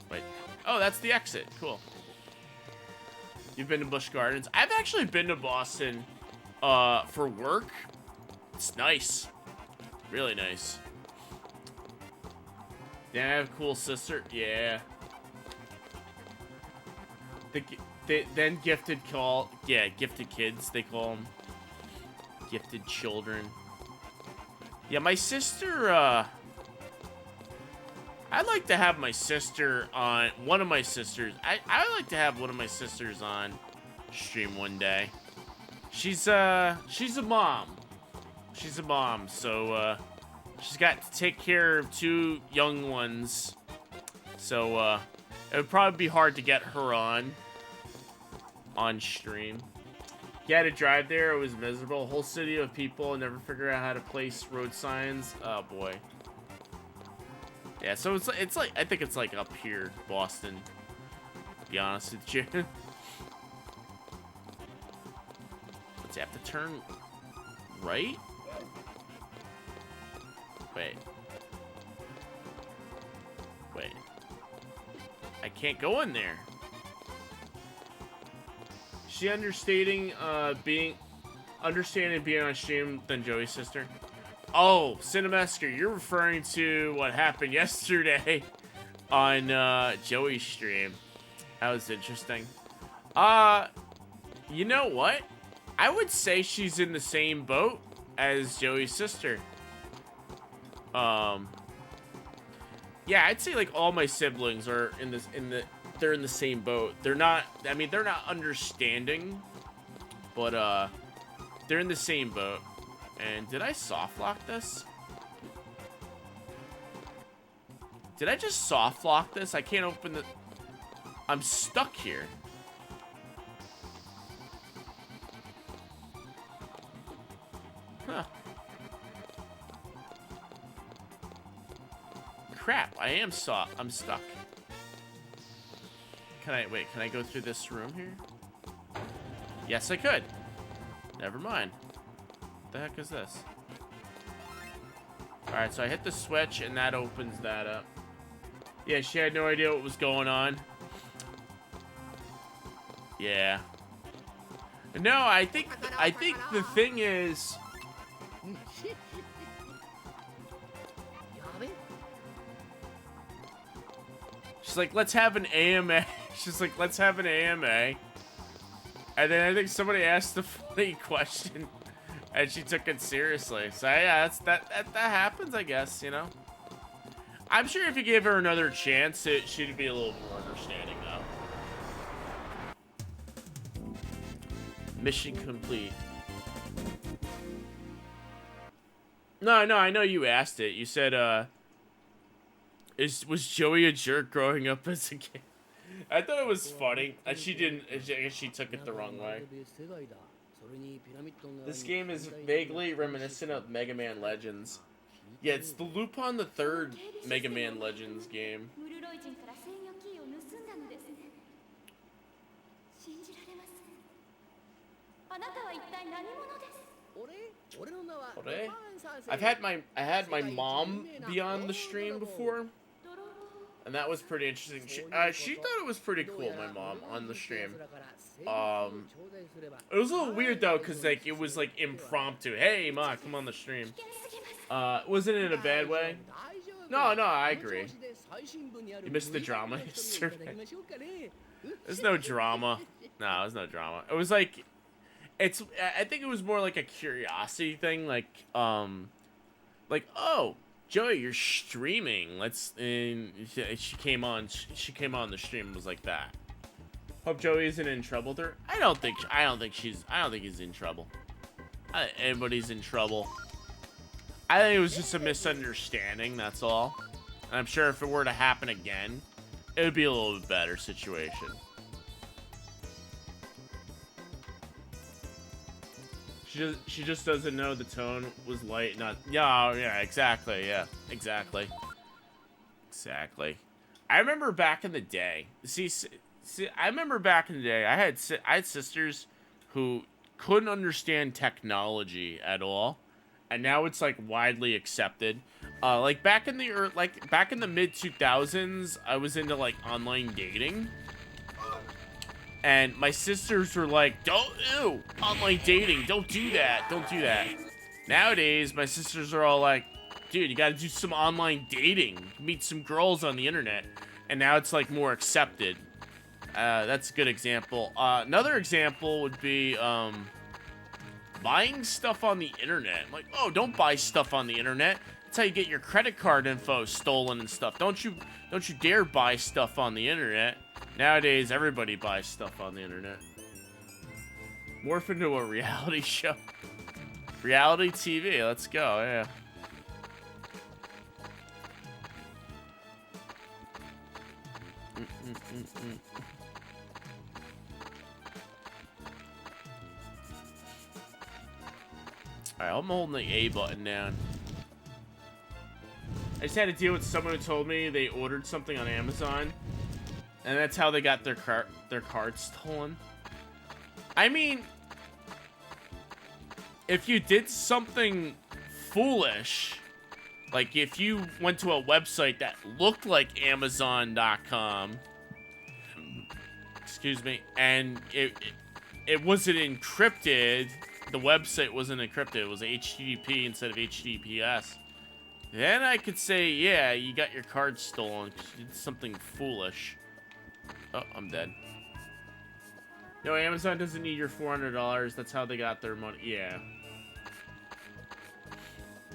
Wait. Oh, that's the exit. Cool. You've been to Busch Gardens? I've actually been to Boston for work. It's nice. Really nice. Yeah, I have a cool sister. Yeah. Then gifted call. Yeah, gifted kids, they call them. Gifted children. Yeah, my sister, I'd like to have my sister on, one of my sisters, I'd like to have one of my sisters on stream one day. She's a mom. She's a mom, so, she's got to take care of 2 young ones. So, it would probably be hard to get her on stream. You had to drive there, it was miserable. A whole city of people and never figure out how to place road signs. Oh boy. Yeah, so it's like I think it's like up here, Boston. To be honest with you. Let's have to turn right? Wait. Wait. I can't go in there. She understanding being on stream than Joey's sister. Oh, Cinemasker, you're referring to what happened yesterday on Joey's stream. That was interesting. You know what? I would say she's in the same boat as Joey's sister. Yeah, I'd say like all my siblings are they're in the same boat. They're not, I mean, they're not understanding, but they're in the same boat. And did I soft lock this? Did I just soft lock this? I can't open the, I'm stuck here. Huh. Crap, I'm stuck. Can I go through this room here? Yes, I could. Never mind. What the heck is this? Alright, so I hit the switch and that opens that up. Yeah, she had no idea what was going on. Yeah. No, I think the thing is, she's like, let's have an AMA. She's like, let's have an AMA. And then I think somebody asked the funny question, and she took it seriously. So yeah, that happens, I guess. You know. I'm sure if you gave her another chance, she'd be a little more understanding, though. Mission complete. No, I know you asked it. You said, was Joey a jerk growing up as a kid? I thought it was funny. She didn't. I guess she took it the wrong way. This game is vaguely reminiscent of Mega Man Legends. Yeah, it's the Lupin the Third Mega Man Legends game. I had my mom be on the stream before, and that was pretty interesting. She thought it was pretty cool. My mom on the stream. It was a little weird though, cause like it was like impromptu. Hey, Ma, come on the stream. Wasn't in a bad way. No, I agree. You missed the drama yesterday. There's no drama. No, there's no drama. It was like, I think it was more like a curiosity thing. Like, oh, Joey, you're streaming. And she came on the stream and was like that. Hope Joey isn't in trouble with her. I don't think he's in trouble. anybody's in trouble. I think it was just a misunderstanding, that's all. And I'm sure if it were to happen again, it would be a little bit better situation. She just doesn't know the tone was light, not... Yeah, exactly, yeah. Exactly. I remember back in the day... See, I remember back in the day, I had sisters who couldn't understand technology at all. And now it's, like, widely accepted. Like, back in the mid-2000s, I was into, like, online dating. And my sisters were like, ew, online dating, don't do that. Nowadays, my sisters are all like, dude, you gotta do some online dating, meet some girls on the internet. And now it's like more accepted. That's a good example. Another example would be, buying stuff on the internet. I'm like, oh, don't buy stuff on the internet. That's how you get your credit card info stolen and stuff. Don't you dare buy stuff on the internet. Nowadays, everybody buys stuff on the internet. Morph into a reality show. Reality TV, let's go, yeah. Alright, I'm holding the A button down. I just had to deal with someone who told me they ordered something on Amazon. And that's how they got their card stolen. I mean, if you did something foolish, like if you went to a website that looked like Amazon.com, excuse me, and it wasn't encrypted, the website wasn't encrypted, it was HTTP instead of HTTPS, then I could say, yeah, you got your card stolen because you did something foolish. Oh, I'm dead. No, Amazon doesn't need your $400. That's how they got their money. Yeah.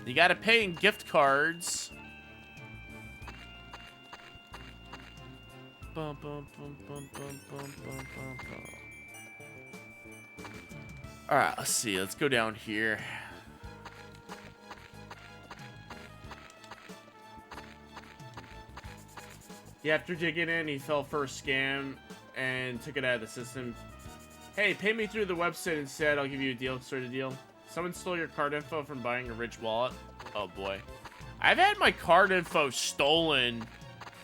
You gotta pay in gift cards. Bum, bum, bum, bum, bum, bum, bum, bum, bum. Alright, let's see. Let's go down here. Yeah, after digging in, he fell for a scam and took it out of the system. Hey, pay me through the website instead. I'll give you a deal, sort of deal. Someone stole your card info from buying a rich wallet. Oh boy. I've had my card info stolen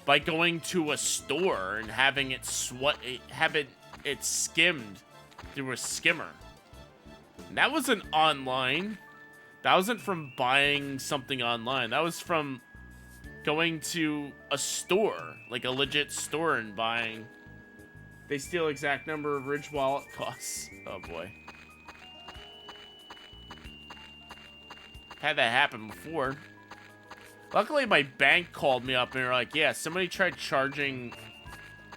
by going to a store and having it skimmed through a skimmer. And that wasn't online. That wasn't from buying something online. That was from going to a store, like a legit store, and buying. They steal exact number of Ridge wallet costs. Oh boy. Had that happen before. Luckily, my bank called me up and they're like, yeah, somebody tried charging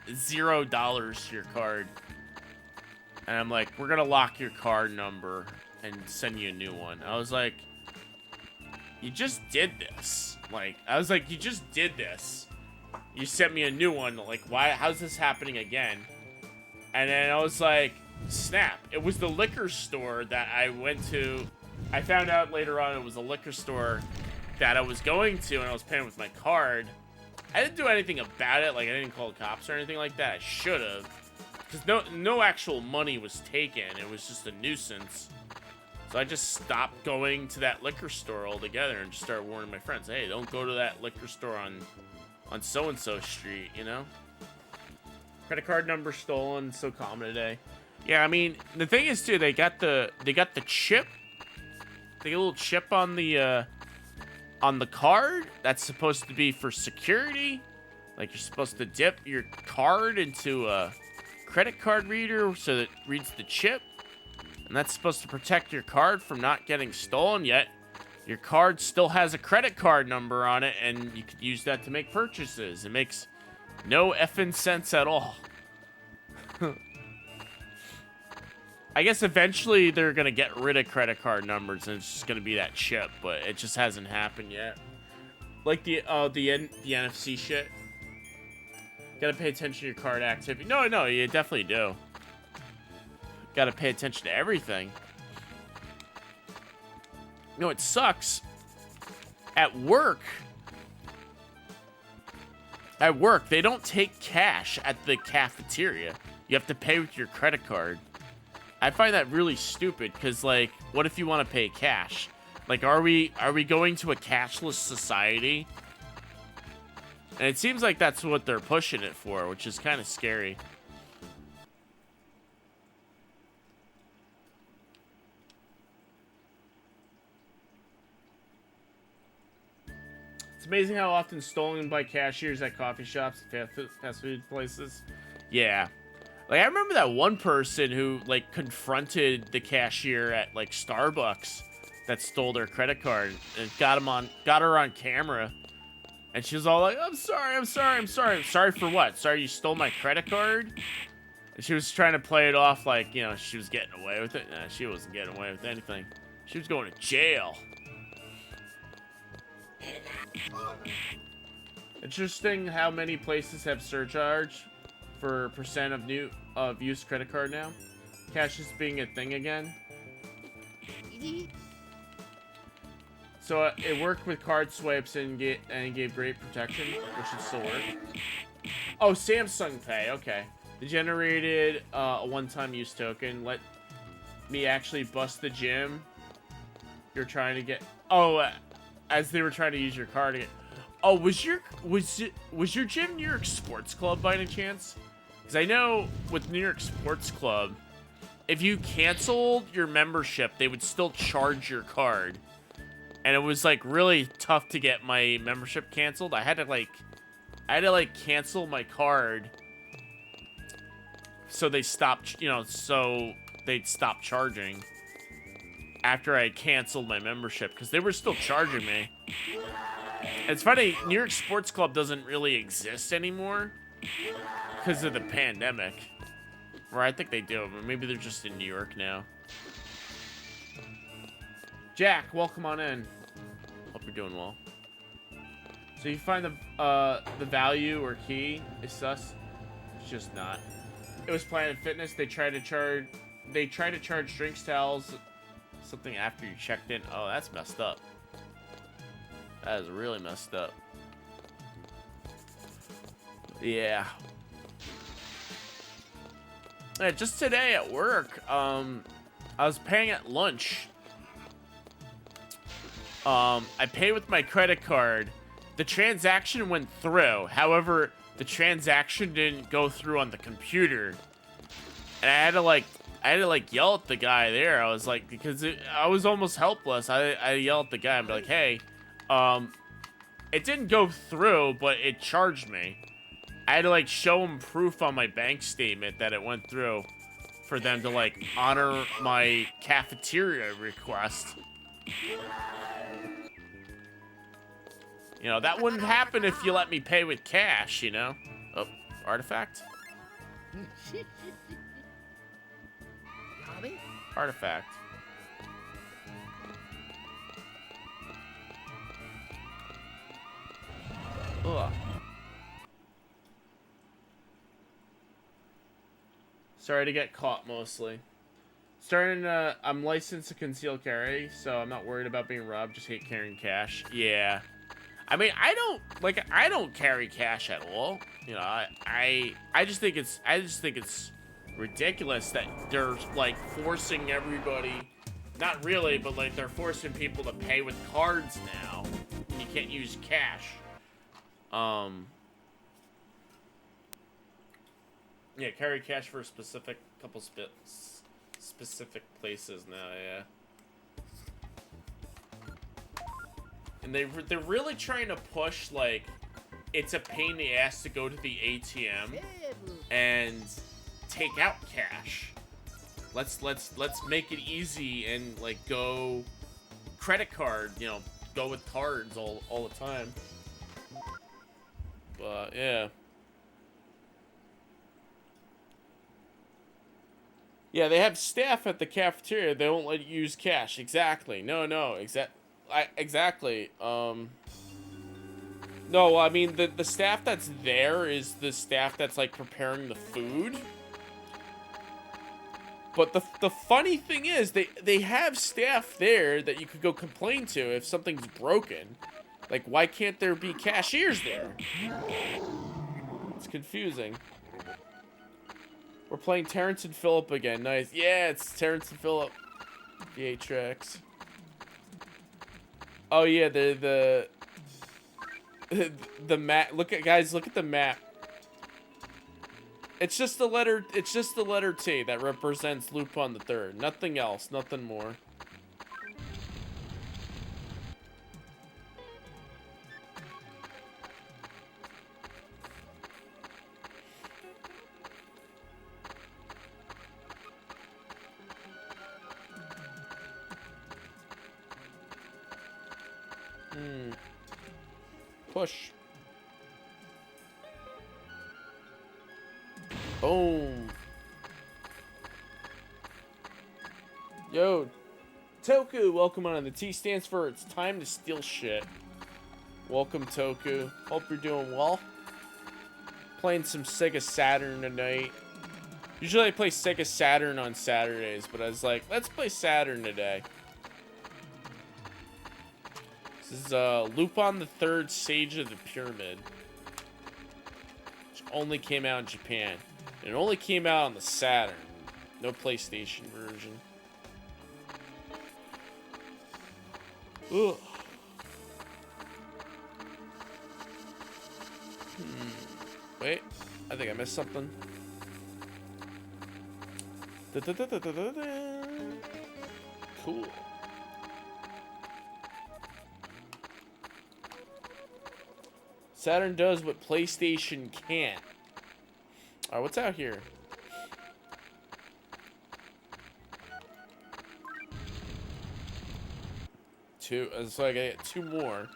$0 to your card. And I'm like, we're gonna lock your card number and send you a new one. I was like, you just did this. Like, I was like, you just did this. You sent me a new one. Like, why? How's this happening again? And then I was like, snap. It was the liquor store that I went to. I found out later on it was a liquor store that I was going to, and I was paying with my card. I didn't do anything about it. Like, I didn't call the cops or anything like that. I should have. Because no actual money was taken. It was just a nuisance. So I just stopped going to that liquor store altogether and just started warning my friends, hey, don't go to that liquor store on so-and-so street, you know? Credit card number stolen, so common today. Yeah, I mean, the thing is, too, they got the chip. They got a little chip on the card that's supposed to be for security. Like, you're supposed to dip your card into a credit card reader so that it reads the chip. And that's supposed to protect your card from not getting stolen, yet your card still has a credit card number on it, and you could use that to make purchases. It makes no effing sense at all. I guess eventually they're going to get rid of credit card numbers, and it's just going to be that chip, but it just hasn't happened yet. Like the NFC shit. Gotta pay attention to your card activity. No, you definitely do. Gotta pay attention to everything. You know, it sucks. At work, they don't take cash at the cafeteria. You have to pay with your credit card. I find that really stupid because, like, what if you want to pay cash? Like, are we going to a cashless society? And it seems like that's what they're pushing it for, which is kind of scary. It's amazing how often stolen by cashiers at coffee shops and fast food places. Yeah. Like, I remember that one person who, like, confronted the cashier at, like, Starbucks that stole their credit card and got her on camera. And she was all like, I'm sorry. I'm sorry for what? Sorry you stole my credit card? And she was trying to play it off like, you know, she was getting away with it. Nah, she wasn't getting away with anything. She was going to jail. Interesting how many places have surcharge for percent of used credit card now. Cash is being a thing again. So it worked with card swipes and gave great protection, which should still work. Oh, Samsung Pay. Okay, they generated a one-time use token. Let me actually bust the gym. You're trying to get. Oh, as they were trying to use your card again. Oh, was your gym New York Sports Club by any chance? Because I know with New York Sports Club, if you canceled your membership, they would still charge your card. And it was like really tough to get my membership canceled. I had to cancel my card so they stopped, so they'd stop charging after I canceled my membership because they were still charging me. It's funny, New York Sports Club doesn't really exist anymore because of the pandemic. Or I think they do, but maybe they're just in New York now. Jack, welcome on in. Hope you're doing well. So you find the value or key is sus. It's just not. It was Planet Fitness. They tried to charge drinks, towels, something after you checked in. Oh, that's messed up. That is really messed up. Yeah. Yeah, just today at work, I was paying at lunch. I paid with my credit card. The transaction went through. However, the transaction didn't go through on the computer. And I had to yell at the guy there. I was like, because I was almost helpless. I yelled at the guy and be like, hey, it didn't go through, but it charged me. I had to show him proof on my bank statement that it went through for them to honor my cafeteria request. That wouldn't happen if you let me pay with cash, Oh, artifact? Artifact. Ugh. Sorry to get caught, mostly. I'm licensed to conceal carry, so I'm not worried about being robbed, just hate carrying cash. Yeah. I mean, I don't carry cash at all. I just think it's ridiculous that they're forcing everybody, not really, but they're forcing people to pay with cards now. You can't use cash. Yeah, carry cash for a couple specific places now, yeah. And they're really trying to push, it's a pain in the ass to go to the ATM and take out cash. Let's make it easy and, go credit card, go with cards all the time. But, yeah. Yeah, they have staff at the cafeteria. They won't let you use cash. Exactly. No. Exactly. No, I mean, the staff that's there is the staff that's, preparing the food. But the funny thing is, they have staff there that you could go complain to if something's broken. Like, why can't there be cashiers there? It's confusing. We're playing Terrence and Phillip again. Nice. Yeah, it's Terrence and Phillip. The 8 tracks. Oh yeah, the map. Look at guys. Look at the map. It's just the letter. It's just the letter T that represents Lupin the Third. Nothing else. Nothing more. Push. Boom. Yo, Toku, welcome on. The T stands for it's time to steal shit. Welcome, Toku. Hope you're doing well. Playing some Sega Saturn tonight. Usually I play Sega Saturn on Saturdays, but I was like, let's play Saturn today. This is Lupin the Third Sage of the Pyramid. Which only came out in Japan. And it only came out on the Saturn. No PlayStation version. Ugh. Wait, I think I missed something. Cool. Saturn does what PlayStation can't. Alright, what's out here? Two. So I gotta get 2 more.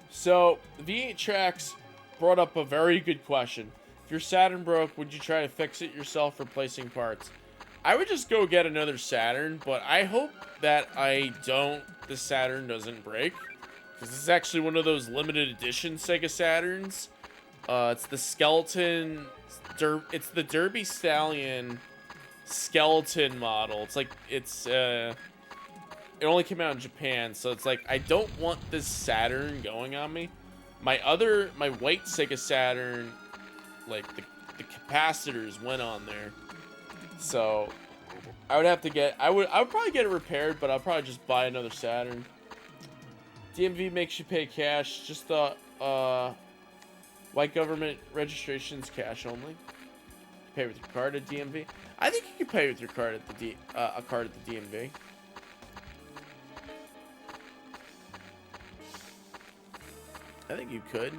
So, V8 Tracks brought up a very good question. If your Saturn broke, would you try to fix it yourself replacing parts? I would just go get another Saturn, but I hope that the Saturn doesn't break. Because this is actually one of those limited edition Sega Saturns. It's the skeleton, it's the Derby Stallion skeleton model. It only came out in Japan, so it's like, I don't want this Saturn going on me. My white Sega Saturn, like, the capacitors went on there. So, I would probably get it repaired, but I'll probably just buy another Saturn. DMV makes you pay cash, just white government registration's cash only. Pay with your card at DMV. I think you can pay with your card at the a card at the DMV. I think you could.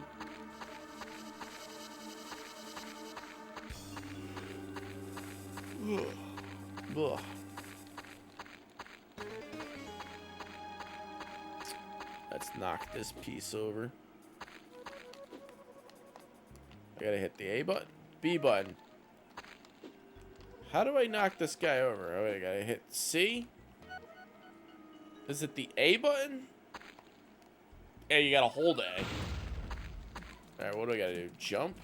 Ugh. Ugh. Let's knock this piece over. I gotta hit the A button, B button. How do I knock this guy over? Oh, I gotta hit C. Is it the A button? Yeah, you gotta hold A. Alright, what do I gotta do? Jump?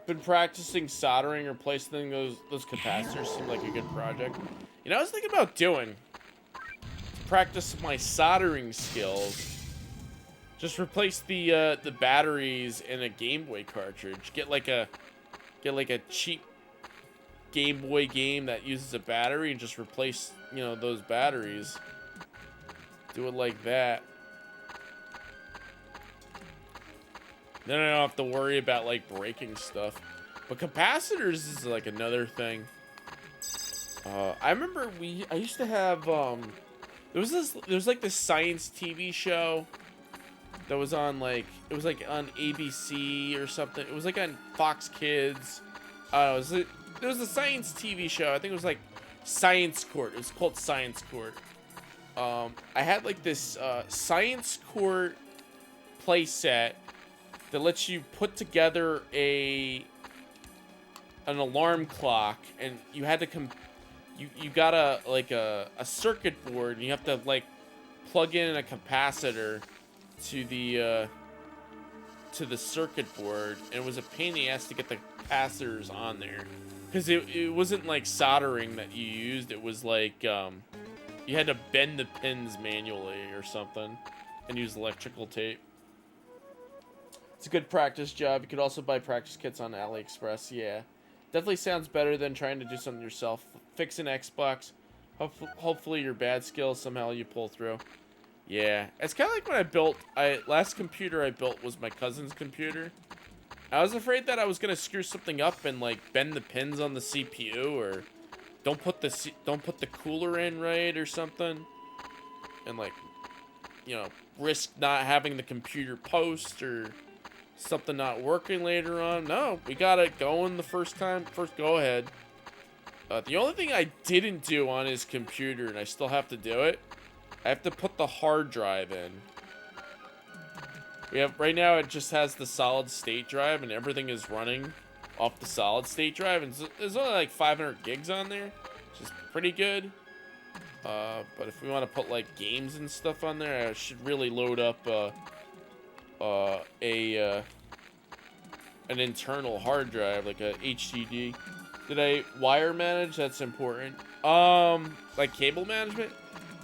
Been practicing soldering, replacing those capacitors. Seemed like a good project. You know, I was thinking about doing to practice my soldering skills. Just replace the batteries in a Game Boy cartridge. Get like a cheap Game Boy game that uses a battery and just replace, you know, those batteries. Do it like that. Then I don't have to worry about, like, breaking stuff. But capacitors is, like, another thing. I remember I used to have, there was, like, this science TV show that was on, like, it was, like, on ABC or something. It was, like, on Fox Kids. It was a science TV show. I think it was, like, Science Court. It was called Science Court. I had, like, this, Science Court play set that lets you put together an alarm clock, and you had to you got a circuit board, and you have to like plug in a capacitor to the circuit board, and it was a pain in the ass to get the capacitors on there, because it wasn't like soldering that you used. It was like you had to bend the pins manually or something and use electrical tape. It's a good practice job. You could also buy practice kits on AliExpress. Yeah, definitely sounds better than trying to do something yourself. Fix an Xbox. Hopefully your bad skills somehow you pull through. Yeah, it's kind of like when I built, last computer I built was my cousin's computer. I was afraid that I was gonna screw something up and like bend the pins on the CPU, or don't put the cooler in right or something, and like, you know, risk not having the computer post or something not working later on. No, we got it going the first go ahead. The only thing I didn't do on his computer, and I still have to do it, I have to put the hard drive in. Right now it just has the solid state drive, and everything is running off the solid state drive, and there's only like 500 gigs on there, which is pretty good. But if we want to put like games and stuff on there, I should really load up an internal hard drive, like a HDD. Did I wire manage? That's important. Like cable management?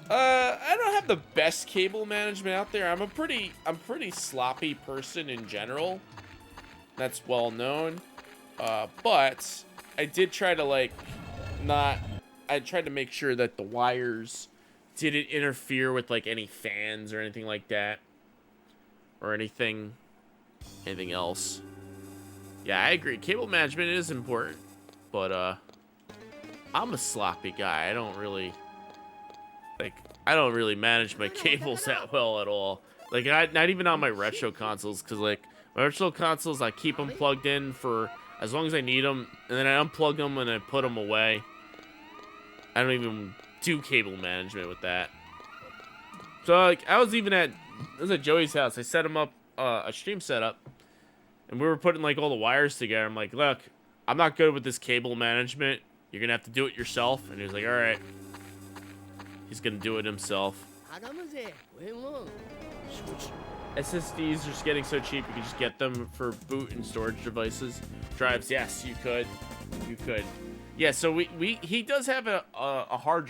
I don't have the best cable management out there. I'm pretty sloppy person in general. That's well known. But I did try to I tried to make sure that the wires didn't interfere with like any fans or anything like that, or anything else. Yeah, I agree. Cable management is important, but I'm a sloppy guy. I don't really manage my cables that well at all. Like, not even on my retro consoles, because like my retro consoles, I keep them plugged in for as long as I need them, and then I unplug them and I put them away. I don't even do cable management with that. So like, I was at Joey's house. I set him up a stream setup, and we were putting like all the wires together. I'm like, look, I'm not good with this cable management. You're gonna have to do it yourself. And he was like, all right. He's gonna do it himself. SSDs are just getting so cheap, you can just get them for boot and storage devices. Drives, yes, you could. Yeah, so he does have a hard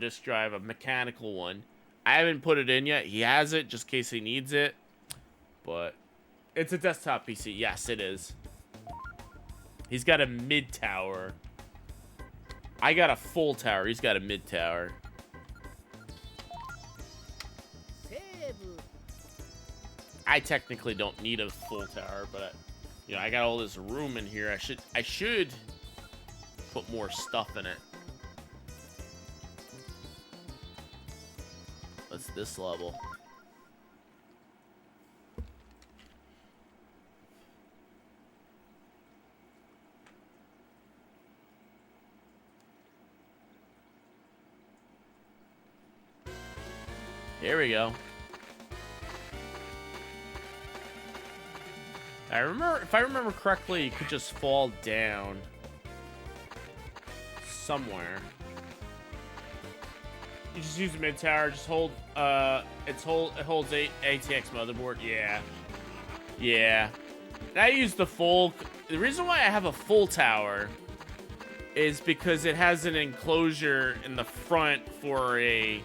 disk drive, a mechanical one. I haven't put it in yet. He has it just in case he needs it. But it's a desktop PC. Yes, it is. He's got a mid tower. I got a full tower. He's got a mid tower. I technically don't need a full tower, but you know, I got all this room in here. I should put more stuff in it. What's this level? Here we go. If I remember correctly, you could just fall down somewhere. You just use the mid tower. Just hold. It holds ATX motherboard. Yeah. And I use the full. The reason why I have a full tower is because it has an enclosure in the front for a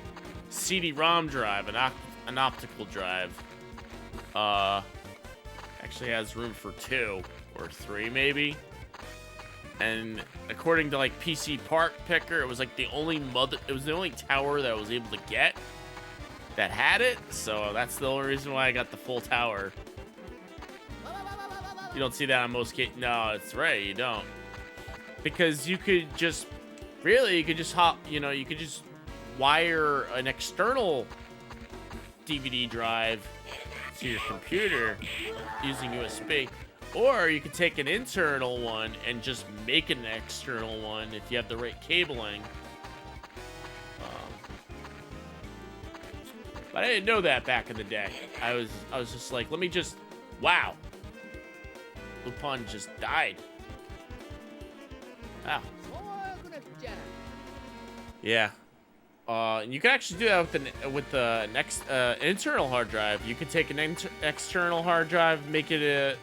CD-ROM drive, an optical drive. Actually has room for 2 or 3 maybe. And according to like PC Part Picker, it was like the only tower that I was able to get that had it. So that's the only reason why I got the full tower. You don't see that on most cases. No, it's right, you don't. Because you could just wire an external DVD drive to your computer using USB, or you could take an internal one and just make an external one if you have the right cabling. But I didn't know that back in the day. I was just like, let me just, wow. Lupin just died. Wow. Yeah. And you can actually do that with the next internal hard drive. You can take an external hard drive, make it a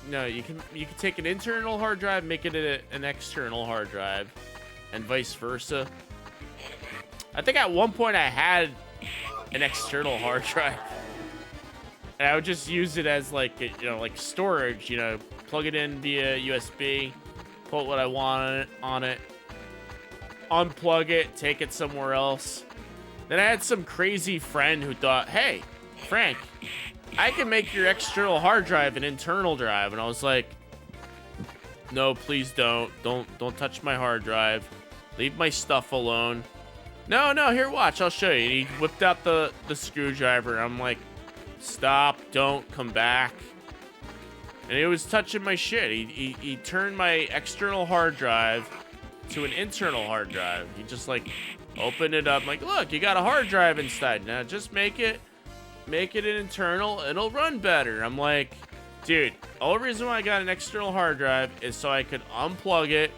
you can take an internal hard drive, make it an external hard drive, and vice versa. I think at one point I had an external hard drive, and I would just use it as like like storage. Plug it in via USB, put what I want on it, unplug it, take it somewhere else. Then I had some crazy friend who thought, hey, Frank, I can make your external hard drive an internal drive. And I was like, no, please don't touch my hard drive. Leave my stuff alone. No, here, watch, I'll show you. And he whipped out the screwdriver. I'm like, stop, don't, come back. And he was touching my shit. He turned my external hard drive to an internal hard drive. He just like opened it up, like, look, you got a hard drive inside. Now just make it an internal, it'll run better. I'm like, dude, the only reason why I got an external hard drive is so I could unplug it,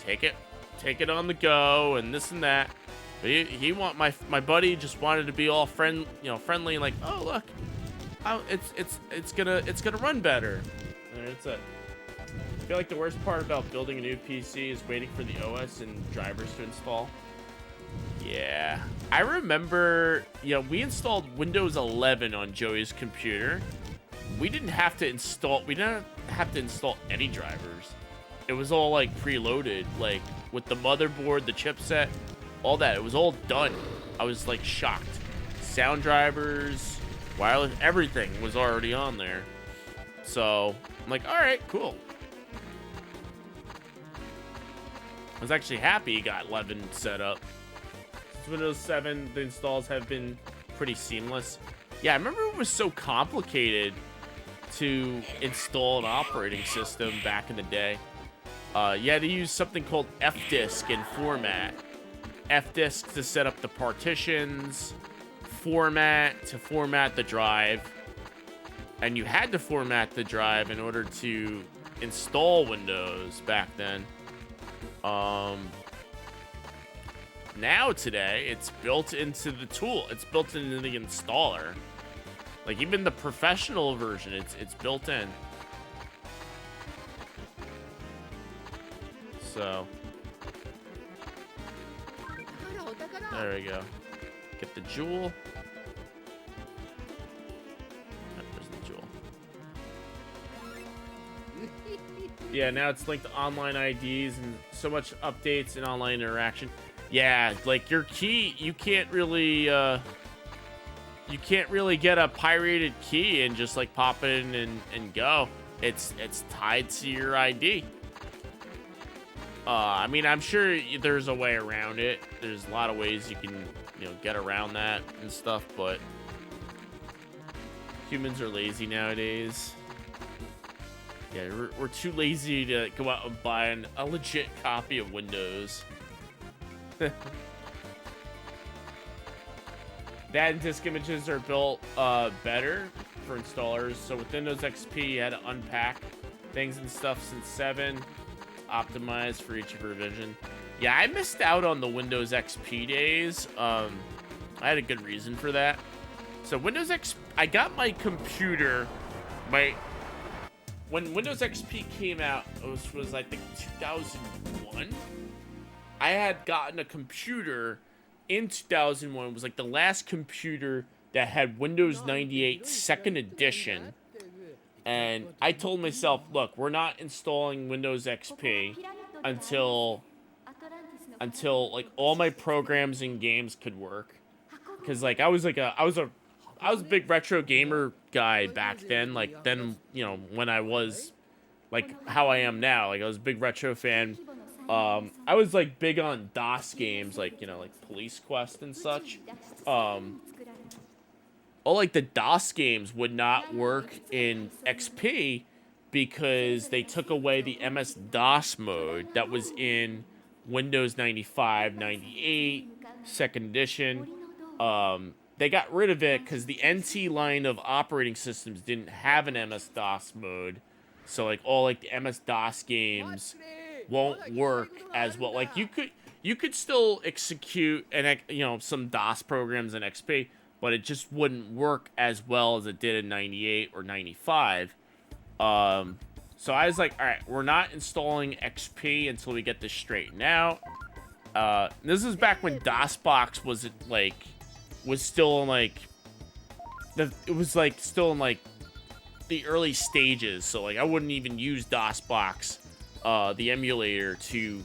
take it on the go, and this and that. But he my buddy just wanted to be all friendly, like, oh look, it's gonna run better. And it's I feel like the worst part about building a new PC is waiting for the OS and drivers to install. Yeah, I remember, we installed Windows 11 on Joey's computer. We didn't have to install any drivers. It was all like preloaded, like with the motherboard, the chipset, all that. It was all done. I was like shocked. Sound drivers, wireless, everything was already on there. So I'm like, all right, cool. I was actually happy he got 11 set up. Since Windows 7, the installs have been pretty seamless. Yeah, I remember it was so complicated to install an operating system back in the day. You had to use something called fdisk and format. Fdisk to set up the partitions, format to format the drive. And you had to format the drive in order to install Windows back then. Now today, it's built into the tool. It's built into the installer. Like even the professional version, it's built in. So there we go. Get the jewel. There's the jewel. Yeah, now it's linked to online IDs and so much updates and online interaction. Yeah, like your key, you can't really get a pirated key and just like pop it in and go. It's tied to your ID. I mean, I'm sure there's a way around it. There's a lot of ways you can, get around that and stuff, but humans are lazy nowadays. Yeah, we're too lazy to go out and buy a legit copy of Windows. That and disk images are built better for installers. So with Windows XP, you had to unpack things and stuff since 7, optimized for each revision. Yeah, I missed out on the Windows XP days. I had a good reason for that. So Windows XP, I got my computer, when Windows XP came out, it was I think 2001. I had gotten a computer in 2001. It was like the last computer that had Windows 98 second edition. And I told myself, look, we're not installing Windows XP until like all my programs and games could work. Because like I was a big retro gamer guy back then. Like then, when I was like how I am now, like I was a big retro fan. I was like big on DOS games, like like Police Quest and such. All like the DOS games would not work in XP because they took away the MS-DOS mode that was in Windows 95, 98, second edition. they got rid of it because the NT line of operating systems didn't have an MS-DOS mode. So, like, all, like, the MS-DOS games won't work as well. Like, you could still execute, some DOS programs in XP, but it just wouldn't work as well as it did in 98 or 95. So I was like, all right, we're not installing XP until we get this straightened out. This is back when DOSBox was still in like still in like the early stages. So like I wouldn't even use DOSBox, the emulator, to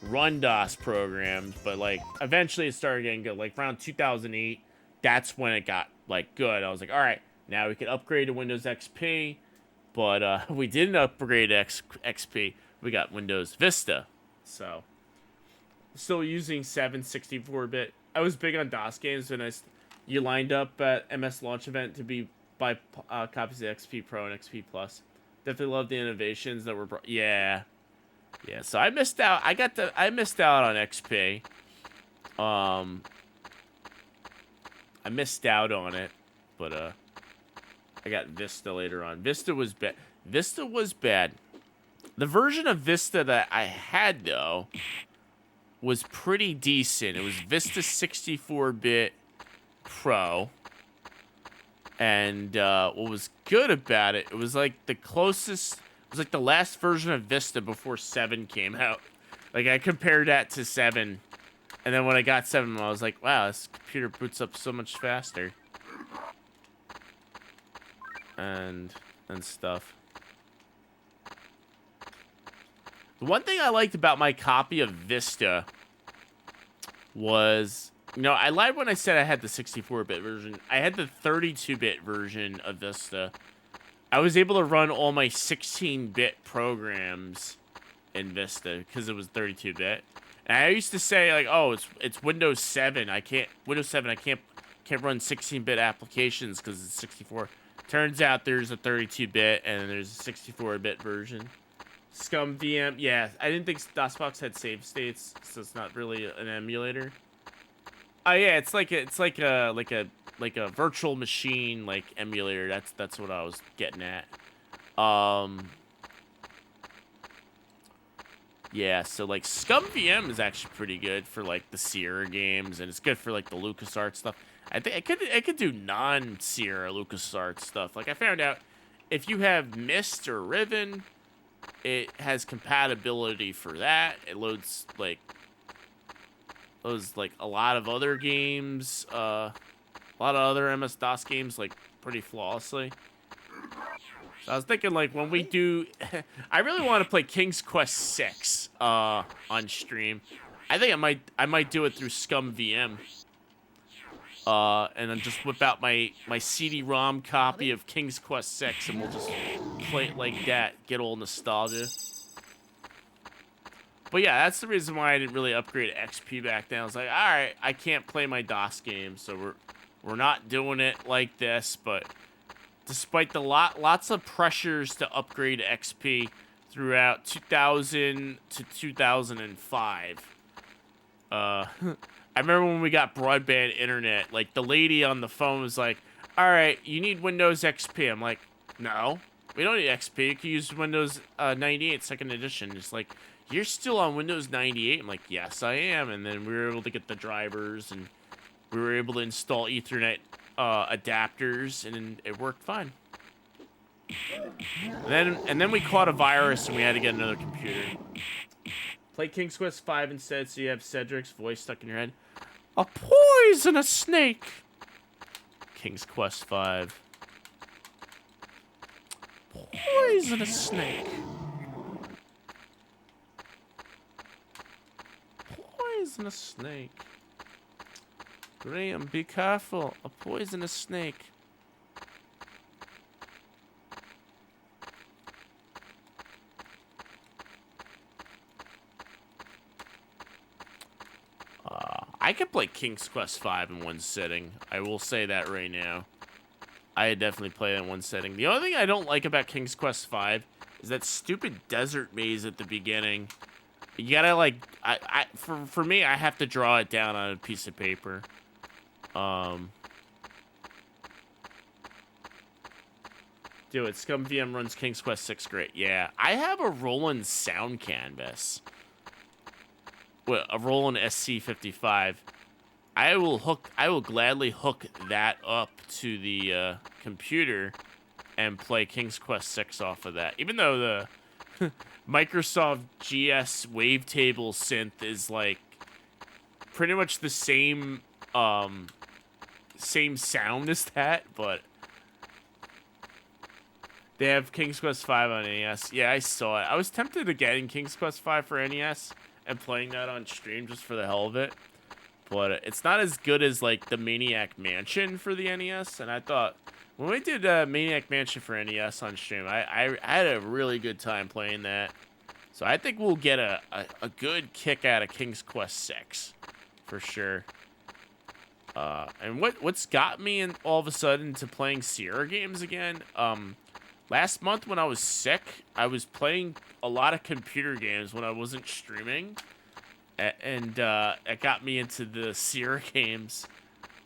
run DOS programs. But like eventually it started getting good. Like around 2008, that's when it got like good. I was like, all right, now we can upgrade to Windows XP. But we didn't upgrade XP. We got Windows Vista. So still using 764-bit. I was big on DOS games when you lined up at MS Launch Event to buy copies of XP Pro and XP Plus. Definitely love the innovations that were brought. Yeah. So I missed out. I missed out on XP. I missed out on it, but I got Vista later on. Vista was bad. The version of Vista that I had, though, was pretty decent. It was Vista 64-bit Pro. And what was good about it, it was like the closest... It was like the last version of Vista before 7 came out. Like, I compared that to 7. And then when I got 7, I was like, wow, this computer boots up so much faster. And stuff. The one thing I liked about my copy of Vista was, I lied when I said I had the 64-bit version. I had the 32-bit version of Vista. I was able to run all my 16-bit programs in Vista because it was 32-bit. And I used to say like, oh, it's Windows 7. I can't run 16-bit applications because it's 64. Turns out there's a 32-bit and there's a 64-bit version. Scum VM, yeah. I didn't think DOSBox had save states, so it's not really an emulator. Oh yeah, it's like a virtual machine like emulator. That's what I was getting at. Yeah, so like Scum VM is actually pretty good for like the Sierra games, and it's good for like the LucasArts stuff. I think I could do non-Sierra LucasArts stuff. Like I found out if you have Myst or Riven, it has compatibility for that. It loads like a lot of other games, a lot of other MS-DOS games like pretty flawlessly. So I was thinking like when we do, I really want to play King's Quest 6 on stream. I think I might do it through Scum VM. And then just whip out my CD-ROM copy of King's Quest 6 and we'll just play it like that, get old nostalgia. But yeah, that's the reason why I didn't really upgrade XP back then. I was like, all right, I can't play my DOS game, so we're not doing it like this. But despite the lots of pressures to upgrade XP throughout 2000 to 2005, I remember when we got broadband internet, like the lady on the phone was like, all right, you need Windows XP. I'm like, no, we don't need XP. You can use Windows 98 second edition. It's like, you're still on Windows 98? I'm like, yes, I am. And then we were able to get the drivers, and we were able to install Ethernet adapters, and it worked fine. And then we caught a virus, and we had to get another computer. Play King's Quest 5 instead, so you have Cedric's voice stuck in your head. A poisonous snake! King's Quest 5. Poisonous snake. Poisonous snake. Graham, be careful. A poisonous snake. I could play King's Quest 5 in one sitting. I will say that right now. I definitely play that in one sitting. The only thing I don't like about King's Quest 5 is that stupid desert maze at the beginning. You gotta, like, for me, I have to draw it down on a piece of paper. Do it. Scum VM runs King's Quest 6 great. Yeah, I have a Roland sound canvas. Well, a Roland SC55. I will gladly hook that up to the computer and play King's Quest 6 off of that. Even though the Microsoft GS wavetable synth is like pretty much the same same sound as that, but they have King's Quest 5 on NES. Yeah, I saw it. I was tempted to get in King's Quest 5 for NES and playing that on stream just for the hell of it. But it's not as good as, like, the Maniac Mansion for the NES. And I thought, when we did Maniac Mansion for NES on stream, I had a really good time playing that. So I think we'll get a good kick out of King's Quest 6, for sure. And what's got me in, all of a sudden to playing Sierra games again, last month when I was sick, I was playing a lot of computer games when I wasn't streaming. And it got me into the Sierra games.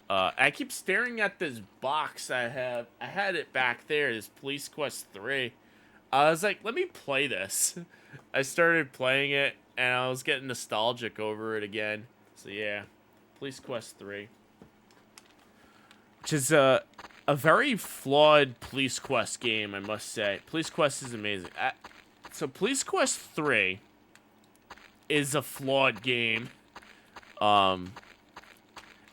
I keep staring at this box I have. I had it back there, this Police Quest 3. I was like, let me play this. I started playing it, and I was getting nostalgic over it again. So yeah, Police Quest 3. Which is a very flawed Police Quest game, I must say. Police Quest is amazing. So Police Quest 3 is a flawed game. And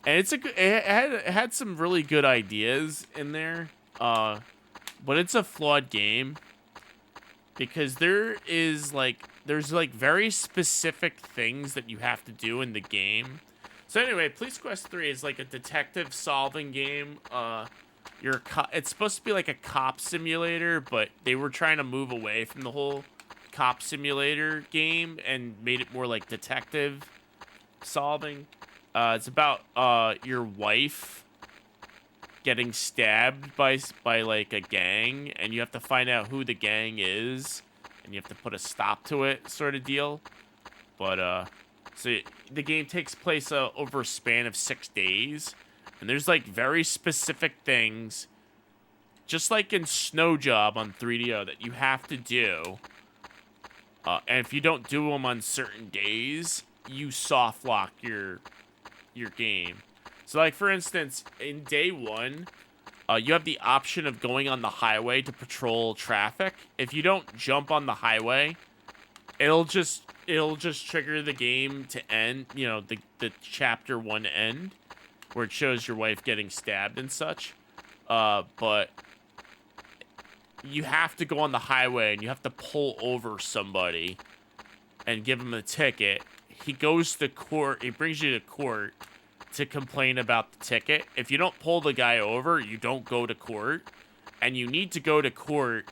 it had some really good ideas in there. But it's a flawed game because there's very specific things that you have to do in the game. So anyway, Police Quest 3 is like a detective solving game. It's supposed to be like a cop simulator, but they were trying to move away from the whole cop simulator game and made it more like detective solving. It's about your wife getting stabbed by like a gang, and you have to find out who the gang is, and you have to put a stop to it, sort of deal. But so the game takes place over a span of 6 days, and there's like very specific things, just like in Snow Job on 3DO, that you have to do. And if you don't do them on certain days, you soft lock your game. So, like, for instance, in day 1, you have the option of going on the highway to patrol traffic. If you don't jump on the highway, it'll just trigger the game to end, you know, the chapter 1 end, where it shows your wife getting stabbed and such. But you have to go on the highway and you have to pull over somebody and give him a ticket. He goes to court. He brings you to court to complain about the ticket. If you don't pull the guy over, you don't go to court. And you need to go to court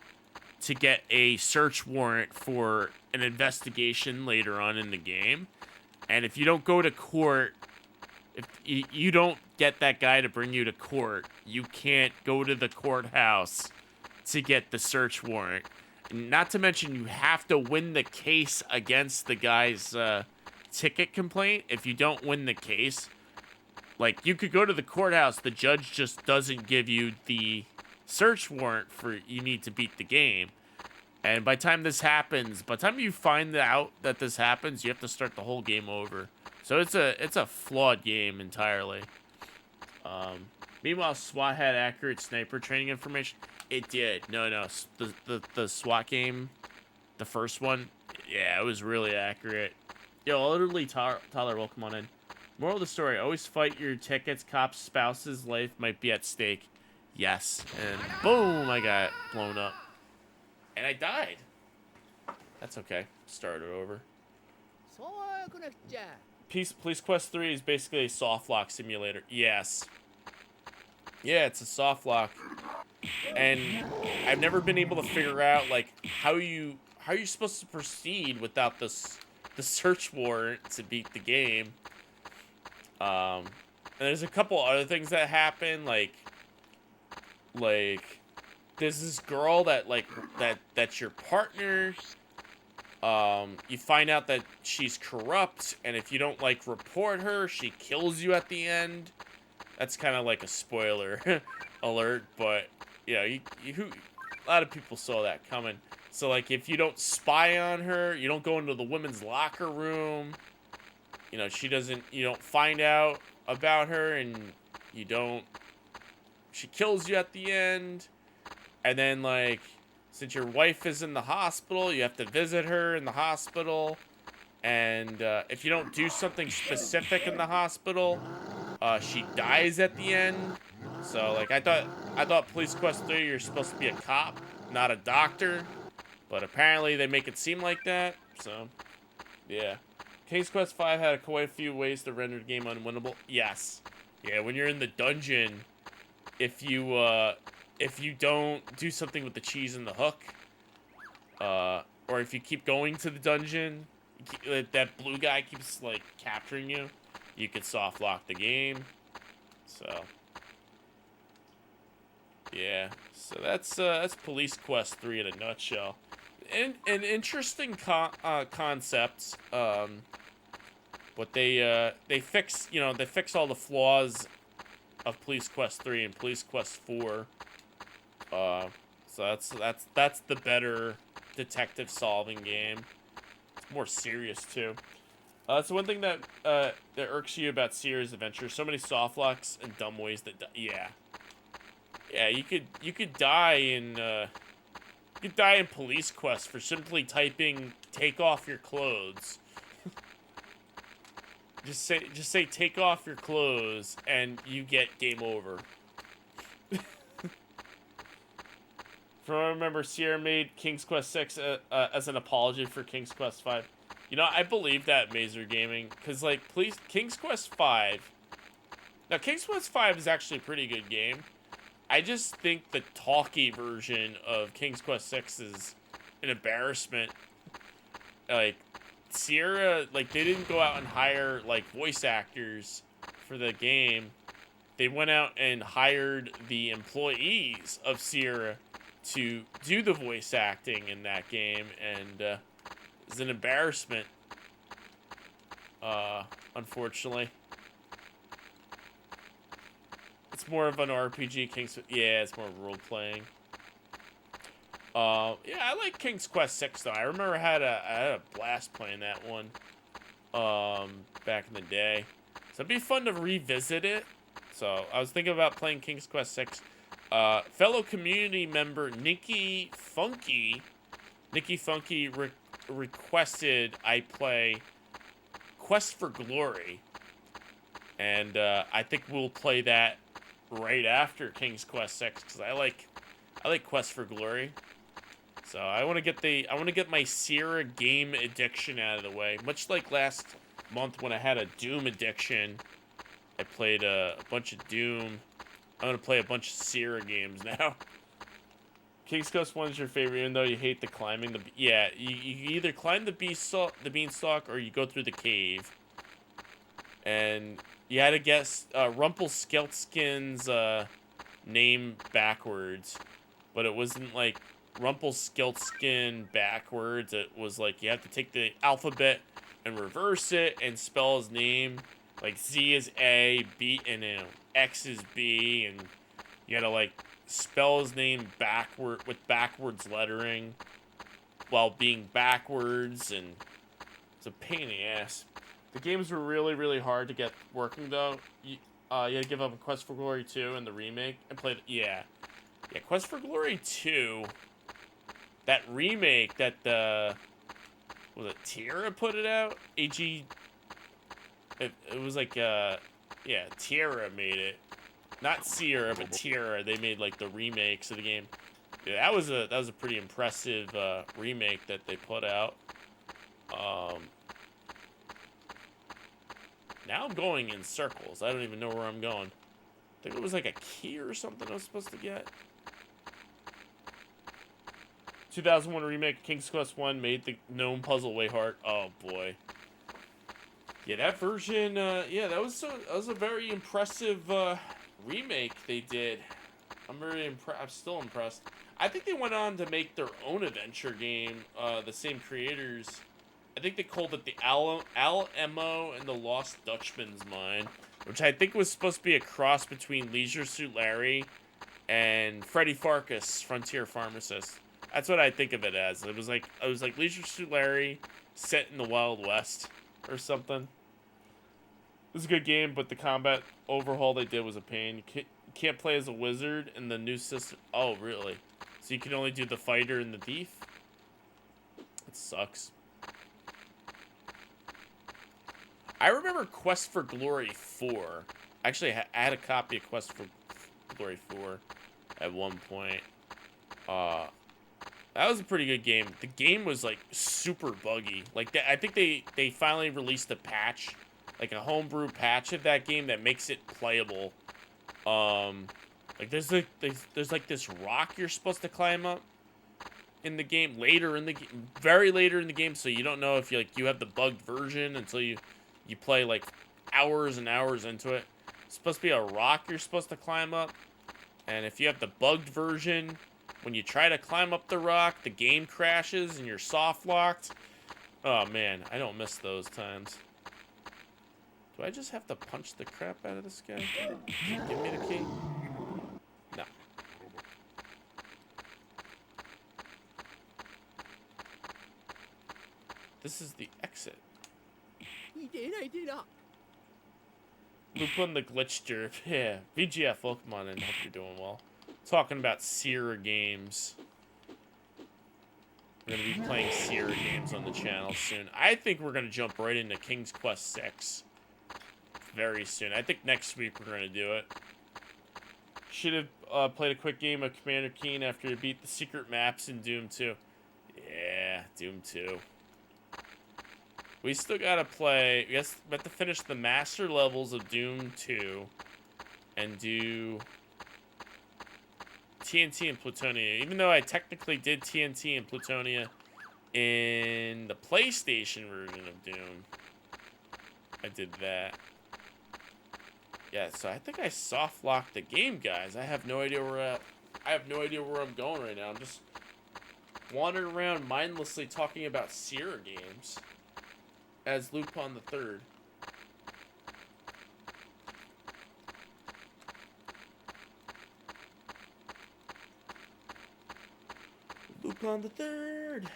to get a search warrant for an investigation later on in the game. And if you don't go to court, if you don't get that guy to bring you to court, you can't go to the courthouse to get the search warrant. Not to mention, you have to win the case against the guy's ticket complaint. If you don't win the case, like, you could go to the courthouse, the judge just doesn't give you the search warrant for you need to beat the game. And by the time this happens, by the time you find out that this happens, you have to start the whole game over. So it's a flawed game entirely. Meanwhile, SWAT had accurate sniper training information. It did. No. The SWAT game, the first one, yeah, it was really accurate. Yo, elderly Tyler, welcome on in. Moral of the story, always fight your tickets. Cops' spouse's life might be at stake. Yes. And boom, I got blown up. And I died. That's okay. Start it over. Police Quest 3 is basically a soft lock simulator. Yes. Yeah, it's a soft lock. And I've never been able to figure out, like, how you supposed to proceed without the search warrant to beat the game. And there's a couple other things that happen, like there's this girl that's your partner. You find out that she's corrupt, and if you don't, like, report her, she kills you at the end. That's kind of like a spoiler alert, but yeah, A lot of people saw that coming. So, like, if you don't spy on her, you don't go into the women's locker room, you know, you don't find out about her, and she kills you at the end, and then, like, since your wife is in the hospital, you have to visit her in the hospital, and if you don't do something specific in the hospital, she dies at the end. So, like, I thought Police Quest 3, you're supposed to be a cop, not a doctor, but apparently they make it seem like that, so, yeah. King's Quest 5 had quite a few ways to render the game unwinnable. Yes. Yeah, when you're in the dungeon, if you don't do something with the cheese and the hook, or if you keep going to the dungeon, that blue guy keeps, like, capturing you, you could soft lock the game. So, yeah. So that's Police Quest 3 in a nutshell. And interesting concepts. But they fix all the flaws of Police Quest 3 and Police Quest 4. So that's the better detective solving game. It's more serious too. That's one thing that irks you about Sierra's Adventure. So many soft locks and dumb ways that yeah, you could die in Police Quest for simply typing "take off your clothes." just say take off your clothes and you get game over. From what I remember, Sierra made King's Quest 6 as an apology for King's Quest 5. You know, I believe that, Mazer Gaming, because, like, King's Quest 5... Now, King's Quest 5 is actually a pretty good game. I just think the talkie version of King's Quest 6 is an embarrassment. Like, Sierra, like, they didn't go out and hire, like, voice actors for the game. They went out and hired the employees of Sierra to do the voice acting in that game, and it's an embarrassment, unfortunately. It's more of an RPG. Yeah, it's more role-playing. Yeah, I like King's Quest 6, though. I remember I had a blast playing that one back in the day. So it'd be fun to revisit it. So I was thinking about playing King's Quest 6. Fellow community member Nikki Funky requested I play Quest for Glory, and I think we'll play that right after King's Quest 6 because I like Quest for Glory. So I want to get my Sierra game addiction out of the way. Much like last month when I had a Doom addiction, I played a bunch of Doom. I'm gonna play a bunch of Sierra games now. King's Quest 1 is your favorite, even though you hate the climbing. You either climb the beanstalk or you go through the cave. And you had to guess Rumpelstiltskin's name backwards, but it wasn't like Rumpelstiltskin backwards. It was like you have to take the alphabet and reverse it and spell his name. Like Z is A, B, and X is B, and you gotta like spell his name with backwards lettering while being backwards, and it's a pain in the ass. The games were really, really hard to get working though. You had to give up Quest for Glory 2 and the remake and play Quest for Glory 2. That remake that was it Tierra put it out? It was like, Tierra made it. Not Sierra, but Tierra. They made, like, the remakes of the game. Yeah, that was a pretty impressive remake that they put out. Now I'm going in circles. I don't even know where I'm going. I think it was like a key or something I was supposed to get. 2001 remake King's Quest 1 made the gnome puzzle way hard. Oh, boy. Yeah, that version, that was a very impressive remake they did. I'm still impressed. I think they went on to make their own adventure game, the same creators. I think they called it the Alamo and the Lost Dutchman's Mine, which I think was supposed to be a cross between Leisure Suit Larry and Freddy Farkas, Frontier Pharmacist. That's what I think of it as. It was like Leisure Suit Larry set in the Wild West or something. It was a good game, but the combat overhaul they did was a pain. You can't play as a wizard in the new system. Oh, really? So you can only do the fighter and the thief? It sucks. I remember Quest for Glory 4. Actually, I had a copy of Quest for Glory 4 at one point. That was a pretty good game. The game was, like, super buggy. Like, I think they finally released a patch, like a homebrew patch of that game that makes it playable. Like, there's like this rock you're supposed to climb up in the game, later in the game, very later in the game, so you don't know if you have the bugged version until you play, like, hours and hours into it. It's supposed to be a rock you're supposed to climb up, and if you have the bugged version, when you try to climb up the rock, the game crashes and you're soft locked. Oh man, I don't miss those times. Do I just have to punch the crap out of this guy? Give me the key? No. This is the exit. Loop on the glitchter. Yeah, VGF, welcome on in. Hope you're doing well. Talking about Sierra games. We're going to be playing Sierra games on the channel soon. I think we're going to jump right into King's Quest 6 very soon. I think next week we're going to do it. Should have played a quick game of Commander Keen after you beat the secret maps in Doom 2. Yeah, Doom 2. We still got to play. We have to finish the master levels of Doom 2 and do TNT and Plutonia, even though I technically did TNT and Plutonia in the PlayStation version of Doom. I did that. Yeah, so I think I soft locked the game, guys. I have no idea where I'm going right now. I'm just wandering around mindlessly talking about Sierra games as Lupin the Third. Lupin the Third.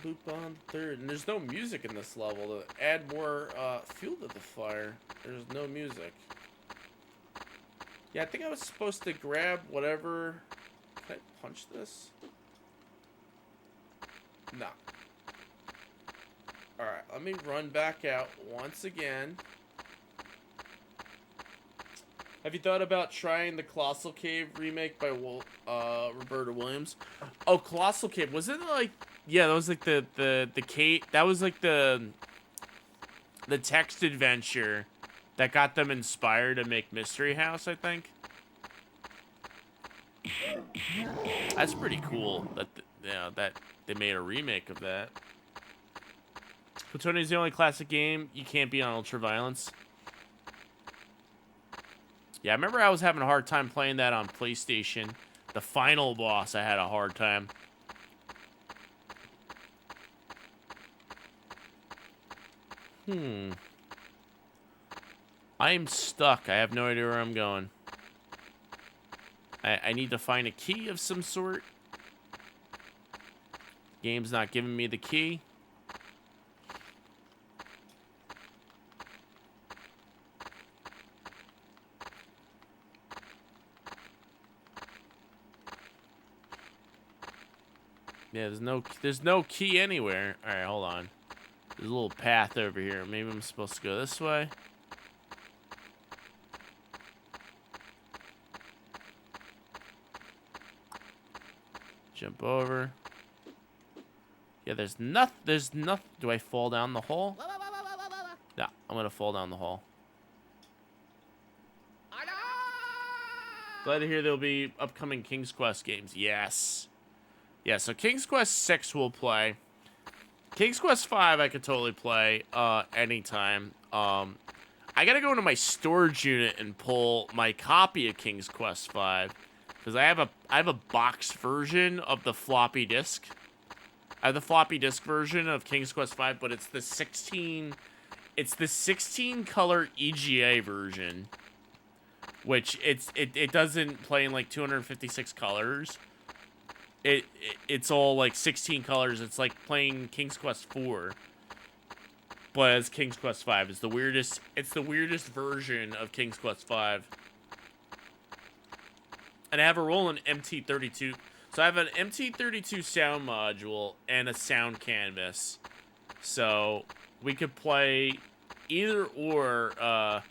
Lupin the Third. And there's no music in this level to add more fuel to the fire. There's no music. Yeah, I think I was supposed to grab whatever. Can I punch this? No. Alright, let me run back out once again. Have you thought about trying the Colossal Cave remake by Roberta Williams? Oh, Colossal Cave. Was it like... Yeah, that was like the cave... That was like the text adventure that got them inspired to make Mystery House, I think. That's pretty cool that that they made a remake of that. Plutonia is the only classic game you can't be on Ultraviolence. Yeah, I remember I was having a hard time playing that on PlayStation. The final boss, I had a hard time. I'm stuck. I have no idea where I'm going. I need to find a key of some sort. Game's not giving me the key. Yeah, there's no key anywhere. All right, hold on. There's a little path over here. Maybe I'm supposed to go this way. Jump over. Yeah, there's nothing. Do I fall down the hole? No, I'm gonna fall down the hole. Glad to hear there'll be upcoming King's Quest games. Yes. Yeah, so King's Quest 6 we'll play. King's Quest 5 I could totally play anytime. I gotta go into my storage unit and pull my copy of King's Quest 5. Because I have a box version of the floppy disk. I have the floppy disk version of King's Quest 5, but it's the 16 color EGA version, which it doesn't play in like 256 colors. It's all like 16 colors. It's like playing King's Quest 4, but as King's Quest 5. It's the weirdest version of King's Quest 5. And I have a rolling MT32. So I have an MT32 sound module and a sound canvas. So we could play either or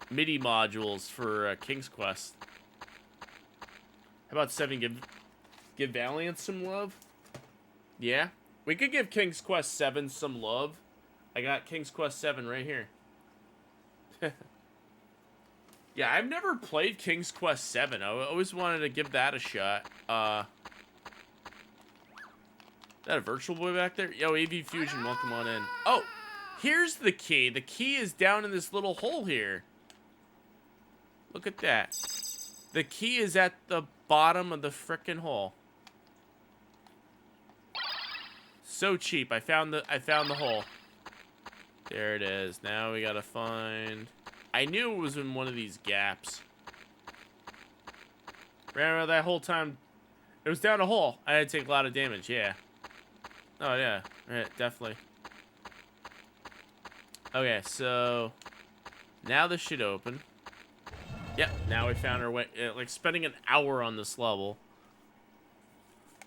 MIDI modules for King's Quest. How about 7? Give Valiant some love? Yeah? We could give King's Quest 7 some love. I got King's Quest 7 right here. Yeah, I've never played King's Quest 7. I always wanted to give that a shot. Is that a Virtual Boy back there? Yo, AV Fusion, welcome on in. Oh, here's the key. The key is down in this little hole here. Look at that. The key is at the bottom of the frickin' hole. So cheap. I found the hole. There it is. Now we gotta find... I knew it was in one of these gaps. Remember that whole time it was down a hole. I had to take a lot of damage, yeah. Oh yeah, right, definitely. Okay, so now this should open. Yep, now we found our way. Like spending an hour on this level.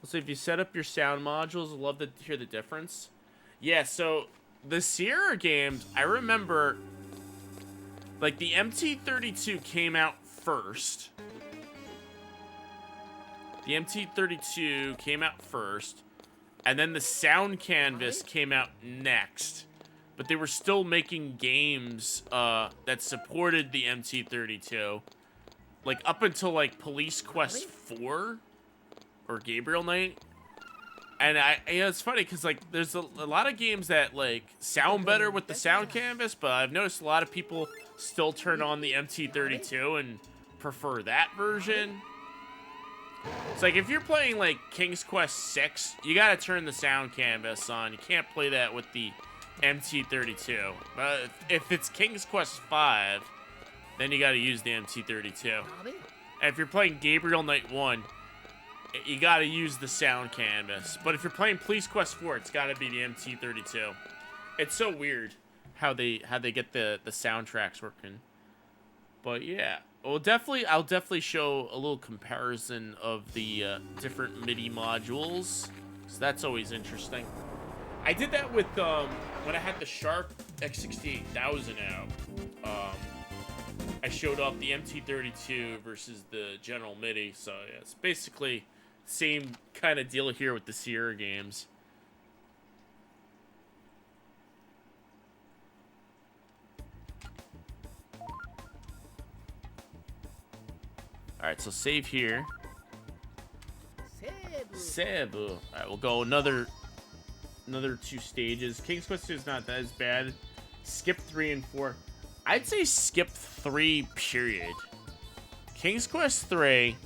So if you set up your sound modules, I'd love to hear the difference. Yeah, so the Sierra games, I remember, like the MT32 came out first. The MT32 came out first, and then the sound canvas came out next. But they were still making games that supported the MT32, like up until like Police Quest 4 or Gabriel Knight. And it's funny because like there's a lot of games that like sound better with the sound canvas, but I've noticed a lot of people still turn on the MT32 and prefer that version. It's like if you're playing like King's Quest 6, you gotta turn the sound canvas on. You can't play that with the MT32. But if it's King's Quest 5, then you gotta use the MT32. And if you're playing Gabriel Knight 1, you gotta use the sound canvas. But if you're playing Police Quest 4, it's gotta be the MT32. It's so weird how they get the soundtracks working. But yeah, I'll definitely show a little comparison of the different MIDI modules, so that's always interesting. I did that with when I had the Sharp X68000 out. I showed off the MT32 versus the General MIDI, so yeah, it's basically same kind of deal here with the Sierra games. Alright, so save here. Cebu. Alright, we'll go another 2 stages. King's Quest 2 is not that as bad. Skip 3 and 4. I'd say skip 3, period. King's Quest 3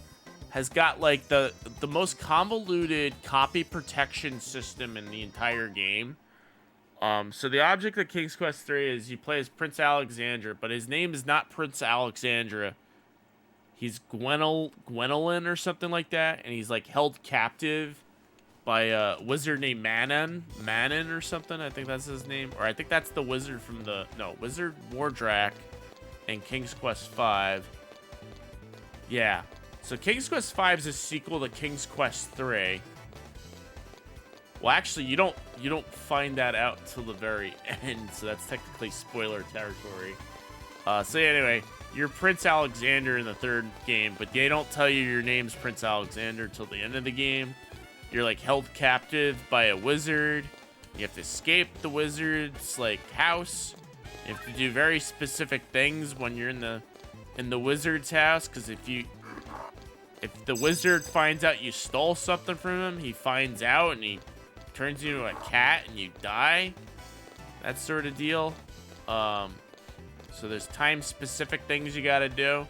has got like the most convoluted copy protection system in the entire game. So the object of King's Quest 3 is you play as Prince Alexandra, but his name is not Prince Alexandra. He's Gwendolyn or something like that, and he's like held captive by a wizard named Manon or something. I think that's his name, or I think that's the wizard from Wizard Wardrak and King's Quest 5. Yeah, so King's Quest 5 is a sequel to King's Quest 3. Well, actually, you don't find that out till the very end, so that's technically spoiler territory. So anyway, you're Prince Alexander in the 3rd game, but they don't tell you your name's Prince Alexander till the end of the game. You're like held captive by a wizard. You have to escape the wizard's like house. You have to do very specific things when you're in the wizard's house, because if the wizard finds out you stole something from him, he finds out and he turns you into a cat and you die. That sort of deal. So there's time-specific things you gotta do.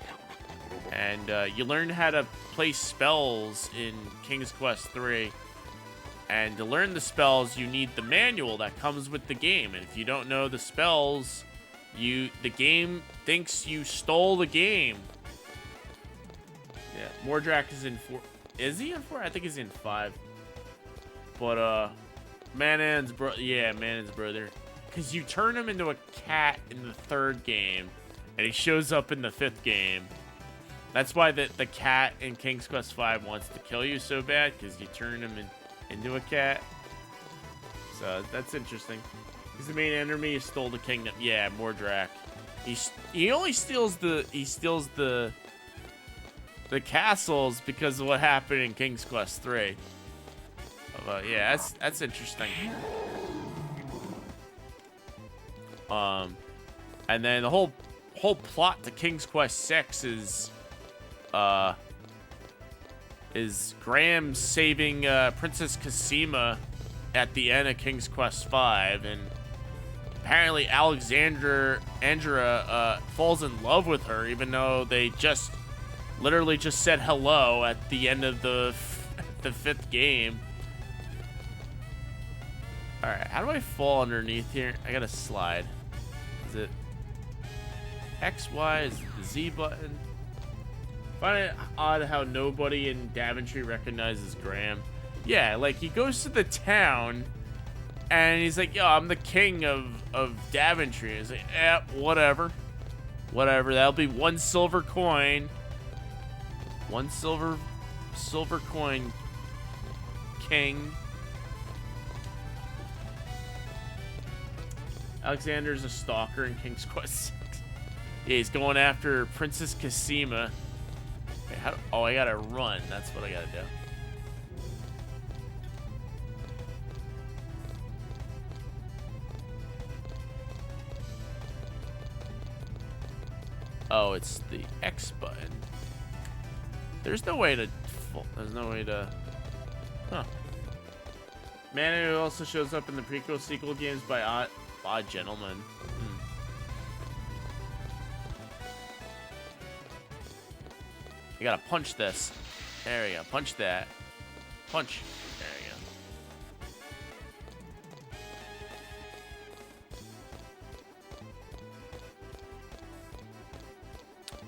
And you learn how to play spells in King's Quest 3. And to learn the spells, you need the manual that comes with the game. And if you don't know the spells, the game thinks you stole the game. Yeah, Mordrak is in 4. Is he in 4? I think he's in 5. But Manon's brother. Because you turn him into a cat in the 3rd game, and he shows up in the 5th game. That's why the cat in King's Quest V wants to kill you so bad, because you turn him into a cat. So that's interesting. Because the main enemy stole the kingdom. Yeah, Mordrak. He only steals the castles because of what happened in King's Quest 3. Yeah, that's interesting. And then the whole plot to King's Quest 6 is Graham saving Princess Cassima at the end of King's Quest 5, and apparently Andra falls in love with her, even though they literally just said hello at the end of the 5th game. Alright, how do I fall underneath here? I gotta slide. Is it X, Y? Is it the Z button? I find it odd how nobody in Daventry recognizes Graham. Yeah, like, he goes to the town, and he's like, yo, I'm the king of Daventry. He's like, yeah, whatever. Whatever, that'll be 1 silver coin. 1 silver coin, king. Alexander's a stalker in King's Quest 6. Yeah, he's going after Princess Cassima. Wait, I gotta run. That's what I gotta do. Oh, it's the X button. There's no way to... Huh. Manu also shows up in the prequel sequel games by Odd Gentleman. You gotta punch this. There we go. Punch that. Punch. There we go.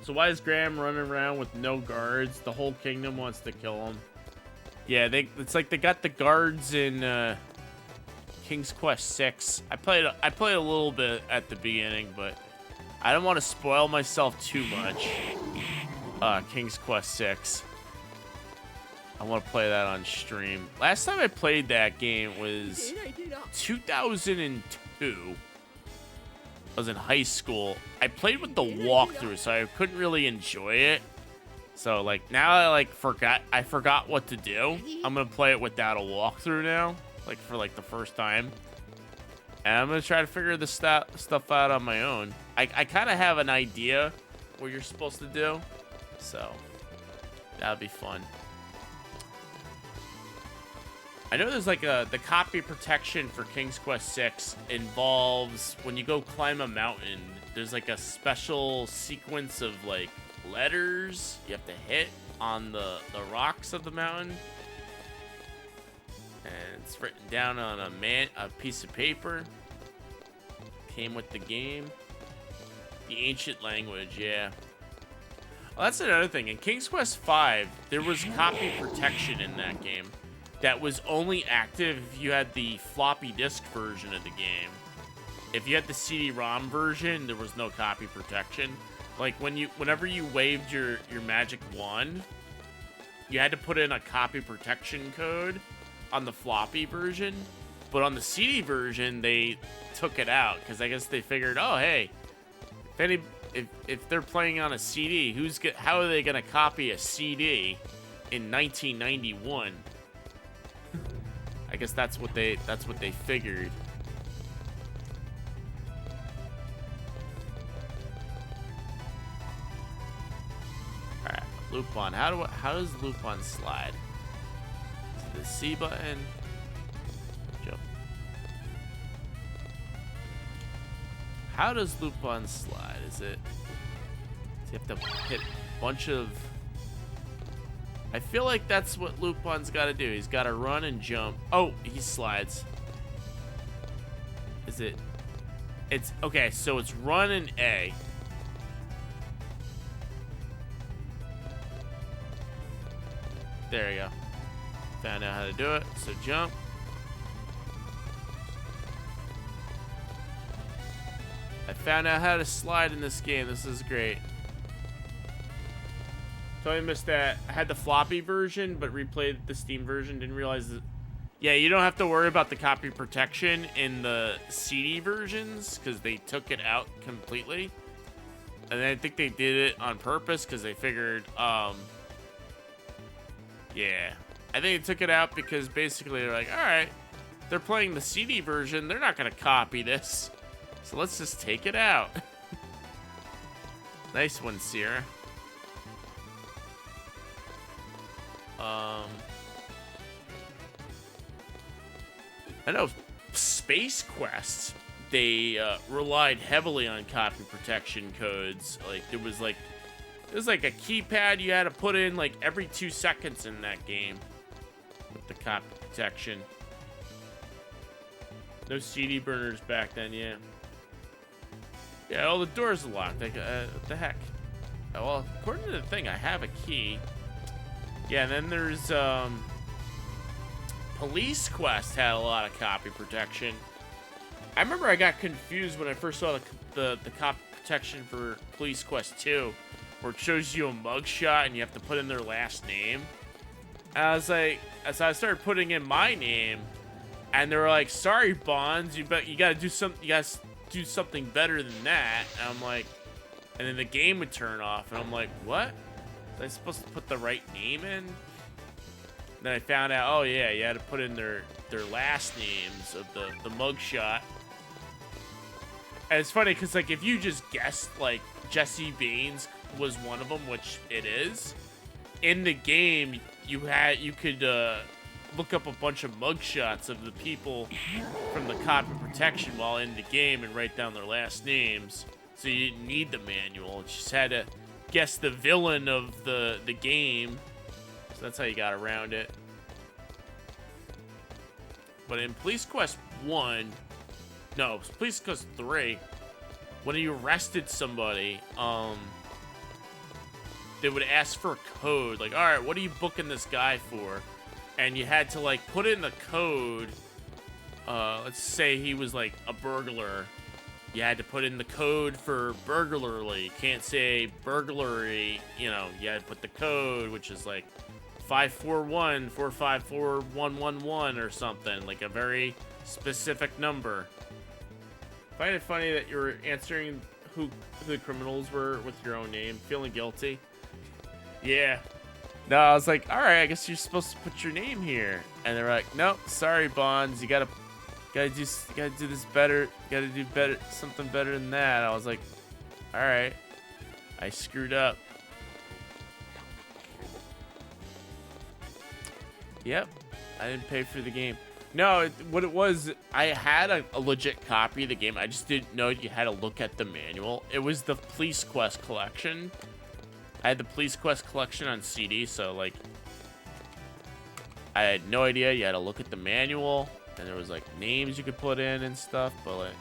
So why is Graham running around with no guards? The whole kingdom wants to kill him. Yeah, it's like they got the guards in King's Quest 6. I played a little bit at the beginning, but I don't want to spoil myself too much. King's Quest 6. I want to play that on stream. Last time I played that game was 2002. I was in high school. I played with the walkthrough, so I couldn't really enjoy it. So, like, now I forgot what to do. I'm gonna play it without a walkthrough now, like, for, like, the first time. And I'm gonna try to figure this stuff out on my own. I kind of have an idea what you're supposed to do, so that'll be fun. I know there's, like, the copy protection for King's Quest 6 involves when you go climb a mountain, there's, like, a special sequence of, like, letters you have to hit on the rocks of the mountain, and it's written down on a piece of paper. Came with the game. The ancient language, yeah. Well, that's another thing. In King's Quest V, there was copy protection in that game that was only active if you had the floppy disk version of the game. If you had the CD-ROM version, there was no copy protection. Like, whenever you waved your magic wand, you had to put in a copy protection code on the floppy version. But on the CD version, they took it out because I guess they figured, oh, hey, if they're playing on a CD, how are they gonna copy a CD in 1991? I guess that's what they figured. Alright, loop on. How does loop on slide? Is it the C button? Jump. How does loop on slide? Is it? Do you have to hit a bunch of? I feel like that's what Lupon's got to do. He's got to run and jump. Oh, he slides. Is it? It's okay, so it's run and A. There you go. Found out how to do it. So jump. I found out how to slide in this game. This is great. Totally missed that. I had the floppy version, but replayed the Steam version. Didn't realize that. Yeah, you don't have to worry about the copy protection in the CD versions because they took it out completely. And I think they did it on purpose because they figured, yeah. I think they took it out because basically they're like, all right, they're playing the CD version. They're not going to copy this. So let's just take it out. Nice one, Sierra. I know Space Quest, they relied heavily on copy protection codes. Like it was like a keypad you had to put in like every 2 seconds in that game with the copy protection. No CD burners back then, yeah. Yeah, all the doors are locked. Like, what the heck? Oh, well, according to the thing, I have a key. Yeah, and then there's Police Quest had a lot of copy protection. I remember I got confused when I first saw the copy protection for Police Quest 2, where it shows you a mugshot and you have to put in their last name. And I was like, as I started putting in my name, and they were like, "Sorry, Bonds, you gotta do something. You guys do something better than that." And I'm like, and then the game would turn off, and I'm like, "What? Was I supposed to put the right name in?" Then I found out, oh yeah, you had to put in their last names of the mugshot. And it's funny because like if you just guessed like Jesse Baines was one of them, which it is, in the game you could look up a bunch of mugshots of the people from the copy protection while in the game and write down their last names. So you didn't need the manual. You just had to guess the villain of the game. So that's how you got around it. But in Police Quest 1, no, Police Quest 3, when you arrested somebody, they would ask for a code. Like, all right, what are you booking this guy for? And you had to, like, put in the code. Let's say he was, like, a burglar. You had to put in the code for burglary. You can't say burglary, you know, you had to put the code, which is, like, 541-454-111 or something, like a very specific number. I find it funny that you were answering who the criminals were with your own name, feeling guilty. Yeah. No, I was like, all right, I guess you're supposed to put your name here, and they're like, nope, sorry, Bonds, you gotta do this better, you gotta do better, something better than that. I was like, all right, I screwed up. Yep, I didn't pay for the game. No, what it was, I had a legit copy of the game. I just didn't know you had to look at the manual. It was the Police Quest collection. I had the Police Quest collection on CD, so like, I had no idea. You had to look at the manual, and there was like names you could put in and stuff. But like,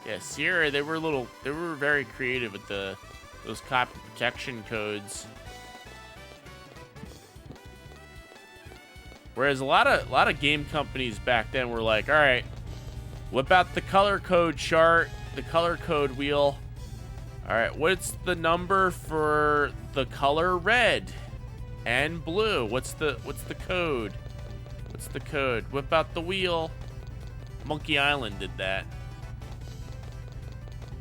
yeah, Sierra, they were very creative with those copy protection codes. Whereas a lot of game companies back then were like, all right, whip out the color code chart, the color code wheel. All right, what's the number for the color red and blue? What's the code? What's the code? Whip out the wheel. Monkey Island did that.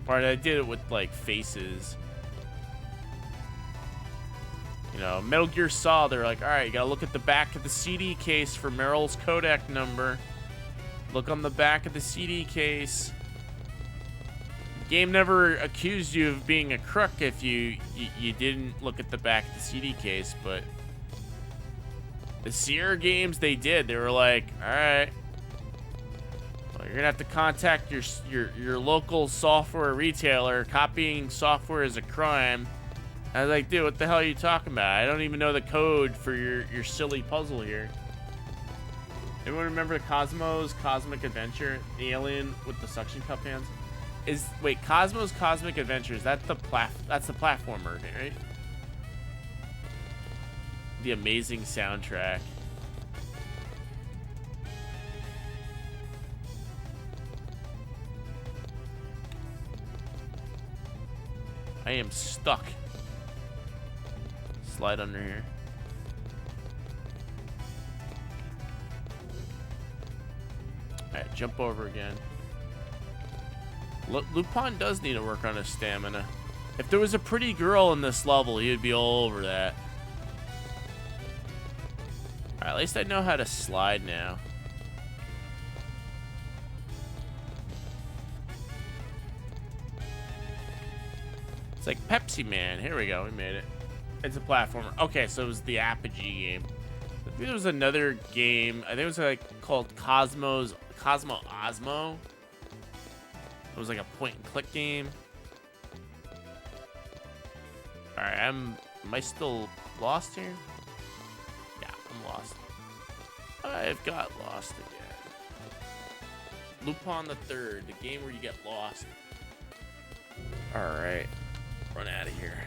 Or I did it with like faces. You know, Metal Gear Solid, they're like, all right, you gotta look at the back of the CD case for Meryl's codec number. Look on the back of the CD case. Game never accused you of being a crook if you didn't look at the back of the CD case, but the Sierra games, they did. They were like, all right, well, you're gonna have to contact your local software retailer. Copying software is a crime. I was like, dude, what the hell are you talking about? I don't even know the code for your silly puzzle here. Anyone remember Cosmo's Cosmic Adventure? The alien with the suction cup hands? Wait, Cosmo's Cosmic Adventures. That's the platformer, right? The amazing soundtrack. I am stuck. Slide under here. Alright, jump over again. Lupin does need to work on his stamina. If there was a pretty girl in this level, he would be all over that. Alright, at least I know how to slide now. It's like Pepsi Man. Here we go, we made it. It's a platformer. Okay, so it was the Apogee game. I think there was another game. I think it was like called Cosmo Osmo. It was like a point and click game. Alright, am I still lost here? Yeah, I'm lost. I've got lost again. Lupin the Third, the game where you get lost. Alright, run out of here.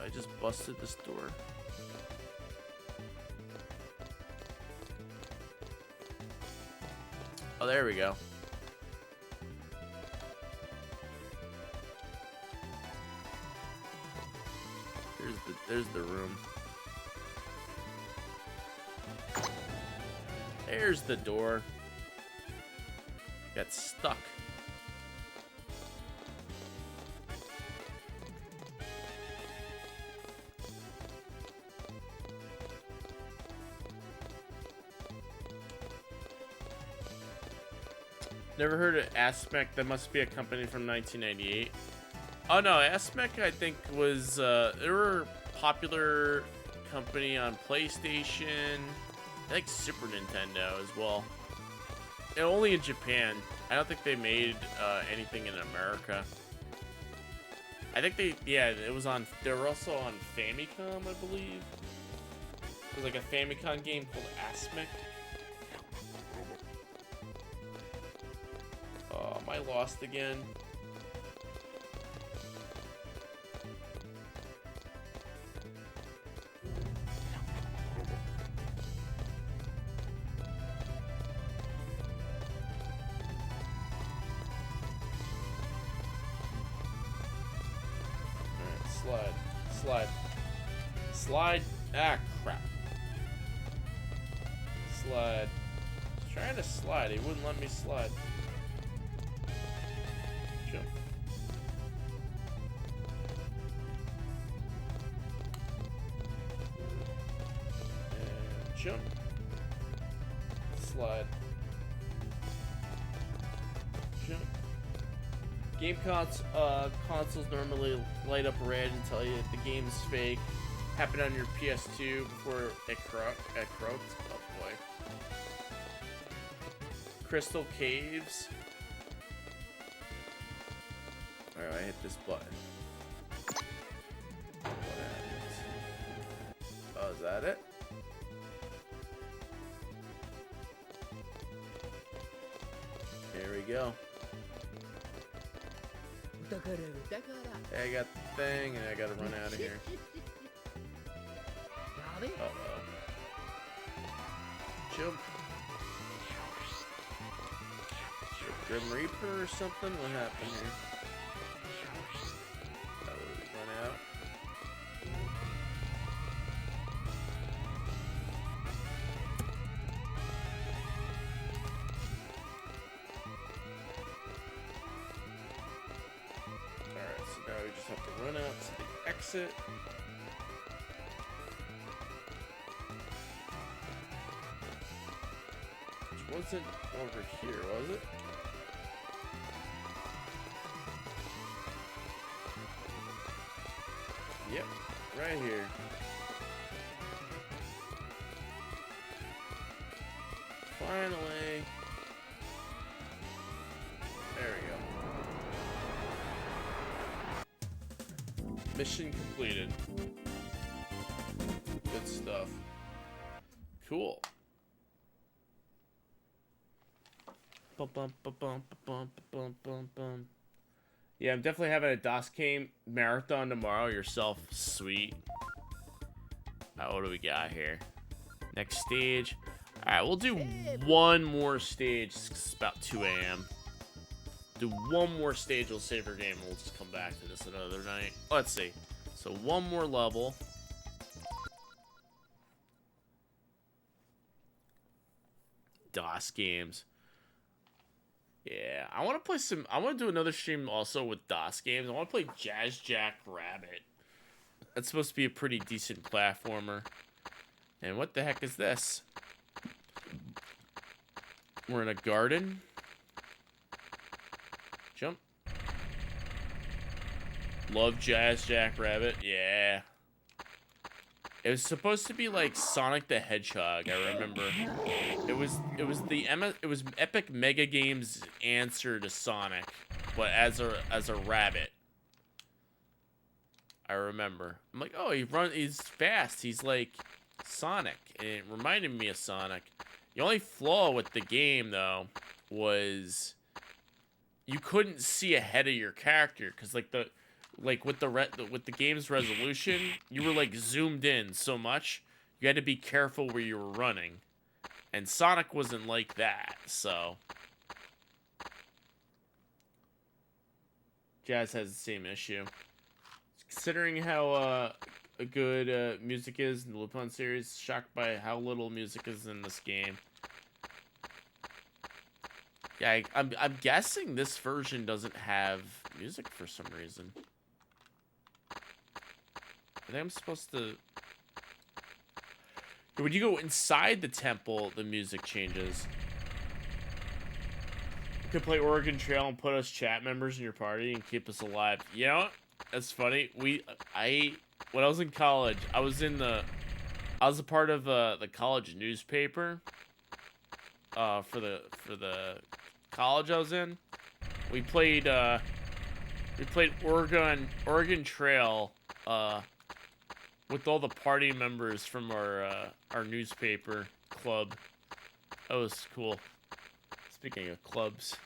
I just busted this door. Oh, there we go. There's the room. There's the door. Got stuck. Never heard of Aspect. That must be a company from 1998. Oh no, Aspect I think was they were a popular company on PlayStation. I think Super Nintendo as well. And only in Japan. I don't think they made anything in America. I think it was on. They were also on Famicom, I believe. It was like a Famicom game called Aspect. Oh, am I lost again? Alright, slide. Ah, crap. Slide. I was trying to slide, he wouldn't let me slide. Jump. And jump. Slide. Jump. Game consoles normally light up red and tell you that the game is fake. Happened on your PS2 before it croaked. Oh boy. Crystal Caves. Alright, I hit this button. What happens? Oh, is that it? Here we go. Hey, I got the thing, and I gotta run out of here. Uh-oh. Jump. Grim Reaper or something? What happened here? Oh, we run out. Alright, so now we just have to run out to the exit. Which wasn't over here, was it? Yep, right here. Finally. There we go. Mission completed. Good stuff. stuff. Cool. Bum, bum, bum, bum, bum, bum, bum, bum. Yeah, I'm definitely having a DOS game marathon tomorrow. Yourself, sweet. What do we got here? Next stage. Alright, we'll do one more stage. It's about 2 a.m. Do one more stage, we'll save our game, and we'll just come back to this another night. Let's see. So, one more level. DOS games. Yeah, I want to play some... I want to do another stream also with DOS games. I want to play Jazz Jack Rabbit. That's supposed to be a pretty decent platformer. And what the heck is this? We're in a garden. Jump. Love Jazz Jack Rabbit. Yeah. It was supposed to be like Sonic the Hedgehog, I remember. It was Epic Mega Games' answer to Sonic, but as a rabbit. I remember. I'm like, oh, he's fast. He's like Sonic. And it reminded me of Sonic. The only flaw with the game though was you couldn't see ahead of your character because with the game's resolution, you were like zoomed in so much, you had to be careful where you were running. And Sonic wasn't like that, so Jazz has the same issue. Considering how good music is in the Lupin series, shocked by how little music is in this game. Yeah, I'm guessing this version doesn't have music for some reason. I think I'm supposed to... When you go inside the temple, the music changes. You could play Oregon Trail and put us chat members in your party and keep us alive. You know what? That's funny. When I was in college, I was a part of the college newspaper. For the college I was in. We played Oregon Trail with all the party members from our newspaper club. That was cool. Speaking of clubs.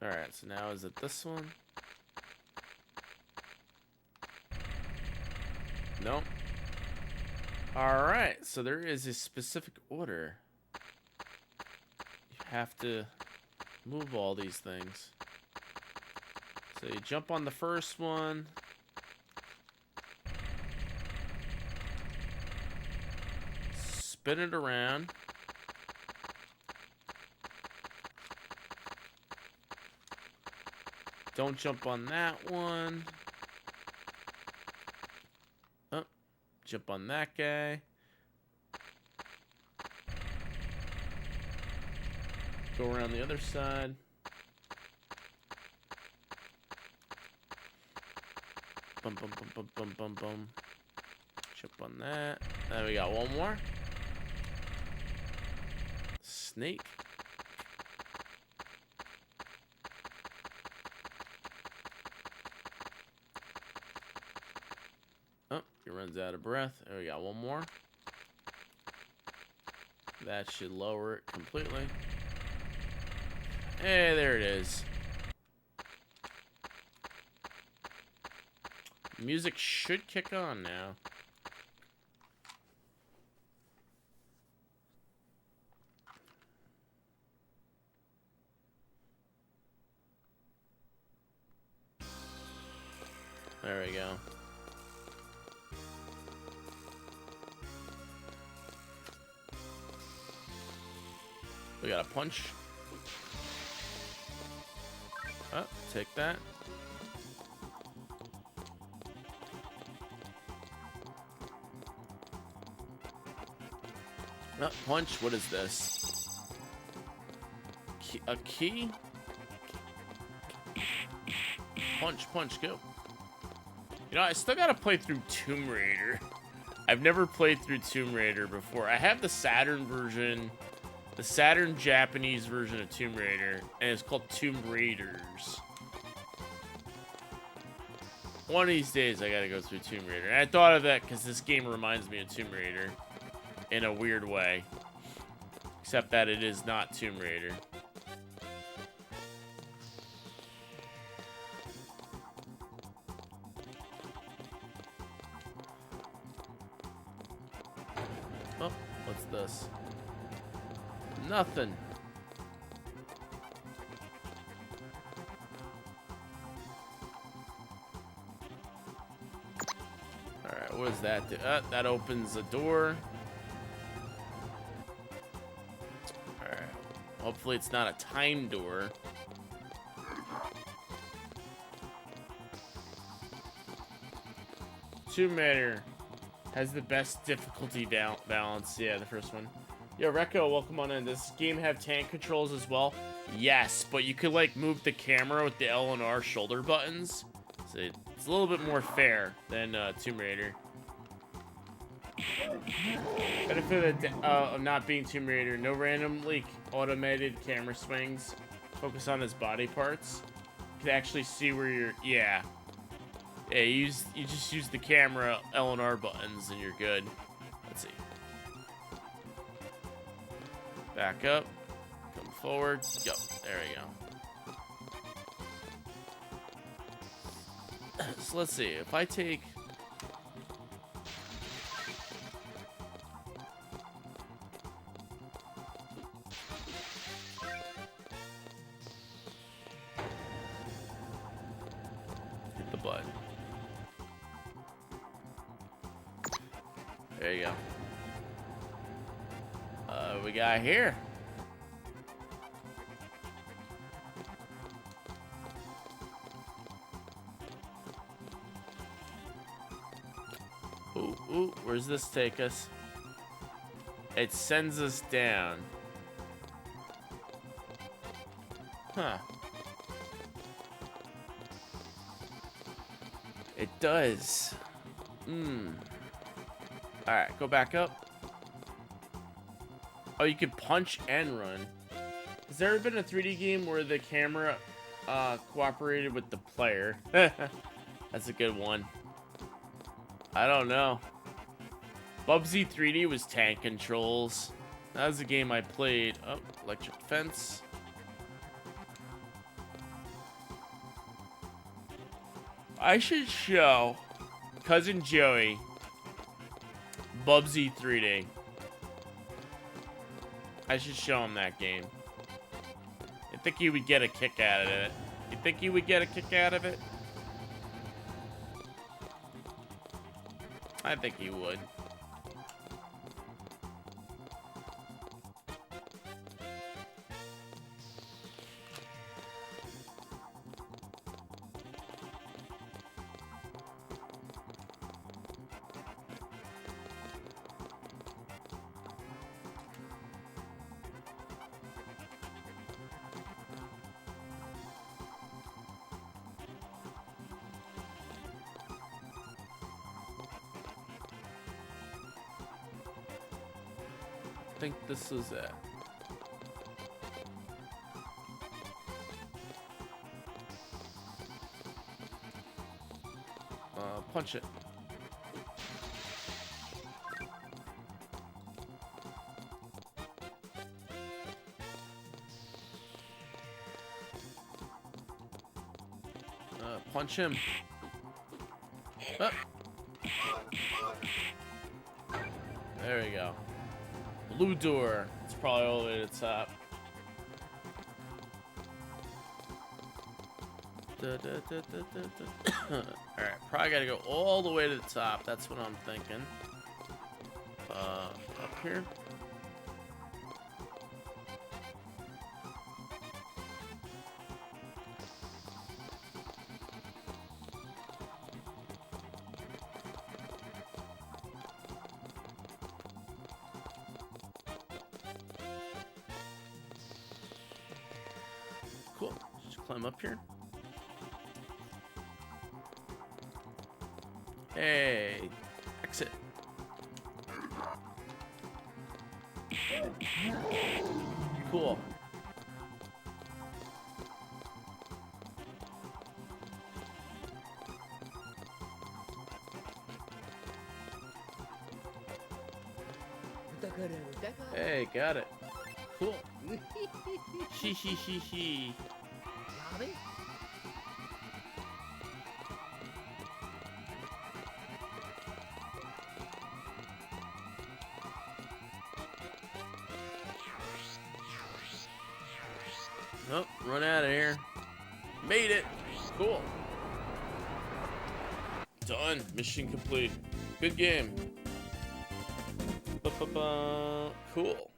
Alright, so now is it this one? Nope. Alright, so there is a specific order. You have to move all these things. So you jump on the first one. Spin it around. Don't jump on that one. Oh, jump on that guy. Go around the other side. Bum, bum, bum, bum, bum, bum, bum. Jump on that. Then we got one more. Snake. Oh, he runs out of breath. There we got one more. That should lower it completely. Hey, there it is. Music should kick on now. There we go. We got a punch. Oh, take that. Oh, punch. What is this? A key? Punch, punch, go. You know, I still gotta play through Tomb Raider. I've never played through Tomb Raider before. I have the Saturn version The Saturn Japanese version of Tomb Raider, and it's called Tomb Raiders. One of these days, I gotta go through Tomb Raider. And I thought of that because this game reminds me of Tomb Raider in a weird way. Except that it is not Tomb Raider. Oh, what's this? Nothing. Alright, what does that do? That opens a door. Alright. Hopefully it's not a time door. Tomb Raider has the best difficulty balance. Yeah, the first one. Yo, Rekko, welcome on in. Does this game have tank controls as well? Yes, but you could, like, move the camera with the L and R shoulder buttons. So it's a little bit more fair than Tomb Raider. Benefit of not being Tomb Raider. No randomly automated camera swings. Focus on his body parts. You can actually see where you're... Yeah. Yeah, you just use the camera L and R buttons and you're good. Let's see. Back up. Come forward. Go. There we go. So let's see. If I take... Hit the button. There you go. We got here. Ooh, where's this take us? It sends us down. Huh. It does. Alright, go back up. Oh, you can punch and run. Has there ever been a 3D game where the camera cooperated with the player? That's a good one. I don't know. Bubsy 3D was tank controls. That was a game I played. Oh, electric fence. I should show Cousin Joey Bubsy 3D. I should show him that game. I think he would get a kick out of it. You think he would get a kick out of it? I think he would. I think this is it. Punch it. Punch him. Oh. There we go. Blue door. It's probably all the way to the top. Alright, probably gotta go all the way to the top. That's what I'm thinking. Up here. Cool. Just climb up here. Hey, exit. Cool. Hey, got it. Cool. Hee hee hee hee. Oh, run out of here. Made it. Cool. Done. Mission complete. Good game. Ba-ba-ba. Cool.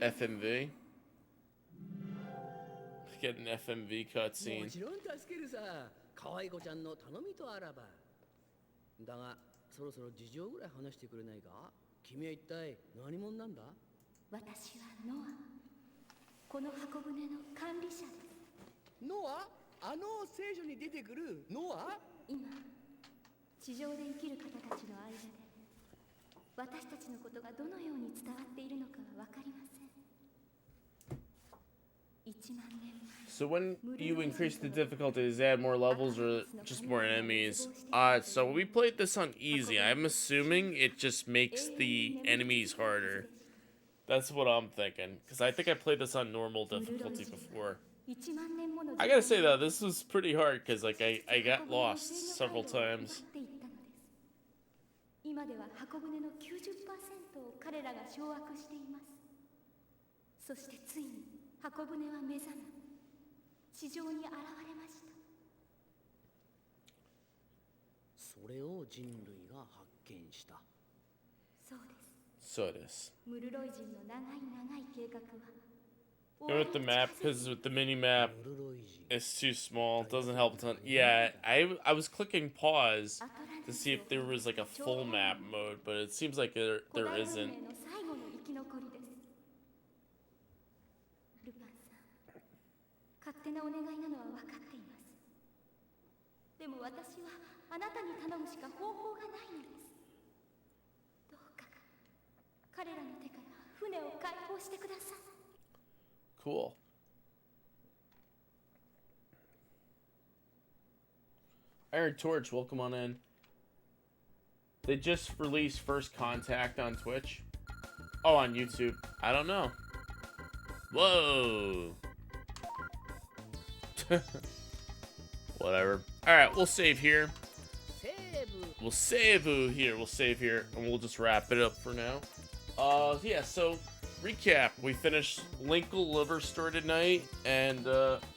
FMV. Get an FMV cutscene. もちろん助けるさ。可愛い子ちゃんの頼みとあらば。だが、そろそろ事情ぐらい話してくれないか？君は一体何者なんだ？私はノア。この箱舟の管理者です。ノア？あの聖書に出てくるノア？今、地上で生きる方たちの間で、私たちのことがどのように伝わっているのかはわかりません。So when you increase the difficulty, does it add more levels or just more enemies? So we played this on easy. I'm assuming it just makes the enemies harder. That's what I'm thinking. Because I think I played this on normal difficulty before. I gotta say though, this was pretty hard because like I got lost several times. 今では箱舟の 90% を彼らが掌握しています。そしてついに箱舟は目覚め、地上に現れました。それを人類が発見した。そうです。そうです。ムルロイ人の長い長い計画は。Go with the map because with the mini map, it's too small. It doesn't help a ton. Yeah, I was clicking pause to see if there was like a full map mode, but it seems like there isn't. 勝手なお願いなのは分かっています。でも私はあなたに頼むしか方法がないのです。どうか彼らの手から船を解放してください。Cool. Iron Torch, welcome on in. They just released First Contact on Twitch. Oh, on YouTube. I don't know. Whoa. Whatever. Alright, we'll save here. We'll save here. We'll save here. And we'll just wrap it up for now. Yeah, so recap. We finished Linkle Liver Store tonight. And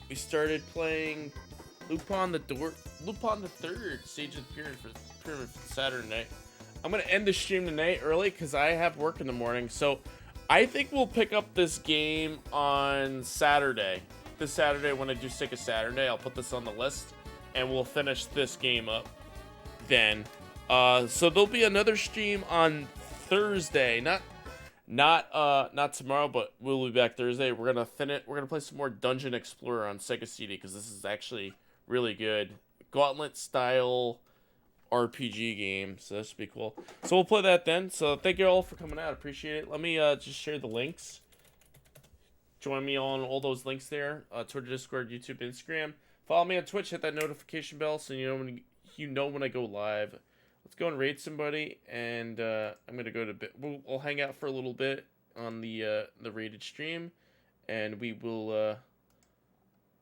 we started playing Lupin the Third Stage of the Pyramid for Saturn night. I'm going to end the stream tonight early because I have work in the morning. So I think we'll pick up this game on Saturday. This Saturday when I do Sega Saturday, I'll put this on the list and we'll finish this game up then. So there'll be another stream on Thursday. Not tomorrow, but we'll be back Thursday. We're gonna play some more Dungeon Explorer on Sega CD because this is actually really good. Gauntlet style RPG game, so that should be cool. So we'll play that then. So thank you all for coming out. Appreciate it. Let me just share the links. Join me on all those links there. Twitter, Discord, YouTube, Instagram. Follow me on Twitch. Hit that notification bell so you know when I go live. Let's go and raid somebody, and I'm gonna go to we'll hang out for a little bit on the rated stream, and we will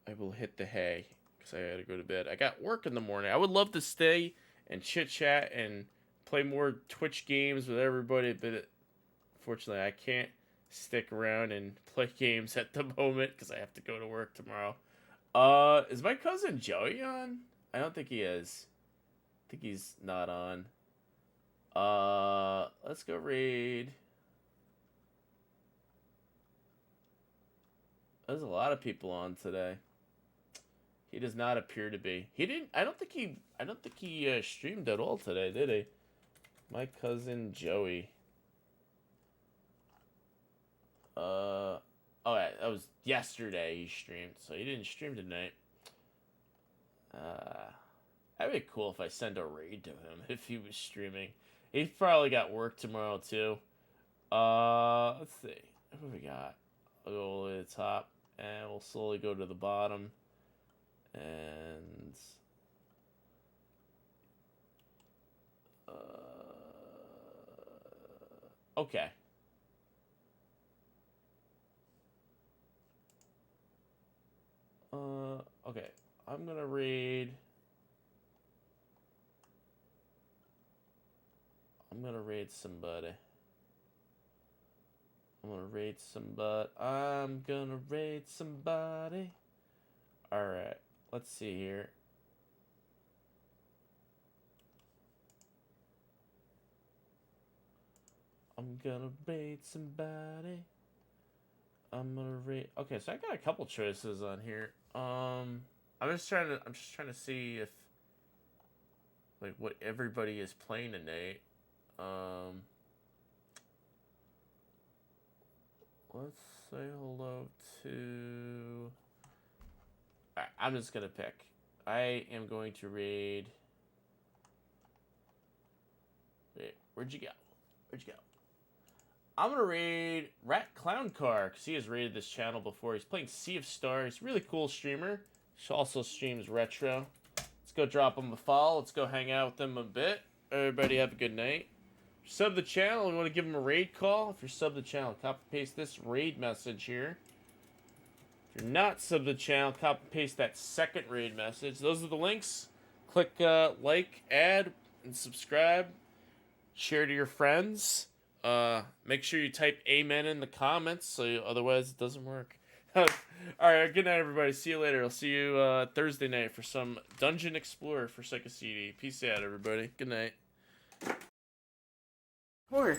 I will hit the hay because I gotta go to bed. I got work in the morning. I would love to stay and chit chat and play more Twitch games with everybody, but unfortunately I can't stick around and play games at the moment because I have to go to work tomorrow. Is my cousin Joey on? I don't think he is. I think he's not on. Let's go raid. There's a lot of people on today. He does not appear to be. He didn't. I don't think he streamed at all today, did he? My cousin Joey. Oh, yeah, that was yesterday he streamed, so he didn't stream tonight. That'd be cool if I send a raid to him if he was streaming. He's probably got work tomorrow too. Let's see. What do we got? I'll go all the way to the top, and we'll slowly go to the bottom. And okay. Okay. I'm gonna raid. I'm gonna raid somebody. Alright, let's see here. I'm gonna raid somebody. Okay, so I got a couple choices on here. I'm just trying to see if like what everybody is playing tonight. Let's say hello to... Alright, I'm just gonna pick. I am going to raid... Wait, where'd you go? I'm gonna raid Rat Clown Car, because he has raided this channel before. He's playing Sea of Stars. Really cool streamer. He also streams retro. Let's go drop him a follow. Let's go hang out with him a bit. Everybody have a good night. Sub the channel. We want to give him a raid call. If you're sub the channel, copy paste this raid message here. If you're not sub the channel, copy paste that second raid message. Those are the links. Click like, add, and subscribe. Share to your friends. Make sure you type amen in the comments, so otherwise it doesn't work. Alright, good night everybody. See you later. I'll see you Thursday night for some Dungeon Explorer for Sega CD. Peace out everybody. Good night. Or